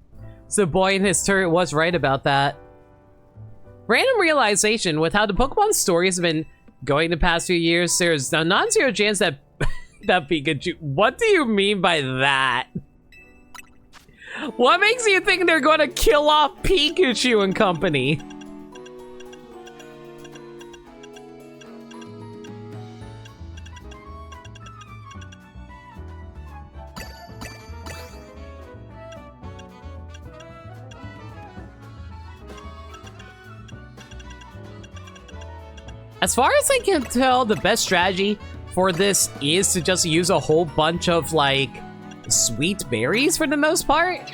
So boy in his turret was right about that. Random realization, with how the Pokemon stories have been going the past few years, there's a non-zero chance that that Pikachu... What do you mean by that? What makes you think they're going to kill off Pikachu and company? As far as I can tell, the best strategy for this is to just use a whole bunch of, like, sweet berries for the most part.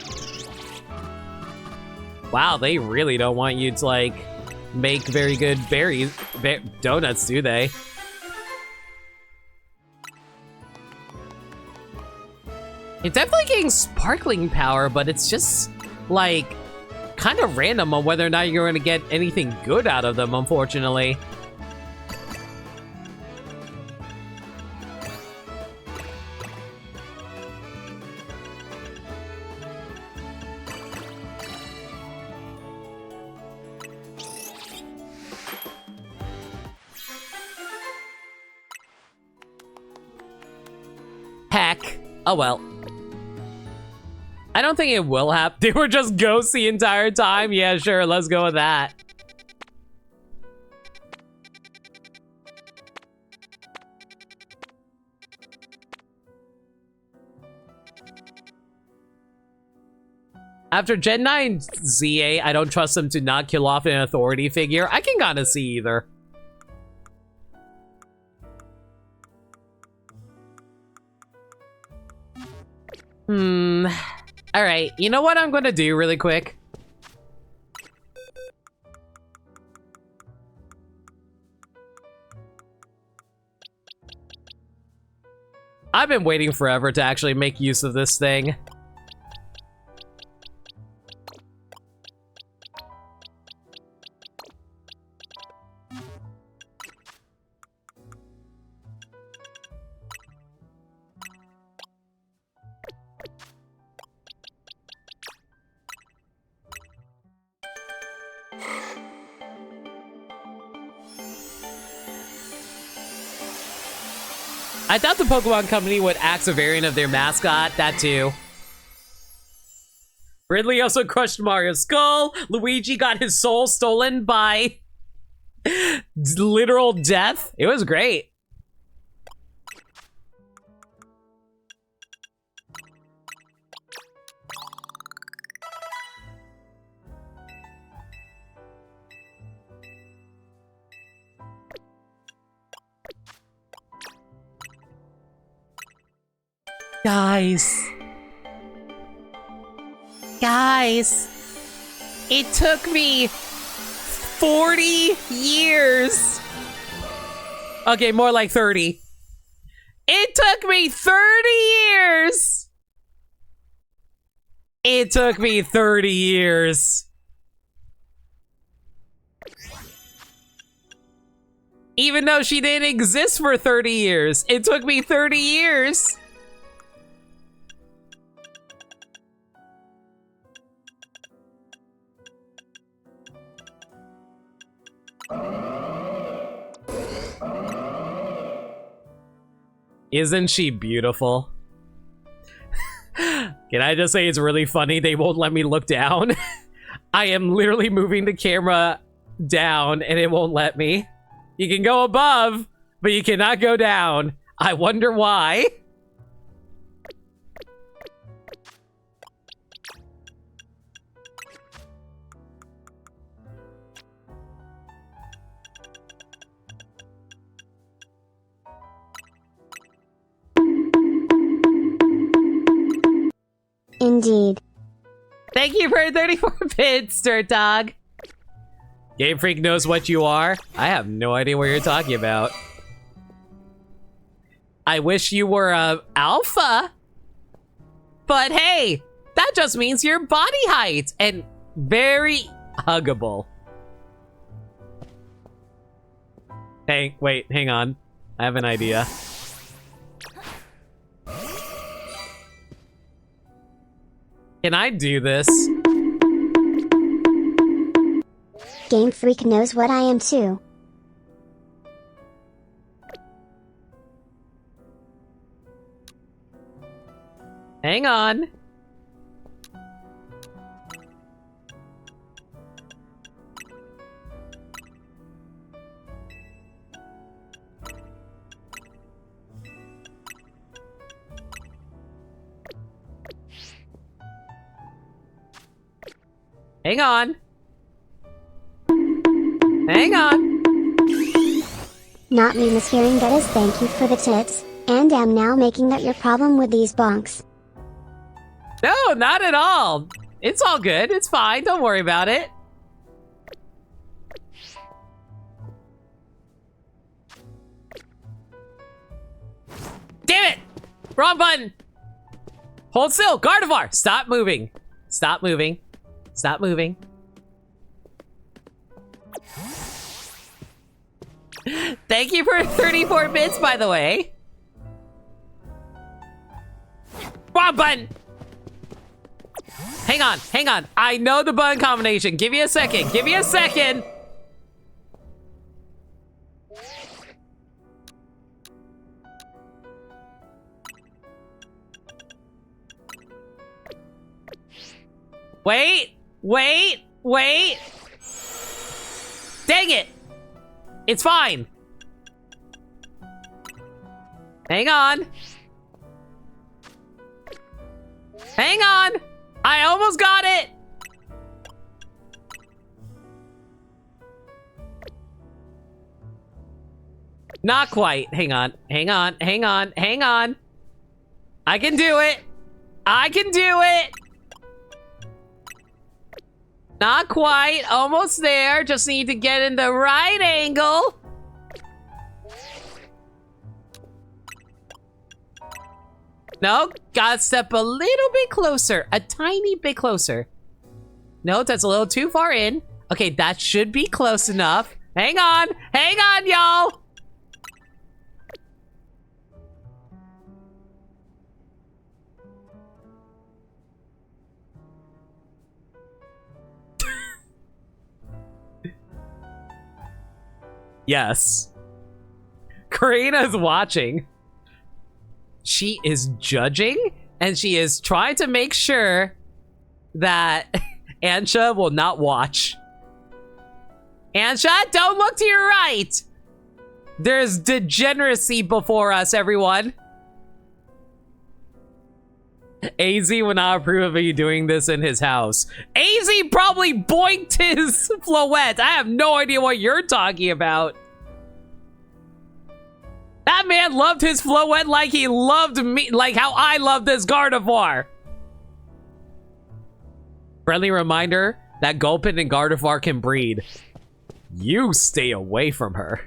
Wow, they really don't want you to, like, make very good donuts, do they? You're definitely getting sparkling power, but it's just, like, kind of random on whether or not you're going to get anything good out of them, unfortunately. Heck. Oh well. I don't think it will happen. They were just ghosts the entire time? Yeah, sure, let's go with that. After Gen 9 ZA, I don't trust them to not kill off an authority figure. I can kinda see either. Alright, you know what I'm gonna do really quick? I've been waiting forever to actually make use of this thing. I thought the Pokemon Company would axe a variant of their mascot, that too. Ridley also crushed Mario's skull. Luigi got his soul stolen by literal death. It was great. Guys, it took me 40 years. Okay, more like 30. It took me 30 years. It took me 30 years. Even though she didn't exist for 30 years, it took me 30 years. Isn't she beautiful? Can I just say it's really funny they won't let me look down? I am literally moving the camera down and it won't let me. You can go above, but you cannot go down. I wonder why. Indeed. Thank you for 34 bits, Dirt Dog. Game Freak knows what you are. I have no idea what you're talking about. I wish you were a alpha. But hey, that just means your body height and very huggable. Hey, wait, hang on. I have an idea. Can I do this? Game Freak knows what I am too. Hang on. Hang on. Hang on. Not me mishearing that is thank you for the tips, and am now making that your problem with these bonks. No, not at all. It's all good. It's fine. Don't worry about it. Damn it! Wrong button! Hold still. Gardevoir! Stop moving. Stop moving. Stop moving. Thank you for 34 bits, by the way. Wrong button! Hang on, hang on. I know the button combination. Give me a second. Give me a second. Wait, wait, wait. Dang it. It's fine. Hang on. Hang on. I almost got it. Not quite. Hang on. Hang on. Hang on. Hang on. I can do it. I can do it. Not quite. Almost there. Just need to get in the right angle. No, gotta step a little bit closer. A tiny bit closer. No, that's a little too far in. Okay, that should be close enough. Hang on. Hang on, y'all. Yes. Karina's watching. She is judging, and she is trying to make sure that Ansha will not watch. Ansha, don't look to your right! There's degeneracy before us, everyone. AZ would not approve of you doing this in his house. AZ probably boinked his Floette. I have no idea what you're talking about. That man loved his Floette like he loved me, like how I love this Gardevoir. Friendly reminder that Gulpin and Gardevoir can breed. You stay away from her.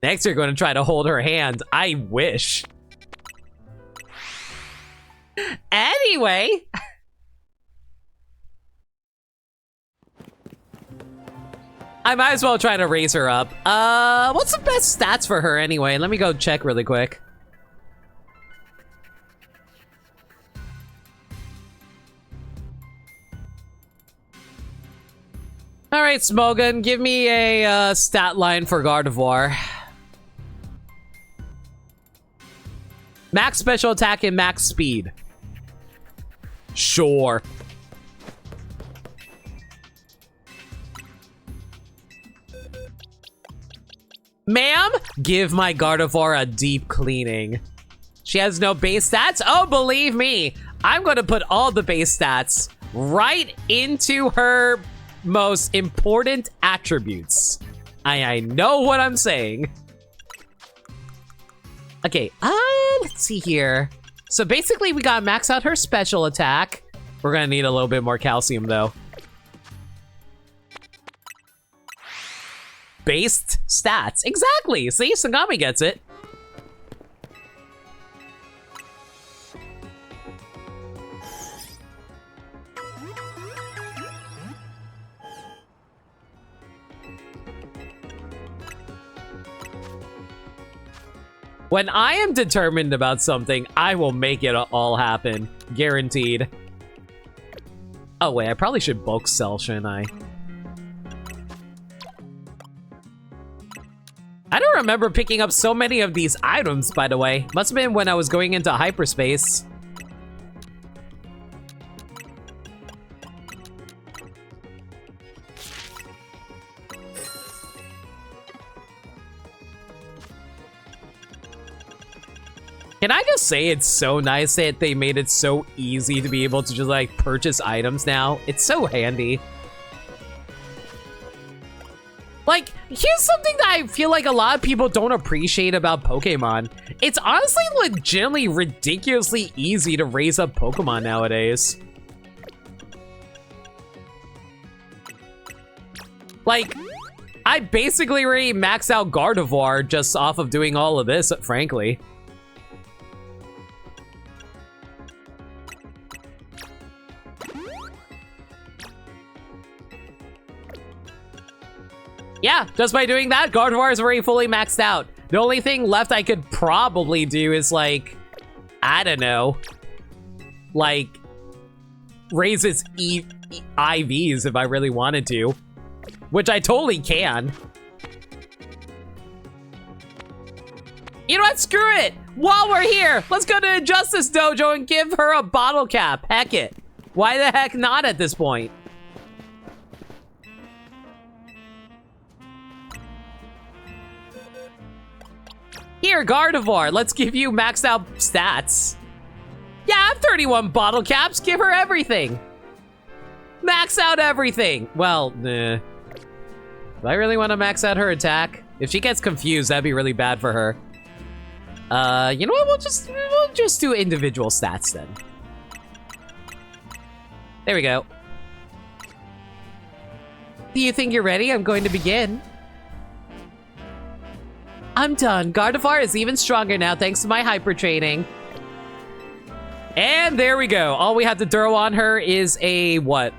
Next, you're going to try to hold her hand. I wish. Anyway. I might as well try to raise her up. What's the best stats for her anyway? Let me go check really quick. All right, Smogan, give me a stat line for Gardevoir. Max special attack and max speed. Sure. Ma'am, give my Gardevoir a deep cleaning. She has no base stats? Oh, believe me, I'm going to put all the base stats right into her most important attributes. I know what I'm saying. Okay, let's see here. So basically, we got to max out her special attack. We're going to need a little bit more calcium, though. Based stats. Exactly. See, Sagami gets it. When I am determined about something, I will make it all happen. Guaranteed. Oh, wait, I probably should bulk sell, shouldn't I? I don't remember picking up so many of these items, by the way. Must have been when I was going into hyperspace. Can I just say it's so nice that they made it so easy to be able to just like purchase items now? It's so handy. Like, here's something that I feel like a lot of people don't appreciate about Pokemon. It's honestly legitimately ridiculously easy to raise up Pokemon nowadays. Like, I basically already maxed out Gardevoir just off of doing all of this, frankly. Yeah, just by doing that, Gardevoir is already fully maxed out. The only thing left I could probably do is, like, I don't know, like, raise its IVs if I really wanted to, which I totally can. You know what? Screw it! While we're here, let's go to Justice Dojo and give her a bottle cap. Heck it. Why the heck not at this point? Here, Gardevoir, let's give you maxed out stats. Yeah, I have 31 bottle caps. Give her everything. Max out everything. Well, nah. Do I really want to max out her attack? If she gets confused, that'd be really bad for her. You know what? We'll just do individual stats then. There we go. Do you think you're ready? I'm going to begin. I'm done. Gardevoir is even stronger now thanks to my hyper training. And there we go. All we have to throw on her is a what?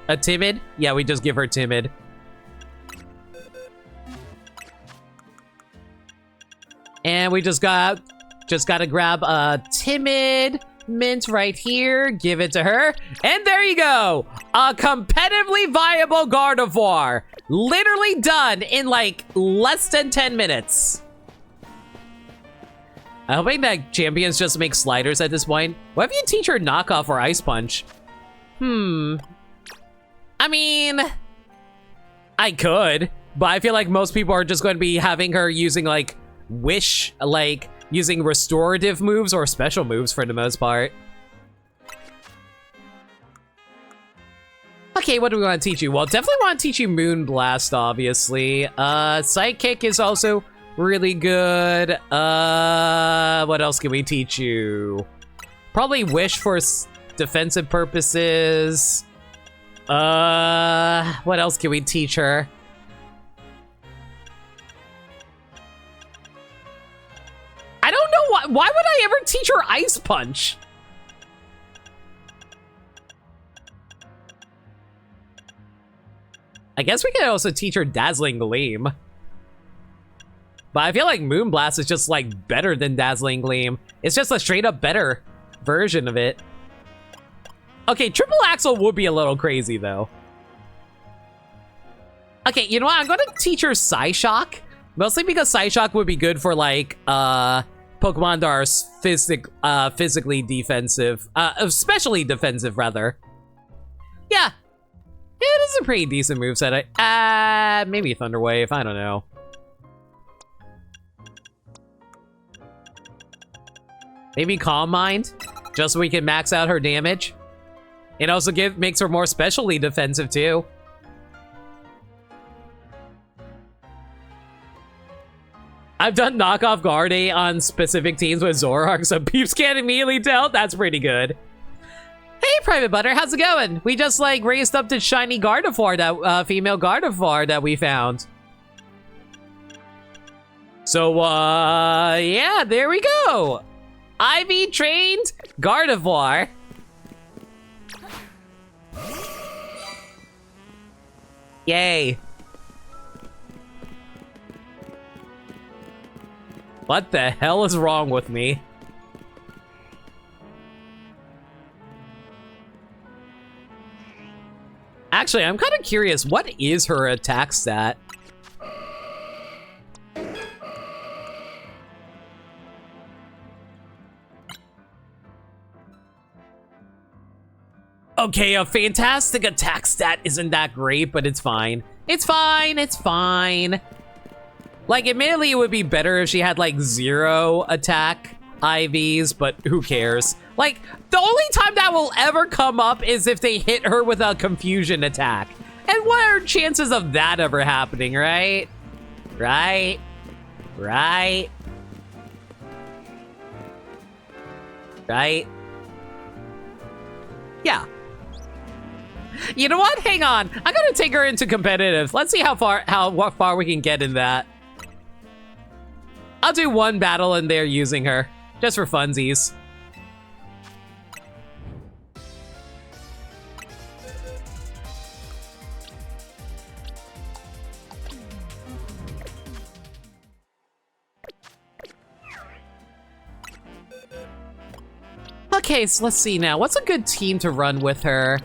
A timid? Yeah, we just give her timid. And we just gotta grab a timid mint right here, give it to her, and there you go! A competitively viable Gardevoir. Literally done in like less than 10 minutes. I'm hoping that champions just make sliders at this point. What if you teach her knockoff or ice punch? I mean, I could, but I feel like most people are just going to be having her using like wish, like using restorative moves or special moves for the most part. Okay, what do we want to teach you? Well, definitely want to teach you Moon Blast, obviously. Sidekick is also really good. What else can we teach you? Probably Wish for defensive purposes. What else can we teach her? I don't know why would I ever teach her Ice Punch. I guess we could also teach her Dazzling Gleam. But I feel like Moonblast is just like better than Dazzling Gleam. It's just a straight up better version of it. Okay, Triple Axle would be a little crazy though. Okay, you know what? I'm gonna teach her Psyshock. Mostly because Psyshock would be good for like Pokemon that are physically defensive. Especially defensive rather. Yeah. It is a pretty decent moveset. Maybe Thunder Wave, I don't know. Maybe Calm Mind, just so we can max out her damage. It also makes her more specially defensive too. I've done knockoff Guardy on specific teams with Zoroark, so peeps can't immediately tell. That's pretty good. Hey, Private Butter, how's it going? We just like raised up to shiny Gardevoir, that female Gardevoir that we found. So, yeah, there we go. IV trained Gardevoir. Yay. What the hell is wrong with me? Actually, I'm kind of curious, what is her attack stat? Okay, a fantastic attack stat isn't that great, but it's fine. It's fine, it's fine. Like, admittedly, it would be better if she had, like, 0 attack IVs, but who cares? Like, the only time that will ever come up is if they hit her with a confusion attack. And what are chances of that ever happening, right? Right? Right? Right? Yeah. You know what? Hang on. I'm gonna take her into competitive. Let's see how far we can get in that. I'll do one battle in there using her, just for funsies. Okay, so let's see now. What's a good team to run with her?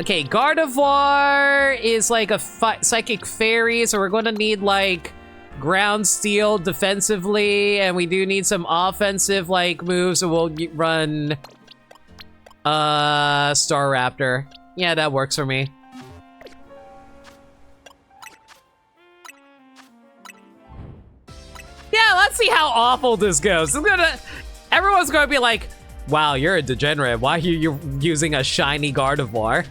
Okay, Gardevoir is like a Psychic Fairy, so we're going to need like Ground Steel defensively, and we do need some offensive like moves, so we'll run Staraptor. Yeah, that works for me. Yeah, let's see how awful this goes. Everyone's gonna be like, wow, you're a degenerate. Why are you using a shiny Gardevoir?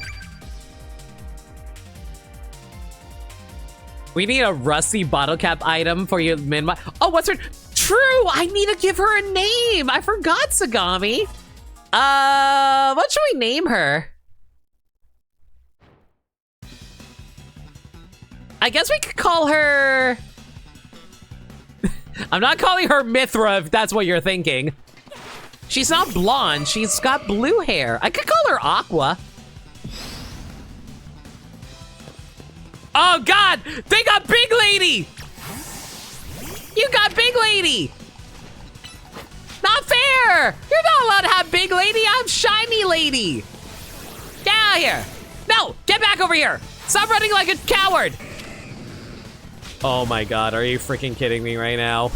We need a rusty bottle cap item for your min. Oh, what's her? True, I need to give her a name. I forgot, Sagami. What should we name her? I guess we could call her... I'm not calling her Mithra, if that's what you're thinking. She's not blonde, she's got blue hair. I could call her Aqua. Oh God, they got Big Lady! You got Big Lady! Not fair! You're not allowed to have Big Lady, I'm Shiny Lady! Get out of here! No, get back over here! Stop running like a coward! Oh my God, are you freaking kidding me right now?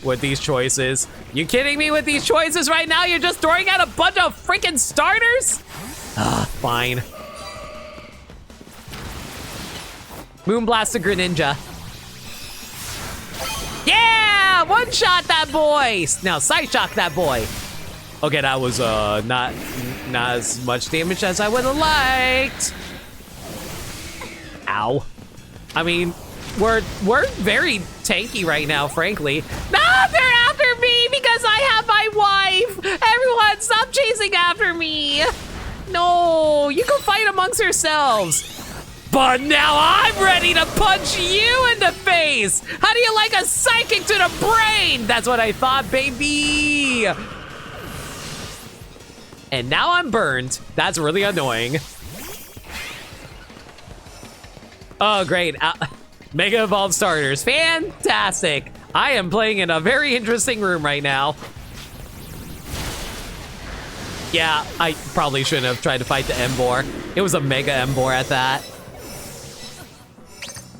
With these choices? You kidding me with these choices right now? You're just throwing out a bunch of freaking starters? Ah, fine. Moonblast the Greninja. Yeah! One shot that boy! Now Psyshock that boy. Okay, that was not as much damage as I would have liked. Ow. I mean, we're very tanky right now, frankly. No, they're after me because I have my wife! Everyone, stop chasing after me! No, you go fight amongst yourselves. But now I'm ready to punch you in the face! How do you like a psychic to the brain? That's what I thought, baby! And now I'm burned. That's really annoying. Oh, great. Mega Evolved starters. Fantastic. I am playing in a very interesting room right now. Yeah, I probably shouldn't have tried to fight the Emboar. It was a Mega Emboar at that.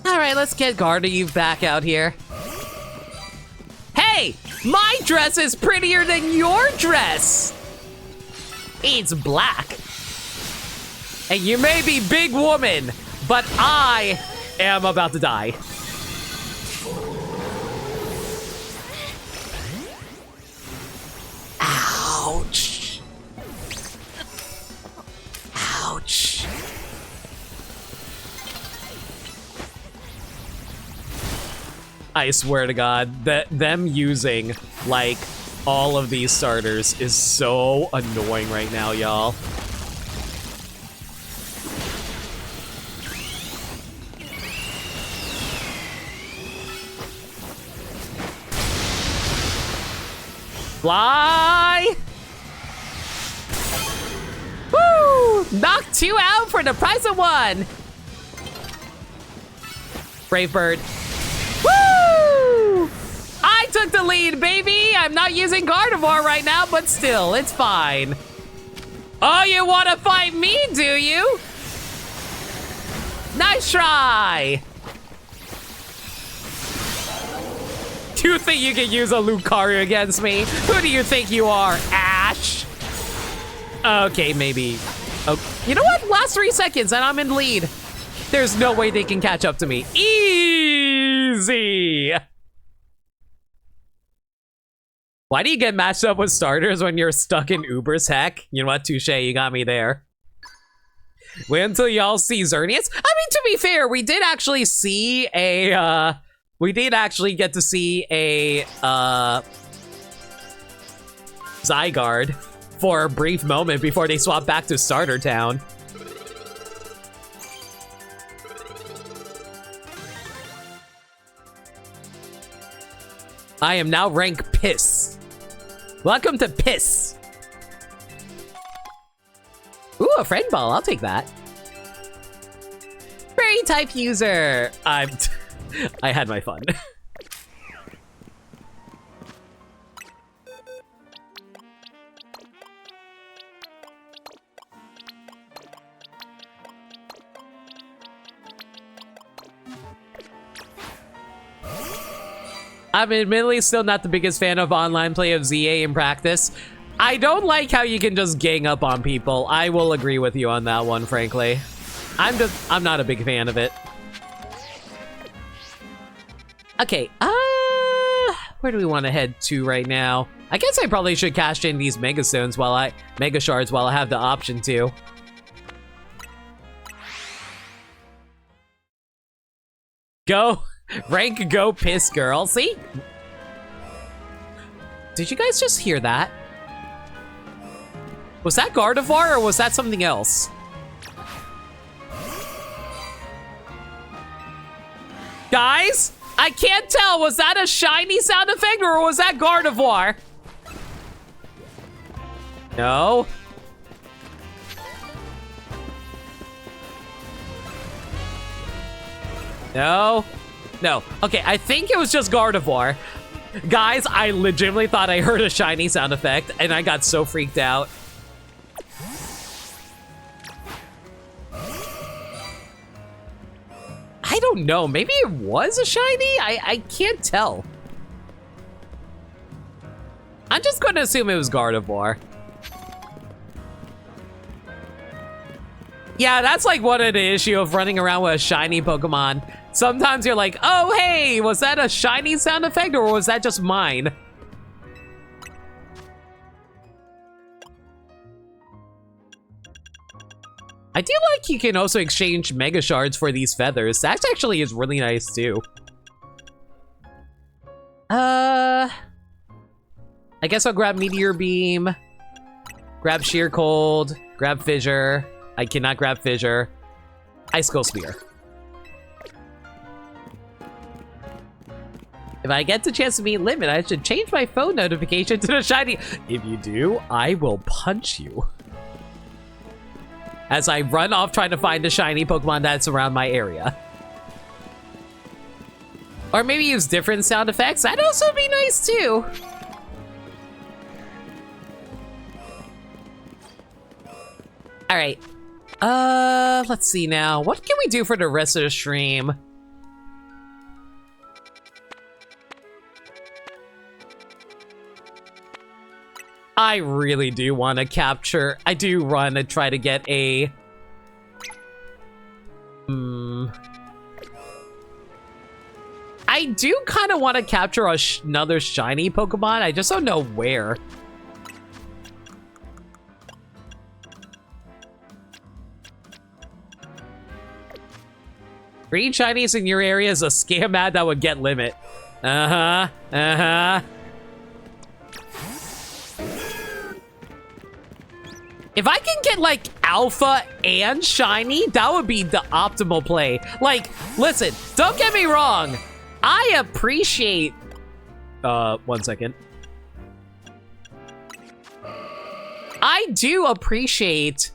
All right, let's get Gardevoir back out here. Hey, my dress is prettier than your dress. It's black. And you may be big woman, but I am about to die. Ouch. Ouch. I swear to God, that them using, like, all of these starters is so annoying right now, y'all. Fly! Woo! Knock 2 out for the price of 1! Brave Bird. Woo! I took the lead, baby! I'm not using Gardevoir right now, but still, it's fine. Oh, you want to fight me, do you? Nice try! Do you think you can use a Lucario against me? Who do you think you are, Ash? Okay, maybe. Oh, you know what? Last 3 seconds and I'm in lead. There's no way they can catch up to me. Easy! Why do you get matched up with starters when you're stuck in Uber's heck? You know what? Touche, you got me there. Wait until y'all see Xerneas. I mean, to be fair, we did actually see a, we did actually get to see a, Zygarde for a brief moment before they swapped back to Starter Town. I am now rank Piss. Welcome to Piss. Ooh, a friend ball, I'll take that. Fairy type user. I had my fun. I'm admittedly still not the biggest fan of online play of ZA in practice. I don't like how you can just gang up on people. I will agree with you on that one, frankly. I'm not a big fan of it. Okay, where do we want to head to right now? I guess I probably should cash in these Mega Stones Mega Shards while I have the option to. Go. Rank go Piss girl. See? Did you guys just hear that? Was that Gardevoir or was that something else? Guys, I can't tell. Was that a shiny sound effect or was that Gardevoir? No. No. No. Okay, I think it was just Gardevoir. Guys, I legitimately thought I heard a shiny sound effect, and I got so freaked out. I don't know. Maybe it was a shiny? I can't tell. I'm just going to assume it was Gardevoir. Yeah, that's like one of the issue of running around with a shiny Pokemon. Sometimes you're like, oh, hey, was that a shiny sound effect or was that just mine? I do like you can also exchange Mega Shards for these feathers. That actually is really nice too. I guess I'll grab Meteor Beam, grab Sheer Cold, grab Fissure. I cannot grab Fissure. Icicle Spear. If I get the chance to meet Limit, I should change my phone notification to the shiny. If you do, I will punch you. as I run off trying to find a shiny Pokemon that's around my area. Or maybe use different sound effects. That'd also be nice too. All right. Let's see now. What can we do for the rest of the stream? I really do want to capture. I do want to try to get a. I do kind of want to capture another shiny Pokemon. I just don't know where. Green shinies in your area is a scam ad that would get limit. Uh-huh. Uh-huh. If I can get, like, alpha and shiny, that would be the optimal play. Like, listen, don't get me wrong. I appreciate... 1 second. I do appreciate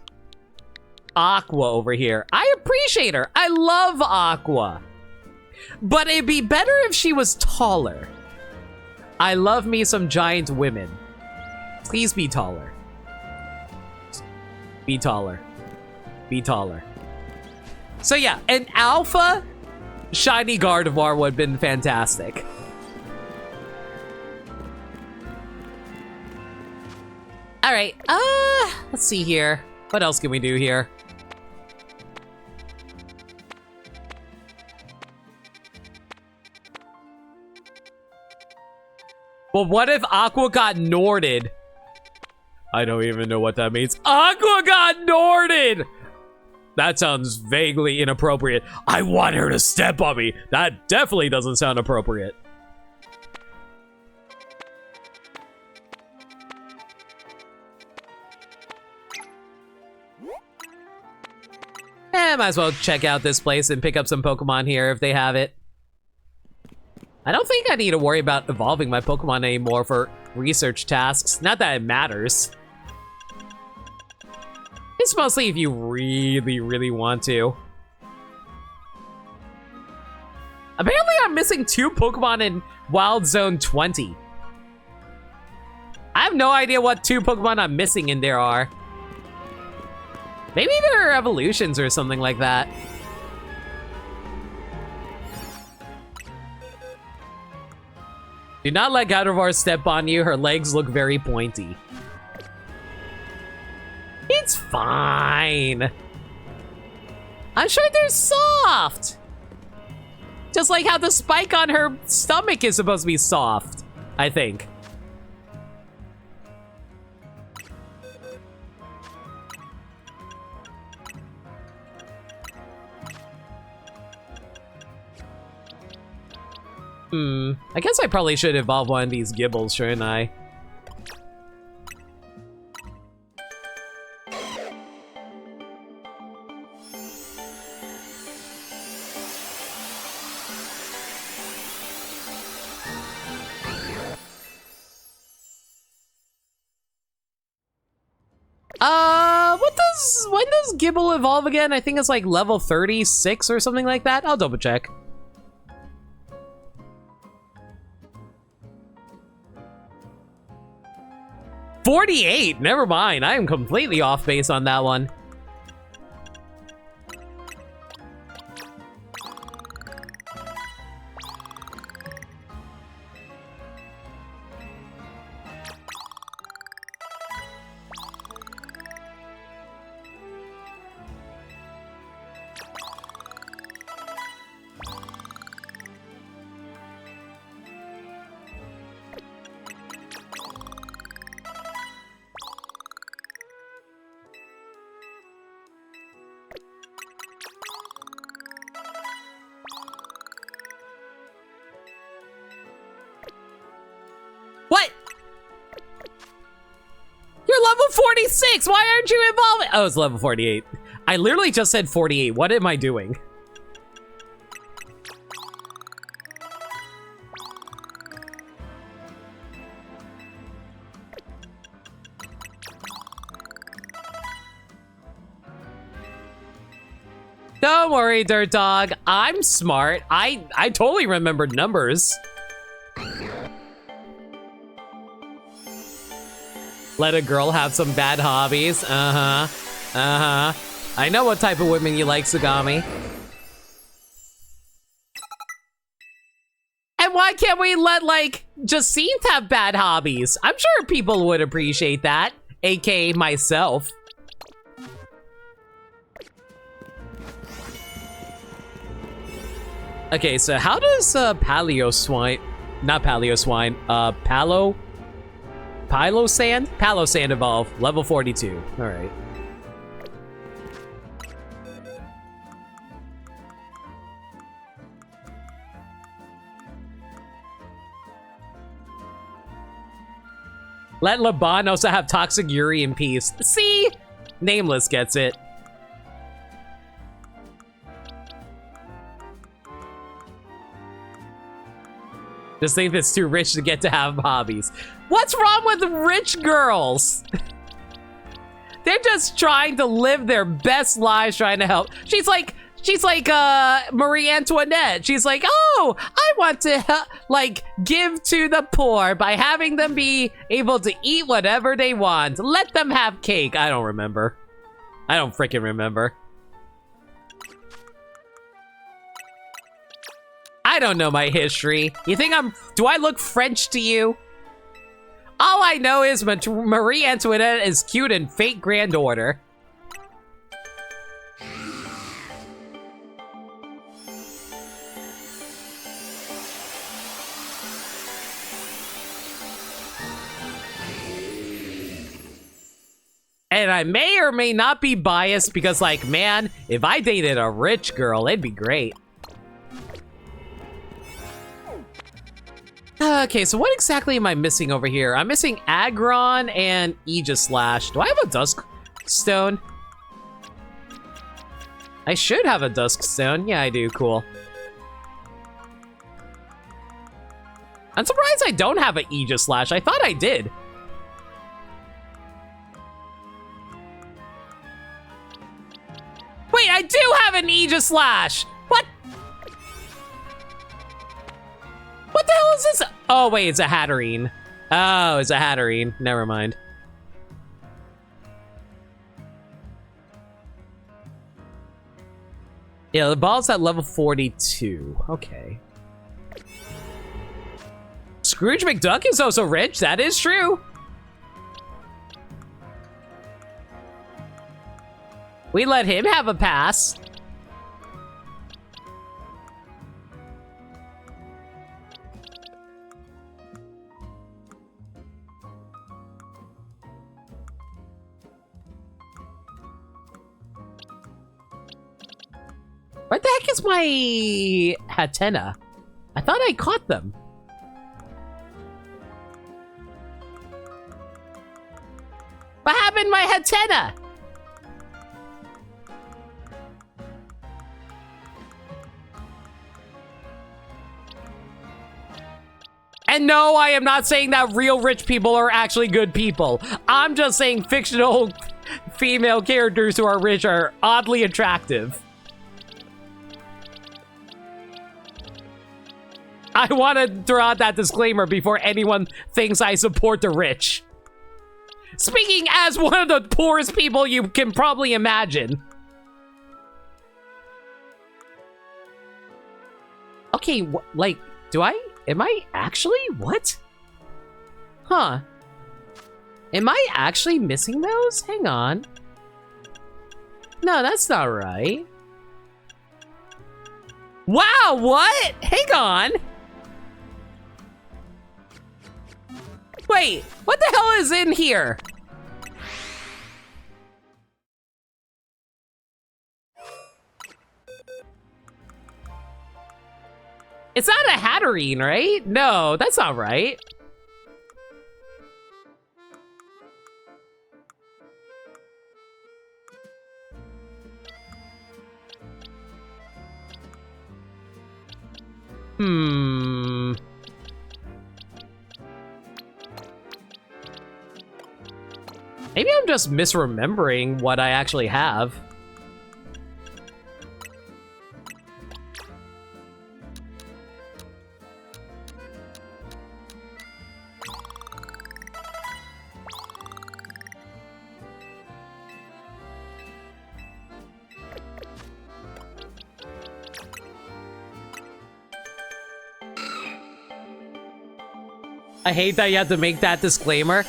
Aqua over here. I appreciate her. I love Aqua. But it'd be better if she was taller. I love me some giant women. Please be taller. Be taller. Be taller. So yeah, an alpha shiny Gardevoir would have been fantastic. All right, let's see here. What else can we do here? Well, what if Aqua got Norded? I don't even know what that means. Aqua got Norded! That sounds vaguely inappropriate. I want her to step on me. That definitely doesn't sound appropriate. Might as well check out this place and pick up some Pokemon here if they have it. I don't think I need to worry about evolving my Pokemon anymore for research tasks. Not that it matters. It's mostly if you really, really want to. Apparently I'm missing 2 Pokemon in Wild Zone 20. I have no idea what 2 Pokemon I'm missing in there are. Maybe they're evolutions or something like that. Do not let Gardevoir step on you. Her legs look very pointy. It's fine. I'm sure they're soft. Just like how the spike on her stomach is supposed to be soft, I think. I guess I probably should evolve one of these Gibbles, shouldn't I? When does Gibble evolve again? I think it's like level 36 or something like that. I'll double check. $48. Never mind. I am completely off base on that one. What? You're level 46. Why aren't you evolving? Oh, it's level 48. I literally just said 48. What am I doing? Don't worry, Dirt Dog. I'm smart. I totally remembered numbers. Let a girl have some bad hobbies. Uh-huh. Uh-huh. I know what type of women you like, Sagami. And why can't we let, like, Jacinthe have bad hobbies? I'm sure people would appreciate that. AKA myself. Okay, so how does Paleo Swine... Not Paleo Swine, Palo Sand? Palo Sand evolve. Level 42. Alright. Let Laban also have Toxic Yuri in peace. See? Nameless gets it. Just think it's too rich to get to have hobbies. What's wrong with rich girls? They're just trying to live their best lives, trying to help. She's like Marie Antoinette. She's like, oh, I want to help, like, give to the poor by having them be able to eat whatever they want. Let them have cake. I don't remember. I don't freaking remember. I don't know my history. You think do I look French to you? All I know is Marie Antoinette is cute and fake granddaughter. And I may or may not be biased because, like, man, if I dated a rich girl, it'd be great. Okay, so what exactly am I missing over here? I'm missing Aggron and Aegislash. Do I have a Dusk Stone? I should have a Dusk Stone. Yeah, I do. Cool. I'm surprised I don't have an Aegislash. I thought I did. Wait, I do have an Aegislash! What? What the hell is this? Oh, wait, it's a Hatterene. Oh, it's a Hatterene. Never mind. Yeah, the ball's at level 42. Okay. Scrooge McDuck is also rich. That is true. We let him have a pass. Where the heck is my Hatena? I thought I caught them. What happened to my Hatena? And no, I am not saying that real rich people are actually good people. I'm just saying fictional female characters who are rich are oddly attractive. I want to throw out that disclaimer before anyone thinks I support the rich. Speaking as one of the poorest people you can probably imagine. Okay, like, am I actually? What? Huh. Am I actually missing those? Hang on. No, that's not right. Wow, what? Hang on. Wait, what the hell is in here? It's not a Hatterene, right? No, that's not right. Maybe I'm just misremembering what I actually have. I hate that you have to make that disclaimer.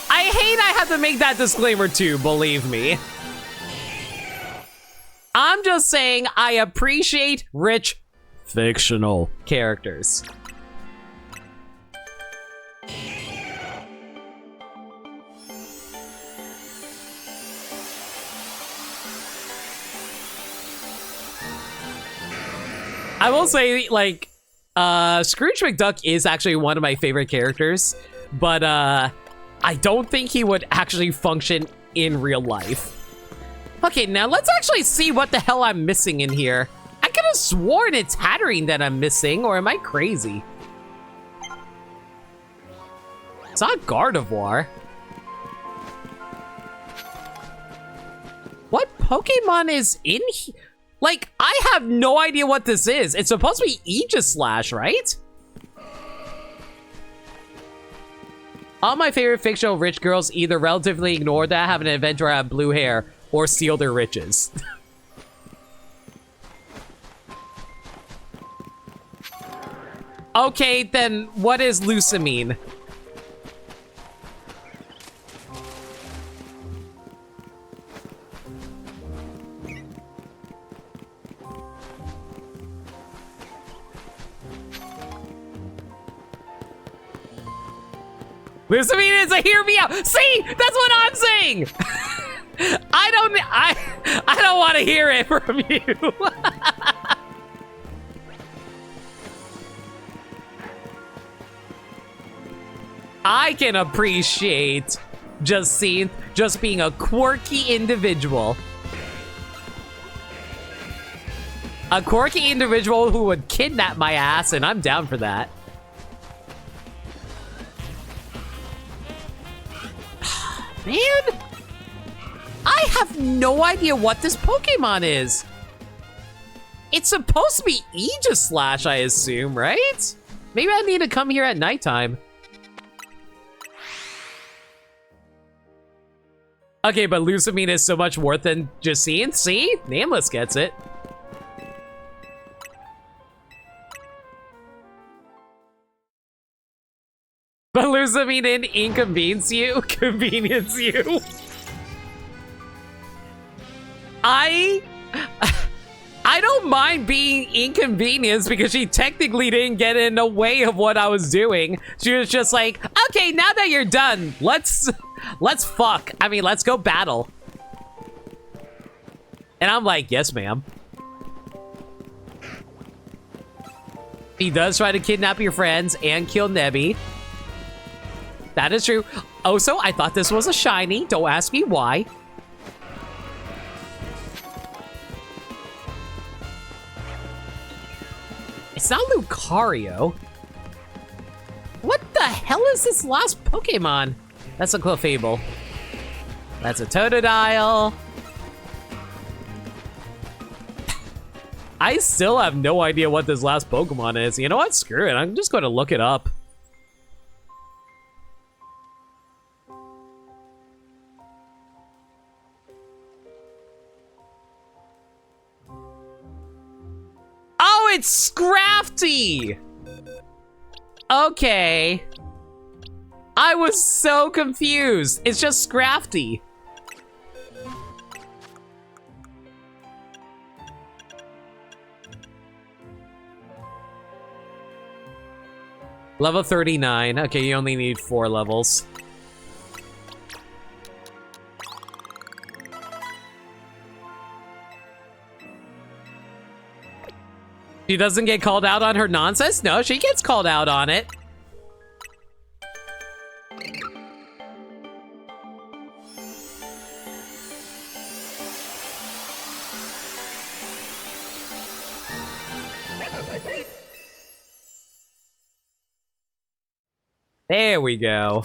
I hate I have to make that disclaimer too, believe me. I'm just saying I appreciate rich fictional characters. I will say, like, Scrooge McDuck is actually one of my favorite characters, but I don't think he would actually function in real life. Okay, now let's actually see what the hell I'm missing in here. I could have sworn it's Hatterene that I'm missing, or am I crazy? It's not Gardevoir. What Pokemon is in here? Like, I have no idea what this is. It's supposed to be Aegislash, right? All my favorite fictional rich girls either relatively ignore that, have an adventure, or have blue hair, or steal their riches. Okay, then what is Lucamine? Lucamine is a hear me out. See, that's what I'm saying. I don't want to hear it from you. I can appreciate just being a quirky individual. A quirky individual who would kidnap my ass, and I'm down for that. Man, I have no idea what this Pokemon is. It's supposed to be Aegislash, I assume, right? Maybe I need to come here at nighttime. Okay, but Lucamine is so much worse than Jacine. See? Nameless gets it. But Lucamine didn't inconvenience you? Convenience you? I don't mind being inconvenienced because she technically didn't get in the way of what I was doing. She was just like, okay, now that you're done, let's fuck. I mean, let's go battle. And I'm like, yes, ma'am. He does try to kidnap your friends and kill Nebby. That is true. Also, I thought this was a shiny. Don't ask me why. It's not Lucario. What the hell is this last Pokemon? That's a Clefable. That's a Totodile. I still have no idea what this last Pokemon is. You know what? Screw it. I'm just going to look it up. Oh, it's Scrafty! Okay. I was so confused. It's just Scrafty. Level 39. Okay, you only need 4 levels. She doesn't get called out on her nonsense? No, she gets called out on it. There we go.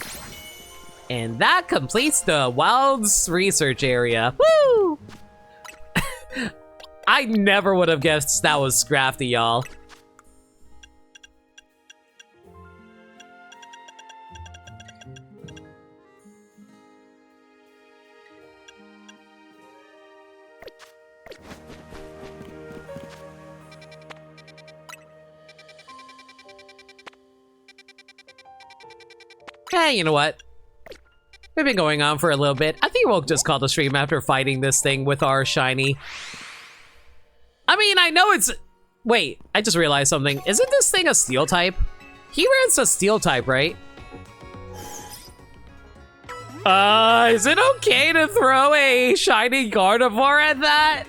And that completes the Wilds research area. Woo! I never would have guessed that was Scrafty, y'all. You know what? We've been going on for a little bit. I think we'll just call the stream after fighting this thing with our shiny. I mean, I know it's... Wait, I just realized something. Isn't this thing a steel type? Heatran's a steel type, right? Is it okay to throw a shiny Gardevoir at that?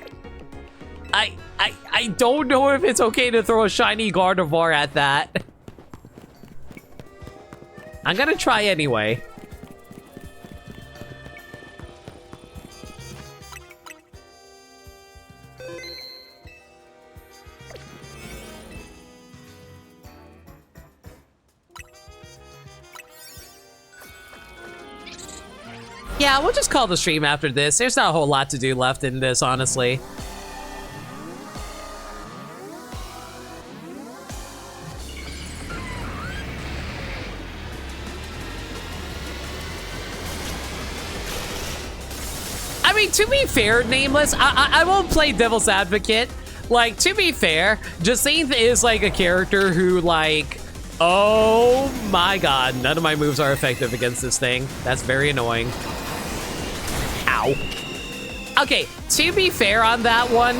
I don't know if it's okay to throw a shiny Gardevoir at that. I'm gonna try anyway. Yeah, we'll just call the stream after this. There's not a whole lot to do left in this, honestly. I mean, to be fair, Nameless, I won't play devil's advocate. Like, to be fair, Jacinth is like a character who, like, oh my god, none of my moves are effective against this thing. That's very annoying. Ow. Okay, to be fair on that one,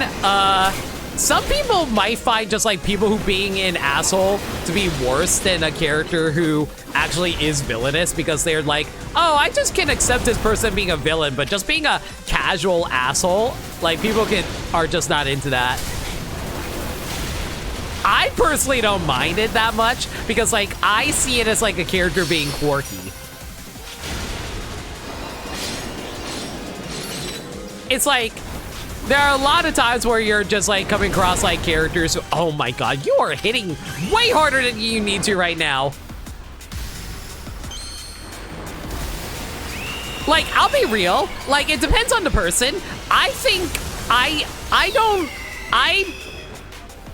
some people might find just like people who being an asshole to be worse than a character who actually is villainous, because they're like, oh, I just can accept this person being a villain, but just being a casual asshole, like people are just not into that. I personally don't mind it that much because like I see it as like a character being quirky. It's like, there are a lot of times where you're just like coming across like characters who, oh my god, you are hitting way harder than you need to right now. Like, I'll be real, like it depends on the person. I think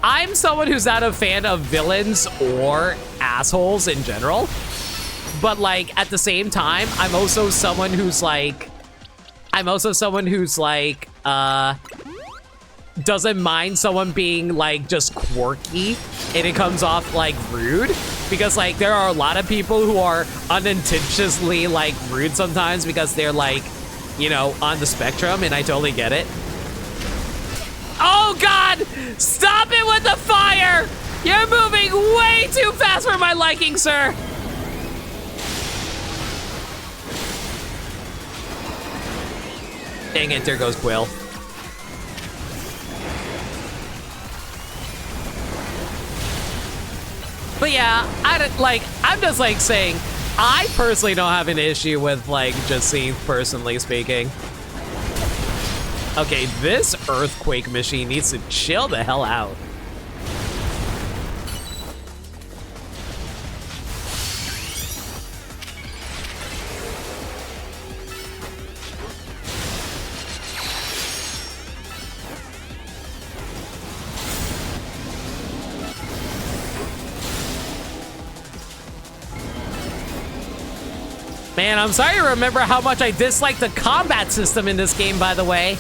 I'm someone who's not a fan of villains or assholes in general. But like at the same time, I'm also someone who's like doesn't mind someone being like just quirky and it comes off like rude, because like there are a lot of people who are unintentionally like rude sometimes because they're like, you know, on the spectrum, and I totally get it. Oh god! Stop it with the fire! You're moving way too fast for my liking, sir! Dang it, there goes Quill. But yeah, I'm just like saying, I personally don't have an issue with like Jacinth, personally speaking. Okay, this earthquake machine needs to chill the hell out. Man, I'm sorry to remember how much I dislike the combat system in this game, by the way.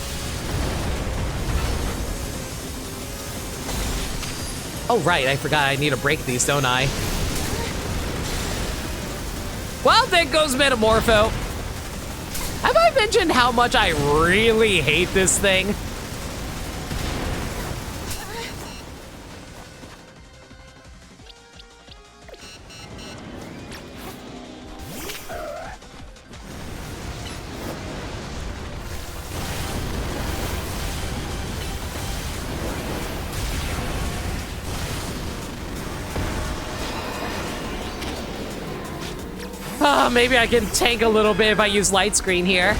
Oh, right, I forgot I need to break these, don't I? Well, there goes Metamorpho. Have I mentioned how much I really hate this thing? Maybe I can tank a little bit if I use light screen here.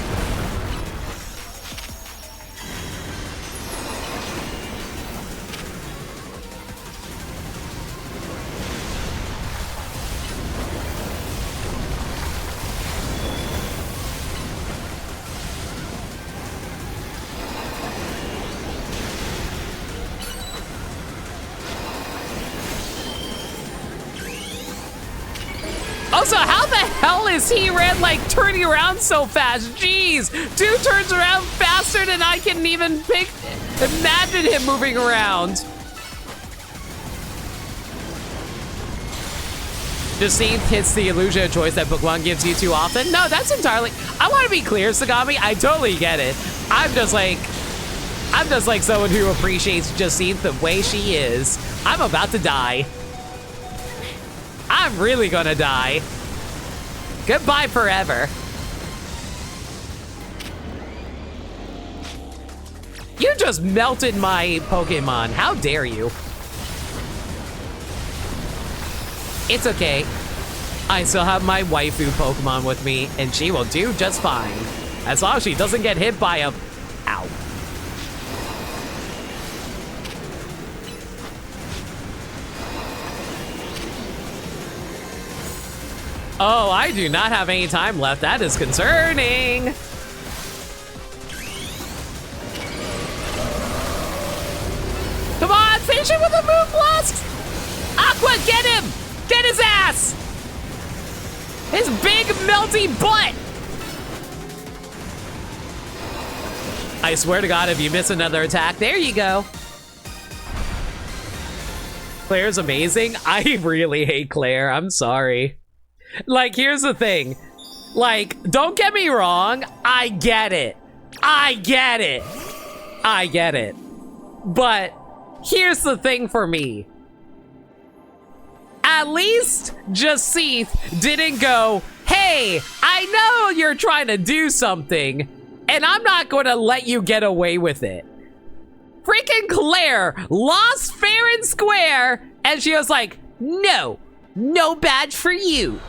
Also, how the hell is he like turning around so fast? Jeez, dude turns around faster than I can even imagine him moving around. Jacinth hits the illusion of choice that Pokemon gives you too often. No, that's entirely... I want to be clear, Sagami. I totally get it. I'm just like someone who appreciates Jacinth the way she is. I'm about to die. I'm really gonna die. Goodbye forever. You just melted my Pokemon. How dare you? It's okay. I still have my waifu Pokemon with me, and she will do just fine. As long as she doesn't get hit by a... Ow. Oh, I do not have any time left. That is concerning. Come on, finish it with a Moon Blast! Aqua, get him! Get his ass! His big melty butt! I swear to God, if you miss another attack, there you go. Claire's amazing. I really hate Claire. I'm sorry. Like, here's the thing. Like, don't get me wrong. I get it. I get it. I get it. But here's the thing for me. At least Jacinth didn't go, hey, I know you're trying to do something, and I'm not going to let you get away with it. Freaking Claire lost fair and square, and she was like, no, no badge for you.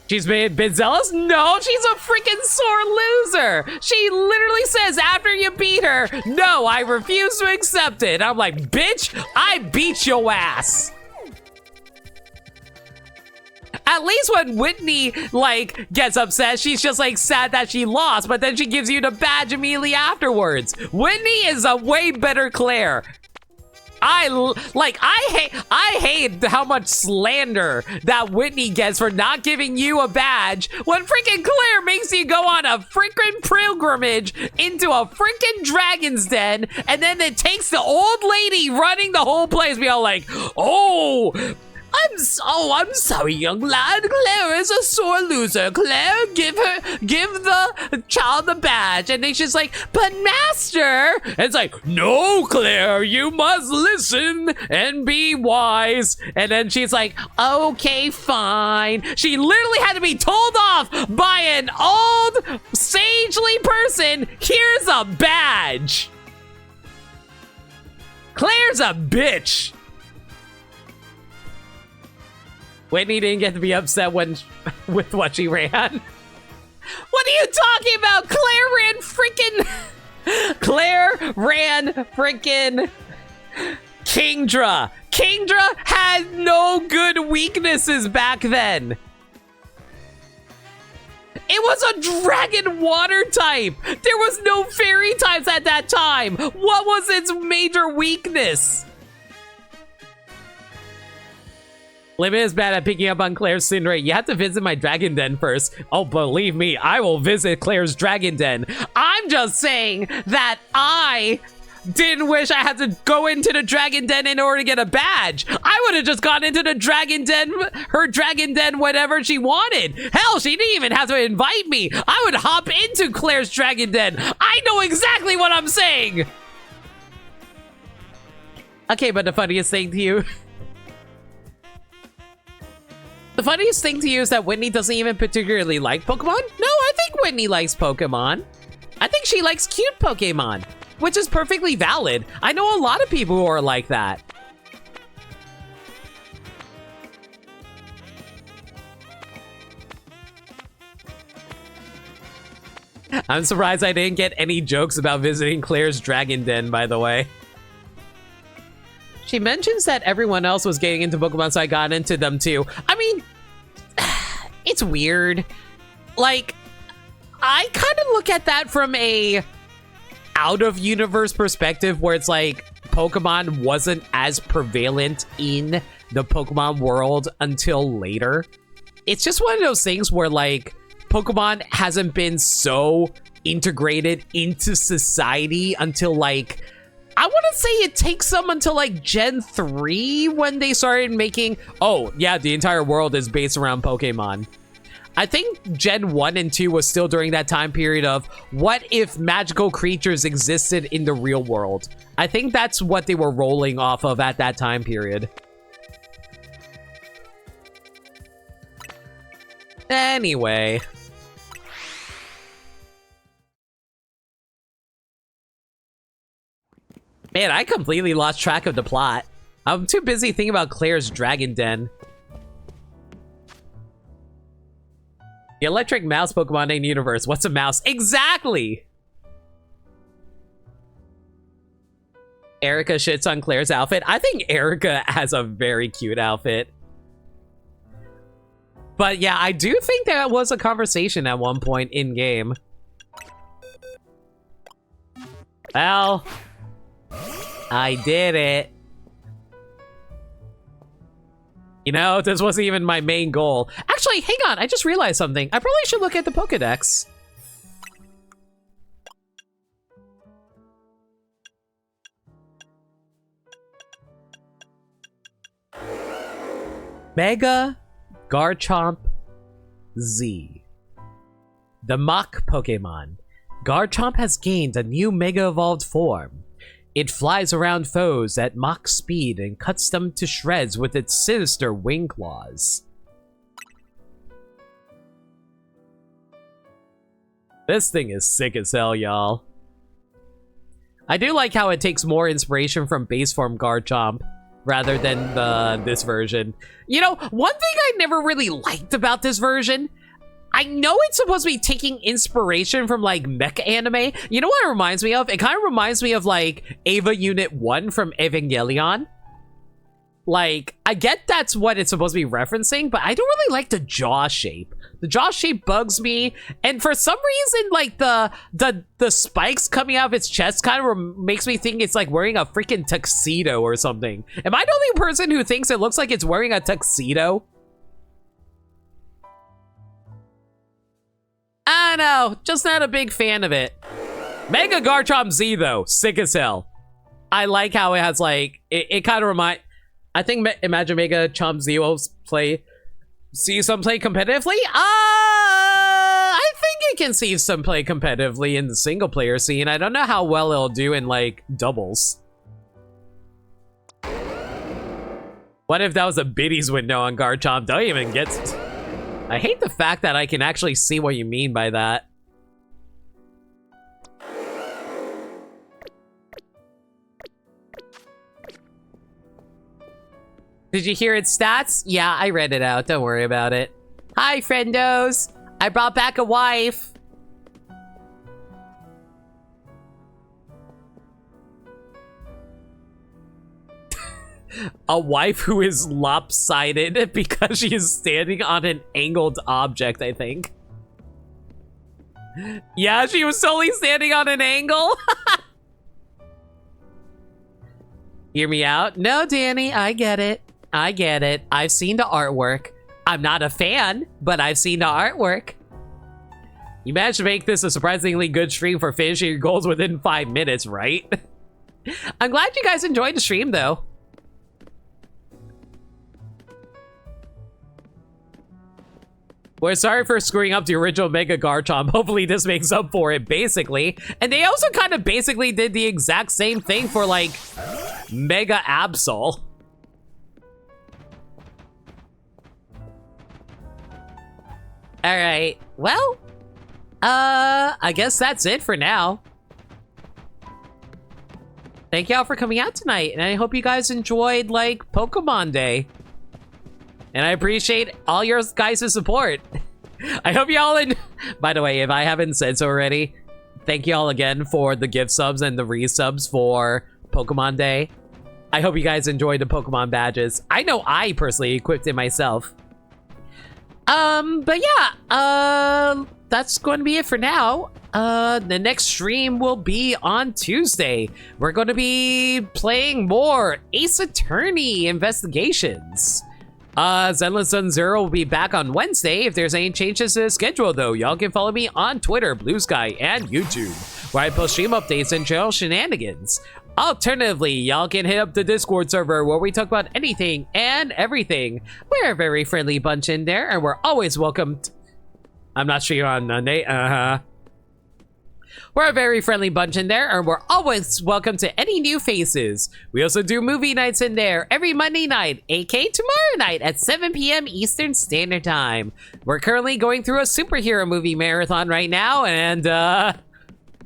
She's been zealous? No, she's a freaking sore loser. She literally says after you beat her, no, I refuse to accept it. I'm like, bitch, I beat your ass. At least when Whitney, like, gets upset, she's just, like, sad that she lost, but then she gives you the badge immediately afterwards. Whitney is a way better Claire. I hate how much slander that Whitney gets for not giving you a badge when freaking Claire makes you go on a freaking pilgrimage into a freaking dragon's den, and then it takes the old lady running the whole place be all like, oh, I'm sorry, young lad. Claire is a sore loser. Claire, give the child the badge. And then she's like, but master. And it's like, no, Claire, you must listen and be wise. And then she's like, okay, fine. She literally had to be told off by an old, sagely person. Here's a badge. Claire's a bitch. Whitney didn't get to be upset with what she ran. What are you talking about? Claire ran freaking Kingdra. Kingdra had no good weaknesses back then. It was a dragon water type. There was no fairy types at that time. What was its major weakness? Limit is bad at picking up on Claire's Cinderace. You have to visit my Dragon Den first. Oh, believe me, I will visit Claire's Dragon Den. I'm just saying that I didn't wish I had to go into the Dragon Den in order to get a badge. I would have just gone into the Dragon Den, her Dragon Den, whatever she wanted. Hell, she didn't even have to invite me. I would hop into Claire's Dragon Den. I know exactly what I'm saying. Okay, but the funniest thing to you... The funniest thing to you is that Whitney doesn't even particularly like Pokemon? No, I think Whitney likes Pokemon. I think she likes cute Pokemon, which is perfectly valid. I know a lot of people who are like that. I'm surprised I didn't get any jokes about visiting Claire's Dragon Den, by the way. She mentions that everyone else was getting into Pokemon, so I got into them too. I mean, it's weird. Like, I kind of look at that from a out-of-universe perspective where it's like Pokemon wasn't as prevalent in the Pokemon world until later. It's just one of those things where, like, Pokemon hasn't been so integrated into society until, like, I want to say it takes them until like Gen 3 when they started making... Oh, yeah, the entire world is based around Pokemon. I think Gen 1 and 2 was still during that time period of what if magical creatures existed in the real world. I think that's what they were rolling off of at that time period. Anyway. Man, I completely lost track of the plot. I'm too busy thinking about Claire's Dragon Den. The electric mouse Pokemon named universe. What's a mouse? Exactly! Erica shits on Claire's outfit. I think Erica has a very cute outfit. But yeah, I do think there was a conversation at one point in game. Well, I did it. You know, this wasn't even my main goal. Actually, hang on, I just realized something. I probably should look at the Pokedex. Mega Garchomp Z. The Mach Pokemon. Garchomp has gained a new Mega Evolved form. It flies around foes at Mach speed and cuts them to shreds with its sinister wing claws. This thing is sick as hell, y'all. I do like how it takes more inspiration from base form Garchomp rather than this version. You know, one thing I never really liked about this version, I know it's supposed to be taking inspiration from, like, mecha anime. You know what it reminds me of? It kind of reminds me of, like, Eva Unit 1 from Evangelion. Like, I get that's what it's supposed to be referencing, but I don't really like the jaw shape. The jaw shape bugs me, and for some reason, like, the spikes coming out of its chest kind of makes me think it's, like, wearing a freaking tuxedo or something. Am I the only person who thinks it looks like it's wearing a tuxedo? I don't know, just not a big fan of it. Mega Garchomp Z, though, sick as hell. I like how it has, like, it kind of I think Imagine Mega Chomp Z will see some play competitively? I think it can see some play competitively in the single player scene. I don't know how well it'll do in, like, doubles. What if that was a biddies window on Garchomp? Don't even get... I hate the fact that I can actually see what you mean by that. Did you hear its stats? Yeah, I read it out. Don't worry about it. Hi, friendos. I brought back a wife. A wife who is lopsided because she is standing on an angled object, I think. Yeah, she was totally standing on an angle. Hear me out? No, Danny, I get it. I get it. I've seen the artwork. I'm not a fan, but I've seen the artwork. You managed to make this a surprisingly good stream for finishing your goals within 5 minutes, right? I'm glad you guys enjoyed the stream, though. We're sorry for screwing up the original Mega Garchomp. Hopefully this makes up for it, basically. And they also kind of basically did the exact same thing for, like, Mega Absol. Alright, well, I guess that's it for now. Thank y'all for coming out tonight, and I hope you guys enjoyed, like, Pokemon Day. And I appreciate all your guys' support. I hope y'all by the way, if I haven't said so already, thank y'all again for the gift subs and the resubs for Pokemon Day. I hope you guys enjoyed the Pokemon badges. I know I personally equipped it myself. But yeah, that's going to be it for now. The next stream will be on Tuesday. We're going to be playing more Ace Attorney Investigations. Zenless Sun Zero will be back on Wednesday. If there's any changes to the schedule, though, y'all can follow me on Twitter, Blue Sky, and YouTube, where I post stream updates and channel shenanigans. Alternatively, y'all can hit up the Discord server where we talk about anything and everything. We're a very friendly bunch in there, and we're always welcomed. I'm not sure you're on Monday. We're a very friendly bunch in there, and we're always welcome to any new faces. We also do movie nights in there every Monday night, aka tomorrow night at 7 p.m. Eastern Standard Time. We're currently going through a superhero movie marathon right now, and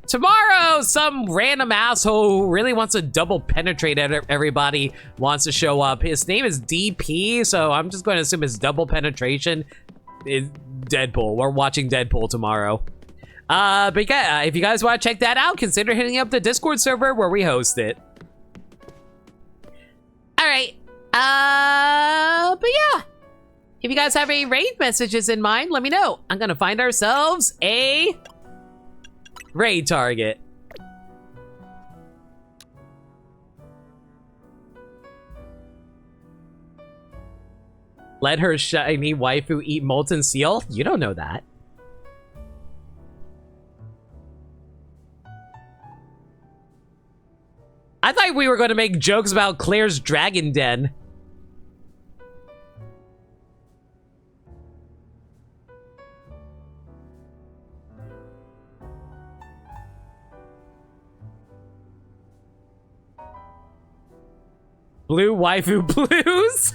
tomorrow, some random asshole who really wants to double penetrate everybody wants to show up. His name is DP, so I'm just going to assume it's double penetration. It's Deadpool. We're watching Deadpool tomorrow. But yeah, if you guys want to check that out, consider hitting up the Discord server where we host it. All right. But yeah, if you guys have any raid messages in mind, let me know. I'm gonna find ourselves a raid target. Let her shiny waifu eat molten seal? You don't know that. I thought we were going to make jokes about Claire's Dragon Den. Blue waifu blues?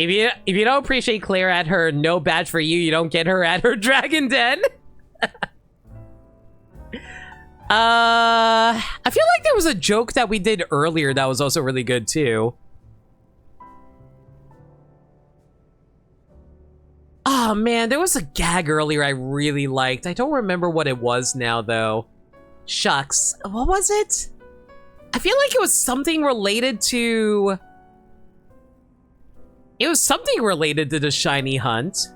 If you don't appreciate Claire at her no badge for you, you don't get her at her Dragon Den. I feel like there was a joke that we did earlier that was also really good too. Oh man, there was a gag earlier I really liked. I don't remember what it was now though. Shucks. What was it? I feel like it was something related to... It was something related to the shiny hunt.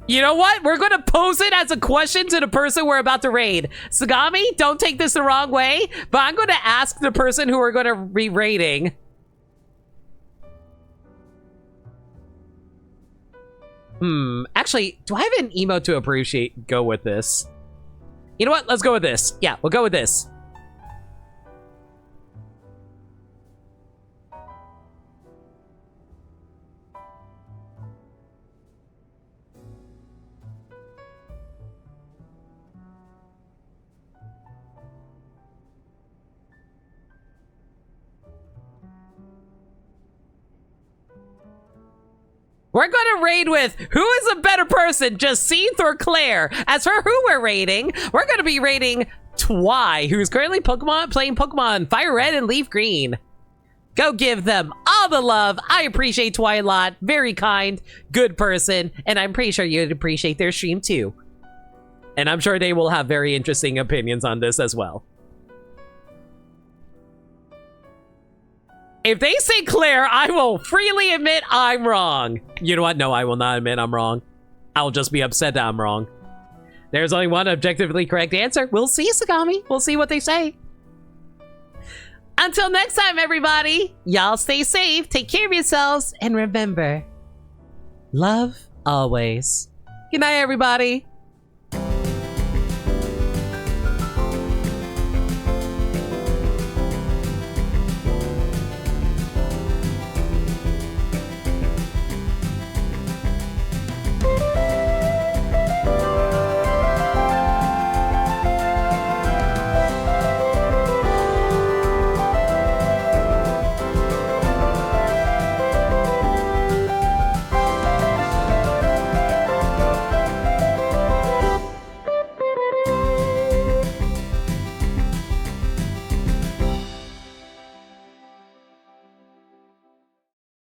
You know what? We're gonna pose it as a question to the person we're about to raid. Sagami, don't take this the wrong way, but I'm gonna ask the person who we're gonna be raiding. Actually, do I have an emote to appreciate? Go with this. You know what? Let's go with this. Yeah, we'll go with this. We're gonna raid with who is a better person, Jacinth or Claire? As for who we're raiding, we're gonna be raiding Twy, who's currently playing Pokemon Fire Red and Leaf Green. Go give them all the love. I appreciate Twy a lot. Very kind, good person, and I'm pretty sure you'd appreciate their stream too. And I'm sure they will have very interesting opinions on this as well. If they say Claire, I will freely admit I'm wrong. You know what? No, I will not admit I'm wrong. I'll just be upset that I'm wrong. There's only one objectively correct answer. We'll see, Sagami. We'll see what they say. Until next time, everybody, y'all stay safe, take care of yourselves, and remember, love always. Good night, everybody.